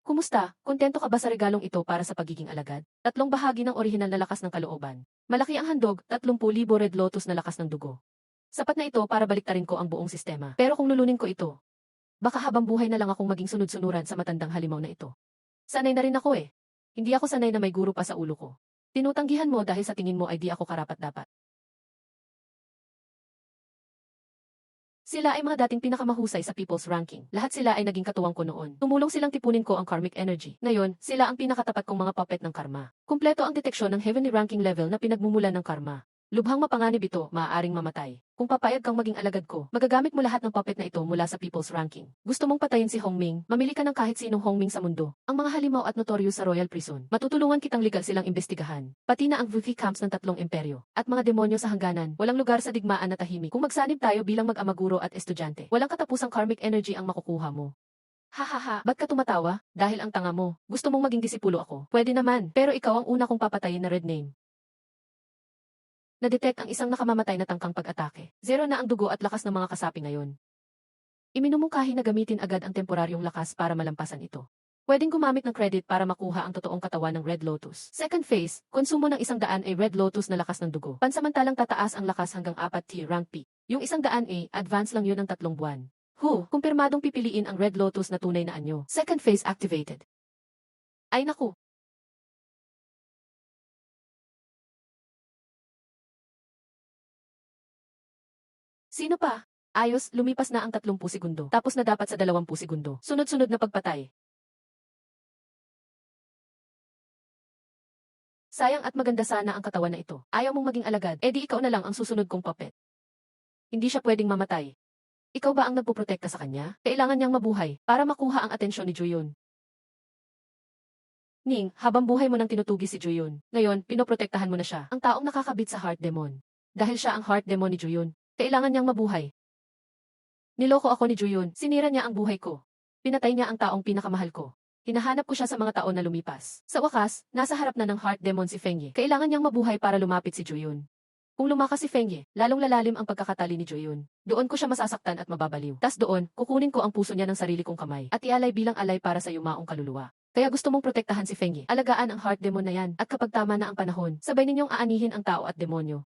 A: Kumusta? Kontento ka ba sa regalong ito para sa pagiging alagad? 3 bahagi ng orihinal na lakas ng kalooban. Malaki ang handog, 30,000 Red Lotus na lakas ng dugo. Sapat na ito para baliktarin ko ang buong sistema. Pero kung lulunin ko ito, baka habang buhay na lang akong maging sunod-sunuran sa matandang halimaw na ito. Sanay na rin ako eh. Hindi ako sanay na may guro pa sa ulo ko. Tinutanggihan mo dahil sa tingin mo ay di ako karapat-dapat. Sila ay mga dating pinakamahusay sa people's ranking. Lahat sila ay naging katuwang ko noon. Tumulong silang tipunin ko ang karmic energy. Ngayon, sila ang pinakatapat kong mga puppet ng karma. Kumpleto ang deteksyon ng heavenly ranking level na pinagmumulan ng karma. Lubhang mapanganib ito, maaaring mamatay. Kung papayag kang maging alagad ko, magagamit mo lahat ng puppet na ito mula sa people's ranking. Gusto mong patayin si Hongming, mamili ka ng kahit sinong Hongming sa mundo. Ang mga halimaw at notorious sa Royal Prison. Matutulungan kitang legal silang imbestigahan. Pati na ang Wuthie camps ng 3 imperyo. At mga demonyo sa hangganan, walang lugar sa digmaan na tahimik. Kung magsanib tayo bilang mag-ama guro at estudyante, walang katapusang karmic energy ang makukuha mo. Hahaha, ba't ka tumatawa? Dahil ang tanga mo. Gusto mong maging disipulo ako. Pwede naman, pero ikaw ang una kong papatayin na red name. Na-detect ang isang nakamamatay na tangkang pag-atake. 0 na ang dugo at lakas ng mga kasapi ngayon. Iminumungkahi na gamitin agad ang temporaryong lakas para malampasan ito. Pwedeng gumamit ng credit para makuha ang totoong katawan ng Red Lotus. Second phase, konsumo ng 100 ay Red Lotus na lakas ng dugo. Pansamantalang tataas ang lakas hanggang 4 tier rank P. Yung 100 advance lang yun ng 3 buwan. Kumpirmadong pipiliin ang Red Lotus na tunay na anyo. Second phase activated. Ay naku. Sino pa? Ayos, lumipas na ang 30 segundo. Tapos na dapat sa 20 segundo. Sunod-sunod na pagpatay. Sayang at maganda sana ang katawan na ito. Ayaw mong maging alagad, edi ikaw na lang ang susunod kong puppet. Hindi siya pwedeng mamatay. Ikaw ba ang nagpuprotekta sa kanya? Kailangan niyang mabuhay para makuha ang atensyon ni Juyun. Ning, habang buhay mo nang tinutugi si Juyun. Ngayon, pinoprotektahan mo na siya. Ang taong nakakabit sa Heart Demon. Dahil siya ang Heart Demon ni Juyun. Kailangan niyang mabuhay. Niloko ako ni Juyun, sinira niya ang buhay ko. Pinatay niya ang taong pinakamahal ko. Hinahanap ko siya sa mga taon na lumipas. Sa wakas, nasa harap na ng Heart Demon si Fengye. Kailangan niyang mabuhay para lumapit si Juyun. Kung lumakas si Fengye, lalong lalalim ang pagkakatali ni Juyun. Doon ko siya masasaktan at mababaliw. Tas doon, kukunin ko ang puso niya ng sarili kong kamay at ialay bilang alay para sa yumaong kaluluwa. Kaya gusto mong protektahan si Fengye. Alagaan ang Heart Demon na yan at kapag tama na ang panahon, sabay ninyong aanihin ang tao at demonyo.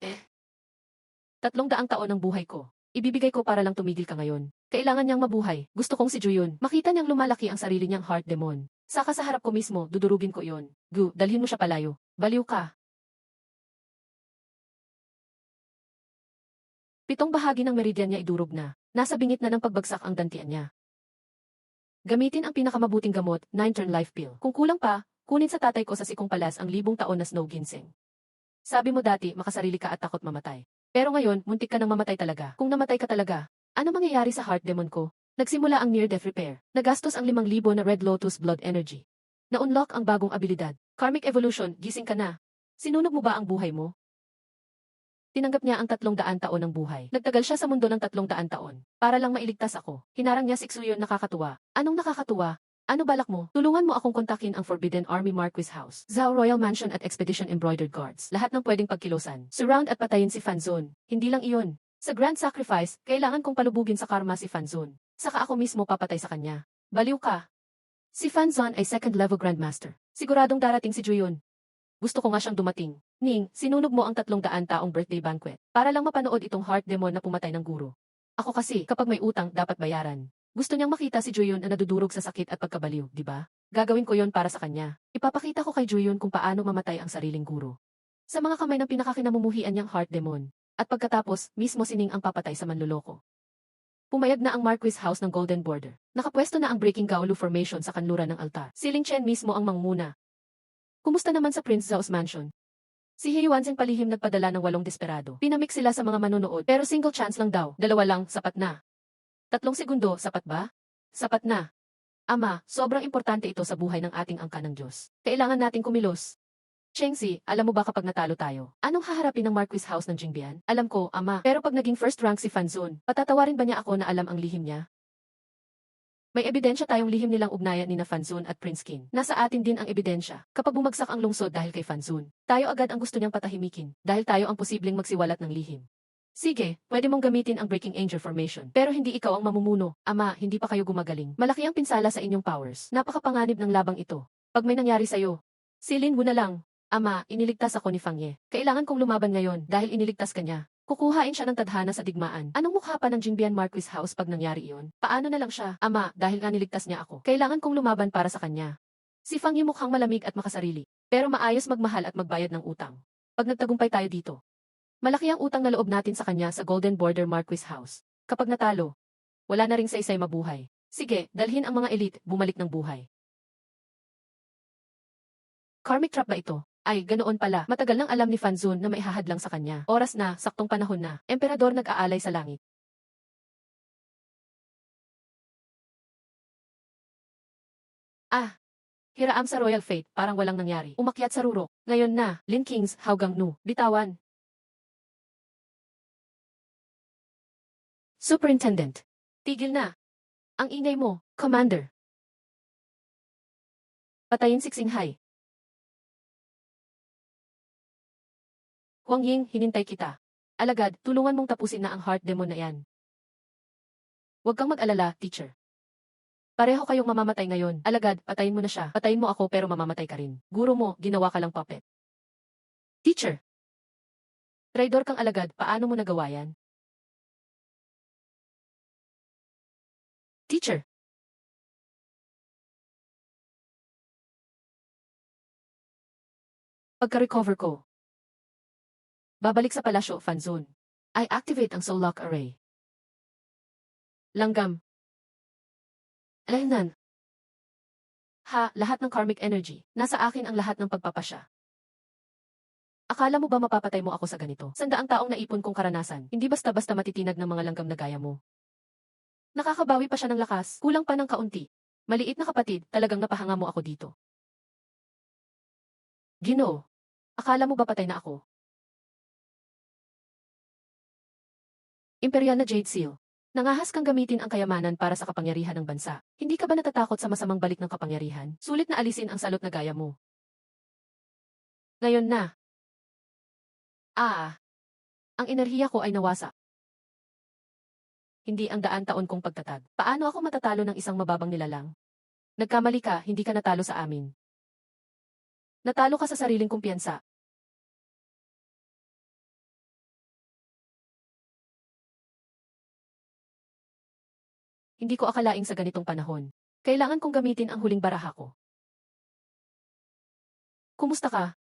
A: 300 taon ng buhay ko. Ibibigay ko para lang tumigil ka ngayon. Kailangan niyang mabuhay. Gusto kong si Juyun. Makita niyang lumalaki ang sarili niyang Heart Demon. Saka sa harap ko mismo, dudurugin ko yon. Gu, dalhin mo siya palayo. Baliw ka. 7 bahagi ng meridian niya idurog na. Nasa bingit na ng pagbagsak ang dantian niya. Gamitin ang pinakamabuting gamot, 9-turn life pill. Kung kulang pa, kunin sa tatay ko sa sikong palas ang 1000 taon na snow ginseng. Sabi mo dati, makasarili ka at takot mamatay. Pero ngayon, muntik ka nang mamatay talaga. Kung namatay ka talaga, ano mangyayari sa Heart Demon ko? Nagsimula ang near-death repair. Nagastos ang 5,000 na Red Lotus Blood Energy. Na-unlock ang bagong abilidad. Karmic Evolution, gising ka na. Sinunog mo ba ang buhay mo? Tinanggap niya ang 300 taon ng buhay. Nagtagal siya sa mundo ng 300 taon. Para lang mailigtas ako. Hinarang niya si Xuyon nakakatuwa. Anong nakakatuwa? Ano balak mo? Tulungan mo akong kontakin ang Forbidden Army Marquis House, Zhao Royal Mansion at Expedition Embroidered Guards. Lahat ng pwedeng pagkilosan. Surround at patayin si Fanzone. Hindi lang iyon. Sa Grand Sacrifice, kailangan kong palubugin sa karma si Fanzone. Saka ako mismo papatay sa kanya. Baliw ka. Si Fanzone ay second level Grandmaster. Siguradong darating si Juyun. Gusto ko nga siyang dumating. Ning, sinunog mo ang 300 taong birthday banquet. Para lang mapanood itong Heart Demon na pumatay ng guro. Ako kasi, kapag may utang, dapat bayaran. Gusto niyang makita si Juyun na nadudurog sa sakit at pagkabaliw, di ba? Gagawin ko yon para sa kanya. Ipapakita ko kay Juyun kung paano mamatay ang sariling guro. Sa mga kamay ng pinakakinamumuhian niyang Heart Demon. At pagkatapos, mismo si Ning ang papatay sa manluloko. Pumayag na ang Marquis House ng Golden Border. Nakapwesto na ang Breaking Gaolu Formation sa kanluran ng altar. Si Ling Chen mismo ang mangmuna. Kumusta naman sa Prince Zhao's mansion? Si Hiyuanzeng palihim nagpadala ng 8 desperado. Pinamik sila sa mga manonood pero single chance lang daw. 2 lang, sapat na. 3 segundo, sapat ba? Sapat na. Ama, sobrang importante ito sa buhay ng ating angka ng Diyos. Kailangan nating kumilos. Chengxi, alam mo ba kapag natalo tayo, anong haharapin ng Marquis House ng Jingbian? Alam ko, ama, pero pag naging first rank si Fanzun, patatawarin ba niya ako na alam ang lihim niya? May ebidensya tayong lihim nilang ugnayan ni na Fanzun at Prince Kin. Nasa atin din ang ebidensya. Kapag bumagsak ang lungsod dahil kay Fanzun, tayo agad ang gusto niyang patahimikin, dahil tayo ang posibleng magsiwalat ng lihim. Sige, pwede mong gamitin ang Breaking Angel Formation, pero hindi ikaw ang mamumuno. Ama, hindi pa kayo gumagaling. Malaki ang pinsala sa inyong powers. Napakapanganib ng labang ito. Pag may nangyari sa'yo, silin mo na lang. Ama, iniligtas ako ni Fang Ye. Kailangan kong lumaban ngayon dahil iniligtas ka niya. Kukuhain siya ng tadhana sa digmaan. Anong mukha pa ng Jingbian Marquis House pag nangyari iyon? Paano na lang siya? Ama, dahil nga niligtas niya ako. Kailangan kong lumaban para sa kanya. Si Fang Ye mukhang malamig at makasarili, pero maayos magmahal at magbayad ng utang. Pag nagtagumpay tayo dito, malaki ang utang na loob natin sa kanya sa Golden Border Marquis House. Kapag natalo, wala na ring saysay mabuhay. Sige, dalhin ang mga elite, bumalik ng buhay. Karmic trap ba ito? Ay, ganoon pala. Matagal nang alam ni Fanzun na maihahadlang sa kanya. Oras na, saktong panahon na. Emperador nag-aalay sa langit. Ah! Hiraam sa Royal Fate, parang walang nangyari. Umakyat sa rurok. Ngayon na, Lin Kings, Howgang Nu, bitawan. Superintendent. Tigil na. Ang ingay mo, Commander. Patayin si Xinghai. Huang Ying, hinintay kita. Alagad, tulungan mong tapusin na ang heart demon na yan. Huwag kang mag-alala, teacher. Pareho kayong mamamatay ngayon. Alagad, patayin mo na siya. Patayin mo ako pero mamamatay ka rin. Guro mo, ginawa ka lang puppet. Teacher. Traidor kang alagad, paano mo nagawa yan? Teacher. Pagka-recover ko, babalik sa palasyo, Fanzun. I activate ang Soul Lock Array. Langgam. Alainan. Ha, lahat ng karmic energy. Nasa akin ang lahat ng pagpapasya. Akala mo ba mapapatay mo ako sa ganito? Sandaang taong naipon kong karanasan. Hindi basta-basta matitinag ng mga langgam na gaya mo. Nakakabawi pa siya ng lakas. Kulang pa ng kaunti. Maliit na kapatid, talagang napahanga mo ako dito. Ginoo. Akala mo ba patay na ako? Imperial na Jade Seal. Nangahas kang gamitin ang kayamanan para sa kapangyarihan ng bansa. Hindi ka ba natatakot sa masamang balik ng kapangyarihan? Sulit na alisin ang salot na gaya mo. Ngayon na. Ang enerhiya ko ay nawasa. Hindi ang daan taon kong pagtatag. Paano ako matatalo ng isang mababang nilalang? Nagkamali ka, hindi ka natalo sa amin. Natalo ka sa sariling kumpiyansa. Hindi ko akalaing sa ganitong panahon. Kailangan kong gamitin ang huling baraha ko. Kumusta ka?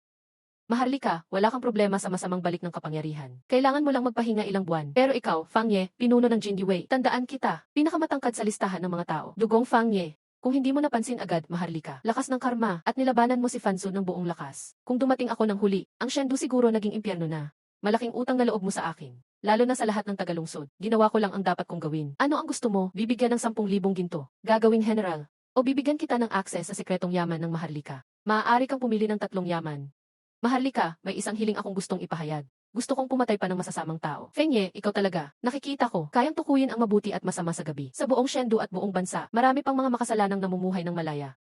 A: Maharlika, wala kang problema sa masamang balik ng kapangyarihan. Kailangan mo lang magpahinga ilang buwan. Pero ikaw, Fang Ye, pinuno ng Jindy Wei. Tandaan kita, pinakamatangkad sa listahan ng mga tao. Dugong Fang Ye. Kung hindi mo napansin agad, Maharlika, lakas ng karma, at nilabanan mo si Fanzun ng buong lakas. Kung dumating ako ng huli, ang Shendu siguro naging impyerno na. Malaking utang na loob mo sa akin. Lalo na sa lahat ng tagalungsod. Ginawa ko lang ang dapat kong gawin. Ano ang gusto mo? Bibigyan ng 10,000 ginto. Gagawing general. O bibigyan kita ng access sa sikretong yaman ng Maharlika. Maaari kang pumili ng 3 yaman. Maharlika, may isang hiling akong gustong ipahayag. Gusto kong pumatay pa ng masasamang tao. Feng Ye, ikaw talaga. Nakikita ko, kayang tukuyin ang mabuti at masama sa gabi. Sa buong Shendu at buong bansa, marami pang mga makasalanang namumuhay ng malaya.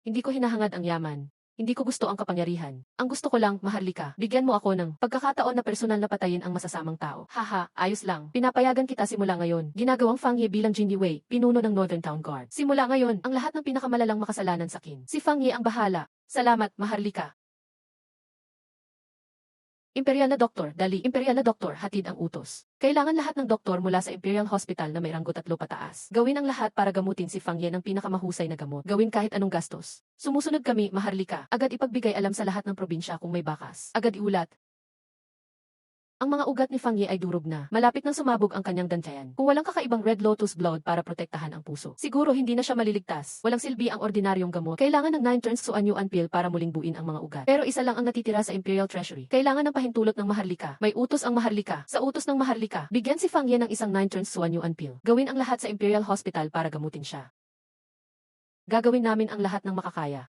A: Hindi ko hinahangad ang yaman. Hindi ko gusto ang kapangyarihan. Ang gusto ko lang, Maharlika, bigyan mo ako ng pagkakataon na personal na patayin ang masasamang tao. Haha, ayos lang. Pinapayagan kita simula ngayon. Ginagawang Fang Ye bilang Jindy Wei, pinuno ng Northern Town Guard. Simula ngayon, ang lahat ng pinakamalalang makasalanan sa kin. Si Fang Ye ang bahala. Salamat, Maharlika. Imperial na Doktor, dali. Imperial na Doktor, hatid ang utos. Kailangan lahat ng doktor mula sa Imperial Hospital na may ranggo 3 pataas. Gawin ang lahat para gamutin si Fang Ye ng pinakamahusay na gamot. Gawin kahit anong gastos. Sumusunod kami, Maharlika. Agad ipagbigay alam sa lahat ng probinsya kung may bakas. Agad iulat. Ang mga ugat ni Fang Ye ay durog na. Malapit nang sumabog ang kanyang dantian. Kung walang kakaibang Red Lotus Blood para protektahan ang puso, siguro hindi na siya maliligtas. Walang silbi ang ordinaryong gamot. Kailangan ng 9 turns to a new pill para muling buin ang mga ugat. Pero isa lang ang natitira sa Imperial Treasury. Kailangan ng pahintulot ng Maharlika. May utos ang Maharlika. Sa utos ng Maharlika, bigyan si Fang Ye ng isang 9 turns to a new pill. Gawin ang lahat sa Imperial Hospital para gamutin siya. Gagawin namin ang lahat ng makakaya.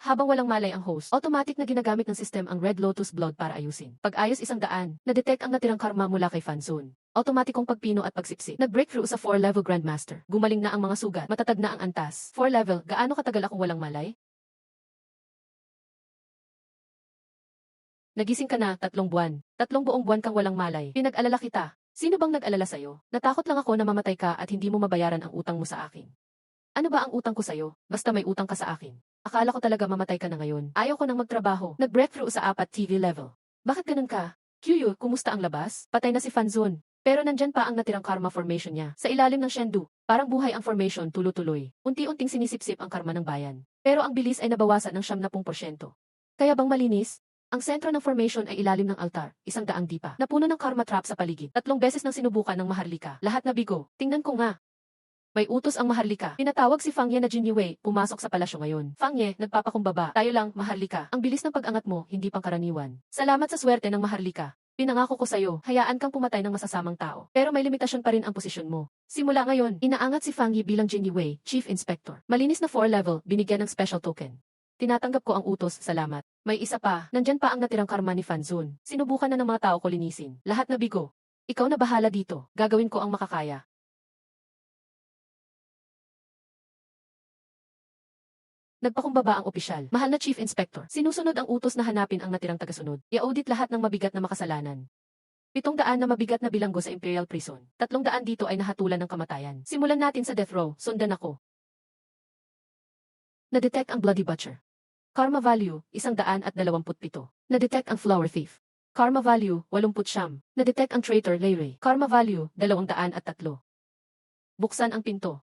A: Habang walang malay ang host, automatic na ginagamit ng system ang Red Lotus Blood para ayusin. Pag-ayos 100, na-detect ang natirang karma mula kay Fanzone. Automatikong pagpino at pagsipsip. Nag-breakthrough sa 4-level Grandmaster. Gumaling na ang mga sugat. Matatag na ang antas. 4-level, gaano katagal akong walang malay? Nagising ka na, 3 buwan. 3 buong buwan kang walang malay. Pinag-alala kita. Sino bang nag-alala sa'yo? Natakot lang ako na mamatay ka at hindi mo mabayaran ang utang mo sa akin. Ano ba ang utang ko sa'yo? Basta may utang ka sa akin. Akala ko talaga mamatay ka na ngayon. Ayaw ko nang magtrabaho. Nag-breakthrough sa 4 TV level. Bakit ganun ka? Kyuyu, kumusta ang labas? Patay na si Fanzone. Pero nandyan pa ang natirang karma formation niya. Sa ilalim ng Shendu, parang buhay ang formation tulo-tuloy. Unti-unting sinisipsip ang karma ng bayan. Pero ang bilis ay nabawasan ng 70%. Kaya bang malinis? Ang sentro ng formation ay ilalim ng altar, 100 dipa. Napuno ng karma trap sa paligid. 3 beses nang sinubukan ng Maharlika. Lahat na bigo. Tingnan ko nga. May utos ang Maharlika. Pinatawag si Fangye na Jinniwei, pumasok sa palasyo ngayon. Fangye, nagpapakumbaba. Tayo lang, Maharlika. Ang bilis ng pag-angat mo, hindi pangkaraniwan. Salamat sa swerte ng Maharlika. Pinangako ko sa'yo, hayaan kang pumatay ng masasamang tao. Pero may limitasyon pa rin ang posisyon mo. Simula ngayon, inaangat si Fangye bilang Jinniwei, Chief Inspector. Malinis na 4-level, binigyan ng special token. Tinatanggap ko ang utos, salamat. May isa pa, nandyan pa ang natirang karma ni Fanzone. Sinubukan na ng mga tao ko linisin. Lahat na bigo. Ikaw na bahala dito, gagawin ko ang makakaya. Nagpakumbaba ang opisyal. Mahal na Chief Inspector. Sinusunod ang utos na hanapin ang natirang tagasunod. I-audit lahat ng mabigat na makasalanan. 700 na mabigat na bilanggo sa Imperial Prison. 300 dito ay nahatulan ng kamatayan. Simulan natin sa death row. Sundan ako. Na-detect ang Bloody Butcher. Karma value, 127. Na-detect ang Flower Thief. Karma value, 89. Na-detect ang Traitor Leire. Karma value, 203. Buksan ang pinto.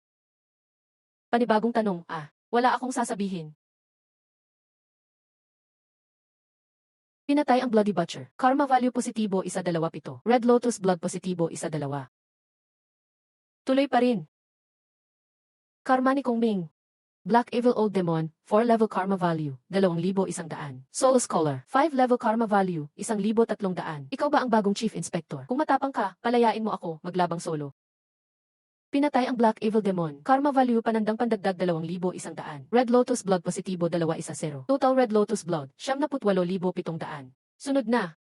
A: Panibagong tanong, wala akong sasabihin. Pinatay ang Bloody Butcher. Karma value positibo, 127. Red Lotus Blood positibo, 12. Tuloy pa rin. Karma ni Kongming. Black Evil Old Demon, 4-level karma value, 2,100. Soul Scholar, 5-level karma value, 1,300. Ikaw ba ang bagong Chief Inspector? Kung matapang ka, palayain mo ako, maglabang solo. Pinatay ang Black Evil Demon. Karma value panandang pandagdag 2,100. Red Lotus Blood positibo 210. Total Red Lotus Blood, 78,700. Sunod na.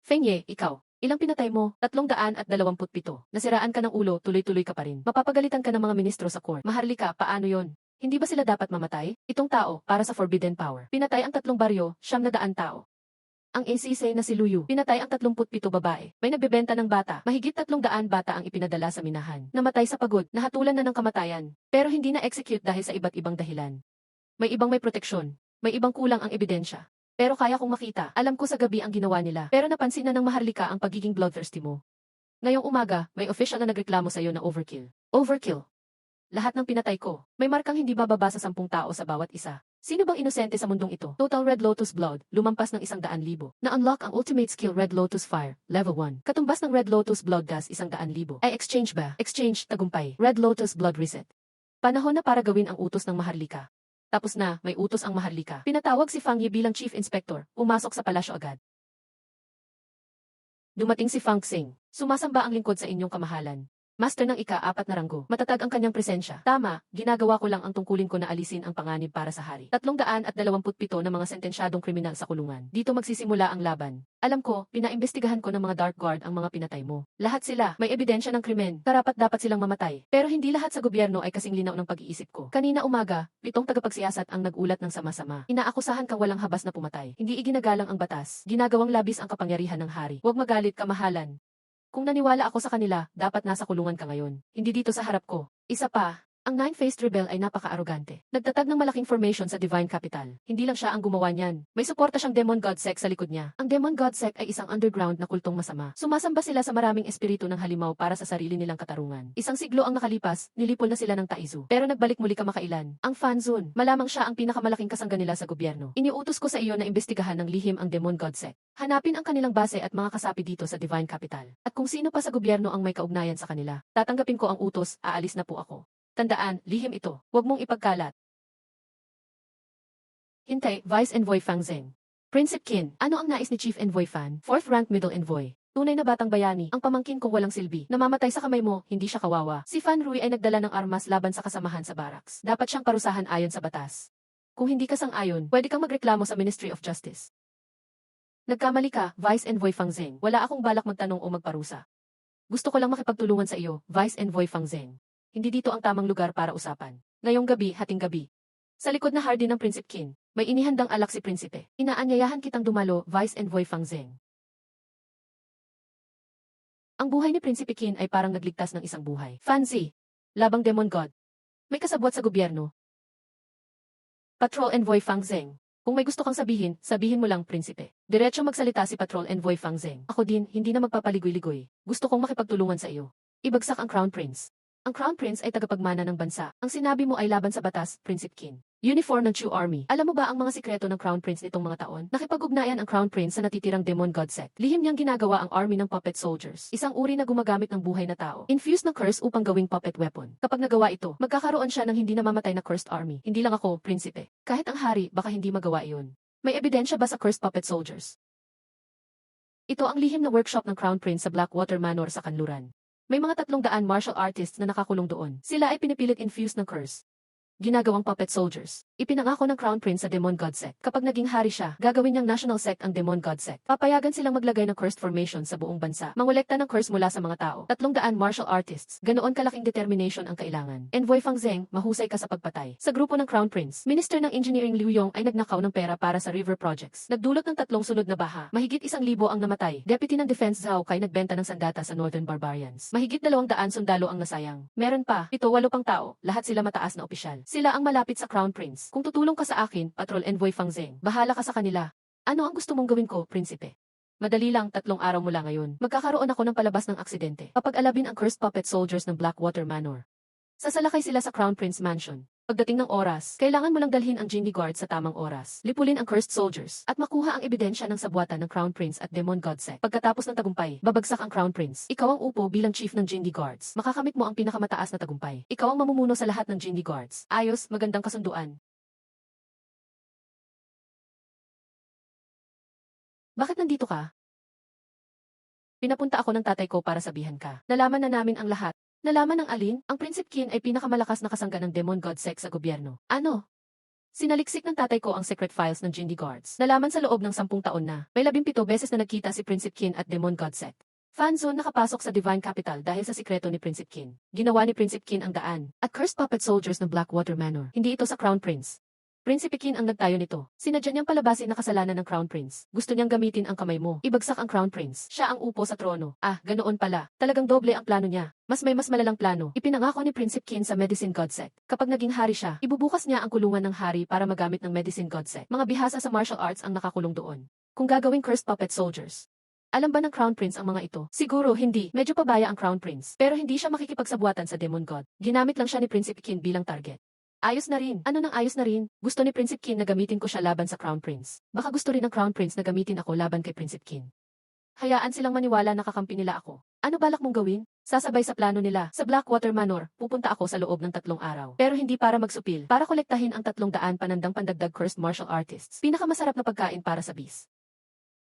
A: Fengye, ikaw. Ilang pinatay mo? 327. Nasiraan ka ng ulo, tuloy-tuloy ka pa rin. Mapapagalitan ka ng mga ministro sa court. Maharlika, paano yon? Hindi ba sila dapat mamatay? Itong tao, para sa Forbidden Power. Pinatay ang 3 baryo, 900 tao. Ang ACC na si Luyu, pinatay ang 37 babae. May nagbebenta ng bata. Mahigit 300 bata ang ipinadala sa minahan. Namatay sa pagod, nahatulan na ng kamatayan. Pero hindi na-execute dahil sa iba't ibang dahilan. May ibang may proteksyon. May ibang kulang ang ebidensya. Pero kaya kong makita, alam ko sa gabi ang ginawa nila. Pero napansin na ng Maharlika ang pagiging bloodthirsty mo. Ngayong umaga, may official na nagreklamo sa iyo na overkill. Overkill. Lahat ng pinatay ko, may markang hindi bababa sa 10 tao sa bawat isa. Sino bang inosente sa mundong ito? Total Red Lotus Blood, lumampas ng 100,000. Na-unlock ang ultimate skill Red Lotus Fire, level 1. Katumbas ng Red Lotus Blood Gas 100,000. Ay exchange ba? Exchange, tagumpay. Red Lotus Blood Reset. Panahon na para gawin ang utos ng Maharlika. Tapos na, may utos ang Maharlika. Pinatawag si Fangye bilang Chief Inspector, pumasok sa palasyo agad. Dumating si Fang Xing. Sumasamba ang lingkod sa inyong kamahalan. Master ng ika-4 na ranggo. Matatag ang kanyang presensya. Tama, ginagawa ko lang ang tungkulin ko na alisin ang panganib para sa hari. 327 na mga sentensyadong kriminal sa kulungan. Dito magsisimula ang laban. Alam ko, pinaimbestigahan ko ng mga Dark Guard ang mga pinatay mo. Lahat sila, may ebidensya ng krimen. Karapat-dapat silang mamatay. Pero hindi lahat sa gobyerno ay kasing linaw ng pag-iisip ko. Kanina umaga, 7 tagapagsiyasat ang nagulat ng sama-sama. Inaakusahan kang walang habas na pumatay. Hindi iginagalang ang batas. Ginagawang labis ang kapangyarihan ng hari. Huwag magalit, kamahalan. Kung naniwala ako sa kanila, dapat nasa kulungan ka ngayon. Hindi dito sa harap ko. Isa pa, ang Nine-Faced Rebel ay napaka-arogante. Nagtatag ng malaking formation sa Divine Capital. Hindi lang siya ang gumawa niyan. May suporta siyang Demon God Sect sa likod niya. Ang Demon God Sect ay isang underground na kultong masama. Sumasamba sila sa maraming espiritu ng halimaw para sa sarili nilang katarungan. Isang siglo ang nakalipas, nilipol na sila ng Taizu. Pero nagbalik muli kamakailan. Ang Fanzone, malamang siya ang pinakamalaking kasangga nila sa gobyerno. Iniutos ko sa iyo na imbestigahan ng lihim ang Demon God Sect. Hanapin ang kanilang base at mga kasapi dito sa Divine Capital. At kung sino pa sa gobyerno ang may kaugnayan sa kanila, tatanggapin ko ang utos, aalis na po ako. Tandaan, lihim ito. Huwag mong ipagkalat. Hintay, Vice Envoy Fang Zeng. Prince Qin, ano ang nais ni Chief Envoy Fan? 4th rank Middle Envoy. Tunay na batang bayani, ang pamangkin kong walang silbi. Namamatay sa kamay mo, hindi siya kawawa. Si Fan Rui ay nagdala ng armas laban sa kasamahan sa barracks. Dapat siyang parusahan ayon sa batas. Kung hindi ka sang-ayon, pwede kang magreklamo sa Ministry of Justice. Nagkamali ka, Vice Envoy Fang Zeng. Wala akong balak magtanong o magparusa. Gusto ko lang makipagtulungan sa iyo, Vice Envoy Fang Zeng. Hindi dito ang tamang lugar para usapan. Ngayong gabi, hating gabi. Sa likod na hardin ng Prinsip Qin, may inihandang alak si Prinsipe. Inaanyayahan kitang dumalo, Vice Envoy Fang Zeng. Ang buhay ni Prinsipe Qin ay parang nagligtas ng isang buhay. Fancy. Labang Demon God. May kasabwat sa gobyerno. Patrol Envoy Fang Zeng. Kung may gusto kang sabihin, sabihin mo lang, Prinsipe. Diretso magsalita si Patrol Envoy Fang Zeng. Ako din, hindi na magpapaligoy-ligoy. Gusto kong makipagtulungan sa iyo. Ibagsak ang Crown Prince. Ang Crown Prince ay tagapagmana ng bansa. Ang sinabi mo ay laban sa batas, Prinsipe Qin. Uniform ng Chu Army. Alam mo ba ang mga sikreto ng Crown Prince nitong mga taon? Nakipag-ugnayan ang Crown Prince sa natitirang Demon God sect. Lihim niyang ginagawa ang army ng puppet soldiers. Isang uri na gumagamit ng buhay na tao. Infused ng curse upang gawing puppet weapon. Kapag nagawa ito, magkakaroon siya ng hindi namamatay na cursed army. Hindi lang ako, Prinsipe. Kahit ang hari, baka hindi magawa iyon. May ebidensya ba sa cursed puppet soldiers? Ito ang lihim na workshop ng Crown Prince sa Blackwater Manor sa Kanluran. May mga 300 martial artists na nakakulong doon. Sila ay pinipilit infused ng curse. Ginagawang puppet soldiers. Ipinangako ng Crown Prince sa Demon God sect. Kapag naging hari siya, gagawin niyang national sect ang Demon God sect. Papayagan silang maglagay ng cursed formation sa buong bansa. Mangolekta ng curse mula sa mga tao. 300 martial artists. Ganoon kalaking determination ang kailangan. Envoy Fang Zeng, mahusay ka sa pagpatay. Sa grupo ng Crown Prince, Minister ng Engineering Liu Yong ay nagnakaw ng pera para sa river projects. Nagdulot ng 3 sunod na baha. Mahigit 1,000 ang namatay. Deputy ng Defense Zhao Kai nagbenta ng sandata sa Northern Barbarians. Mahigit 200 sundalo ang nasayang. Meron pa, 8 pang tao, lahat sila mataas na opisyal. Sila ang malapit sa Crown Prince. Kung tutulong ka sa akin, Patrol Envoy Fang Zeng, bahala ka sa kanila. Ano ang gusto mong gawin ko, Prinsipe? Madali lang, 3 araw mula ngayon. Magkakaroon ako ng palabas ng aksidente. Papag-alabin ang cursed puppet soldiers ng Blackwater Manor. Sasalakay sila sa Crown Prince Mansion. Pagdating ng oras, kailangan mo lang dalhin ang Jindy Guard sa tamang oras. Lipulin ang cursed soldiers at makuha ang ebidensya ng sabwatan ng Crown Prince at Demon God sect. Pagkatapos ng tagumpay, babagsak ang Crown Prince. Ikaw ang upo bilang chief ng Jindy Guards. Makakamit mo ang pinakamataas na tagumpay. Ikaw ang mamumuno sa lahat ng Jindy Guards. Ayos, magandang kasunduan. Bakit nandito ka? Pinapunta ako ng tatay ko para sabihan ka. Nalaman na namin ang lahat. Nalaman ng alin, ang Prinsip Qin ay pinakamalakas na kasangga ng Demon God sect sa gobyerno. Ano? Sinaliksik ng tatay ko ang secret files ng Jindy Guards. Nalaman sa loob ng 10 taon na, may 17 beses na nagkita si Prinsip Qin at Demon God sect. Fanzone nakapasok sa Divine Capital dahil sa sikreto ni Prinsip Qin. Ginawa ni Prinsip Qin ang daan. At cursed puppet soldiers ng Blackwater Manor. Hindi ito sa Crown Prince. Prinsipe Qin ang nagtayo nito. Sinadya niyang palabasin na kasalanan ng Crown Prince. Gusto niyang gamitin ang kamay mo. Ibagsak ang Crown Prince. Siya ang upo sa trono. Ah, ganoon pala. Talagang doble ang plano niya. Mas malalang plano. Ipinangako ni Prinsip Qin sa Medicine God sect. Kapag naging hari siya, ibubukas niya ang kulungan ng hari para magamit ng Medicine God sect. Mga bihasa sa martial arts ang nakakulong doon. Kung gagawing cursed puppet soldiers. Alam ba ng Crown Prince ang mga ito? Siguro hindi. Medyo pabaya ang Crown Prince. Pero hindi siya makikipagsabwatan sa Demon God. Ginamit lang siya ni Prinsip Qin bilang target. Ayos na rin. Ano nang ayos na rin? Gusto ni Prinsip Qin na gamitin ko siya laban sa Crown Prince. Baka gusto rin ng Crown Prince na gamitin ako laban kay Prinsip Qin. Hayaan silang maniwala na kakampi nila ako. Ano balak mong gawin? Sasabay sa plano nila. Sa Blackwater Manor, pupunta ako sa loob ng 3 araw. Pero hindi para magsupil. Para kolektahin ang 300 panandang pandagdag cursed martial artists. Pinakamasarap na pagkain para sa bis.